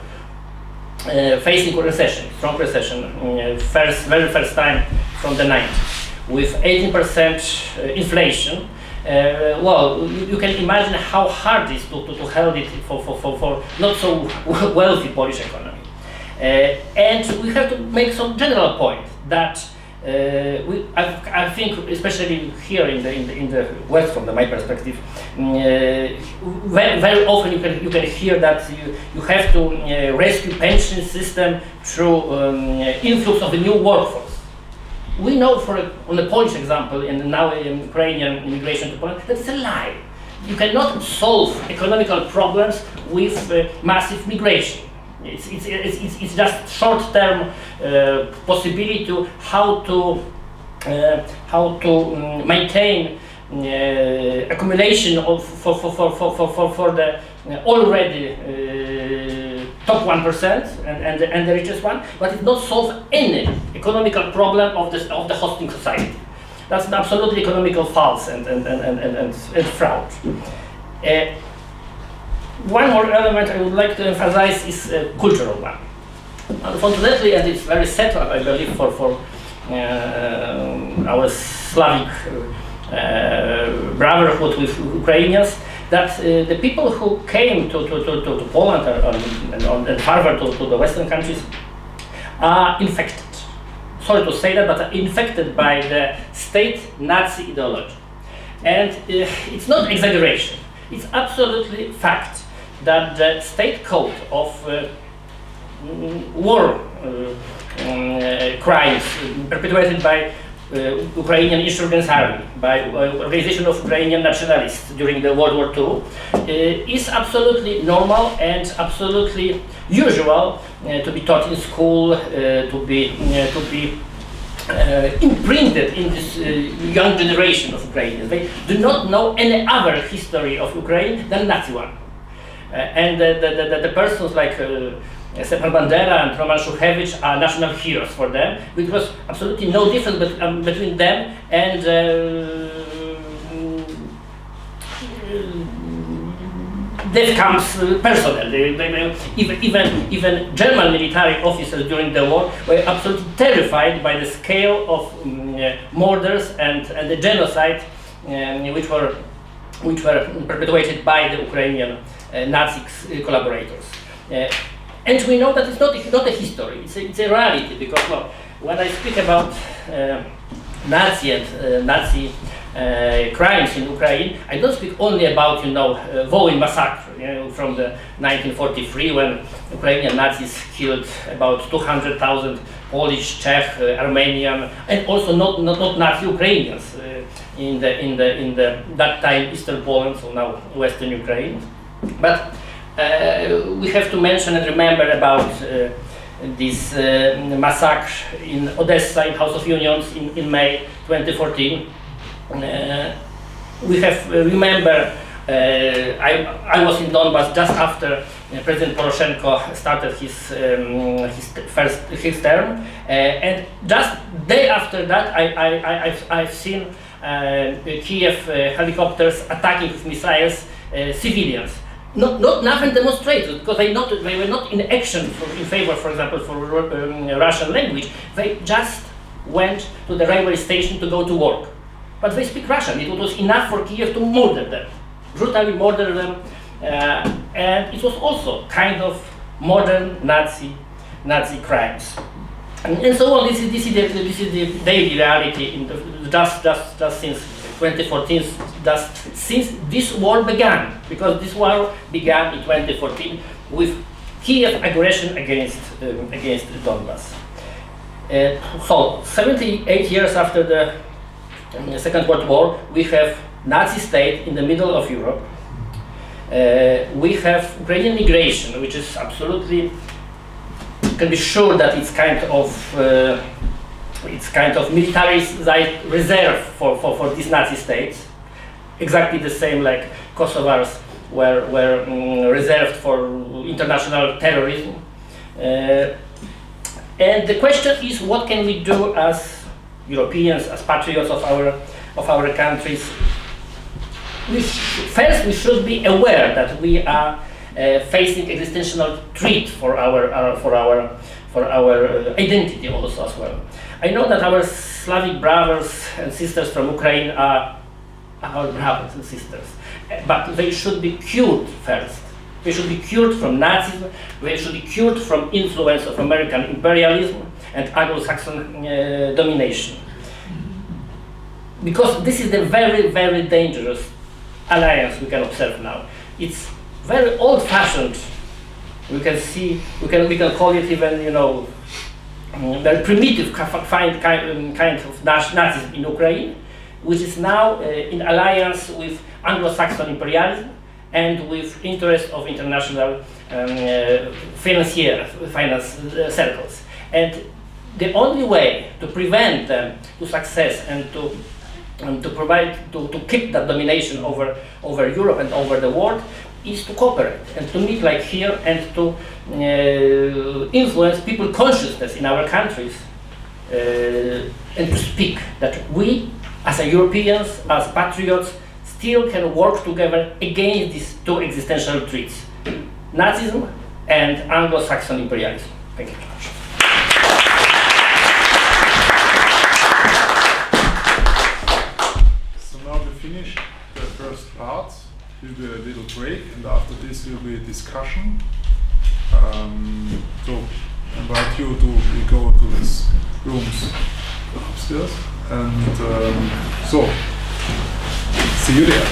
facing recession, strong recession, very first time from the 90s, with 18% inflation, well, you can imagine how hard it is to hold it for not so wealthy Polish economy. And we have to make some general point that I think, especially here in the West, from my perspective, very often you can hear that you have to rescue pension system through influx of a new workforce. We know, on the Polish example, and now Ukrainian immigration to Poland, that's a lie. You cannot solve economical problems with massive migration. It's just short-term possibility to how to maintain accumulation of for the already top 1% and the richest one, but it not solve any economical problem of the hosting society. That's an absolutely economical false and fraud. One more element I would like to emphasize is a cultural one. Unfortunately, and it's very sad, I believe, for our Slavic brotherhood with Ukrainians, that the people who came to Poland and further to the Western countries are infected. Sorry to say that, but are infected by the state Nazi ideology. And it's not exaggeration, it's absolutely fact that the state code of war crimes perpetrated by Ukrainian Insurgents Army, by organization of Ukrainian nationalists during the World War II, is absolutely normal and absolutely usual to be taught in school, to be imprinted in this young generation of Ukrainians. They do not know any other history of Ukraine than Nazi one. And the persons like Stepan Bandera and Roman Szuchewicz are national heroes for them, because absolutely no difference between them and death camps personnel. Even German military officers during the war were absolutely terrified by the scale of murders and the genocide which were perpetrated by the Ukrainian Nazi collaborators. And we know that it's not a history, it's a reality, because when I speak about Nazi and Nazi crimes in Ukraine, I don't speak only about, Wołyń massacre, from the 1943, when Ukrainian Nazis killed about 200,000 Polish, Czech, Armenian, and also not Nazi Ukrainians in that time Eastern Poland, so now Western Ukraine. But we have to mention and remember about this massacre in Odessa, in House of Unions, in May 2014. We have remember. I was in Donbass just after President Poroshenko started his term, and just day after that, I've seen Kiev helicopters attacking with missiles civilians. Nothing demonstrated, because they were not in action in favor, for example, for Russian language. They just went to the railway station to go to work. But they speak Russian. It was enough for Kiev to murder them, brutally murder them, and it was also kind of modern Nazi crimes, and so on. This is the daily reality in just since 2014, just since this war began, because this war began in 2014 with Kiev aggression against Donbass. So 78 years after the Second World War, we have Nazi state in the middle of Europe. We have Ukrainian migration, which is absolutely, can be sure that it's kind of militarized reserve for these Nazi states, exactly the same like Kosovars were reserved for international terrorism. And the question is, what can we do as Europeans, as patriots of our countries? First, we should be aware that we are facing existential threat for our identity also as well. I know that our Slavic brothers and sisters from Ukraine are our brothers and sisters, but they should be cured first. They should be cured from Nazism. They should be cured from influence of American imperialism and Anglo-Saxon domination. Because this is the very, very dangerous alliance we can observe now. It's very old-fashioned. We can call it even, very primitive kind of Nazism in Ukraine, which is now in alliance with Anglo-Saxon imperialism and with interest of international finance circles. And the only way to prevent them to success and to provide, to keep that domination over Europe and over the world is to cooperate and to meet like here and to influence people's consciousness in our countries and to speak that we as Europeans, as patriots, still can work together against these two existential threats, Nazism and Anglo-Saxon imperialism. Thank you very much. So now we finish the first part. Will be a little break, and after this will be a discussion. So I invite you to go to these rooms upstairs, and so see you there.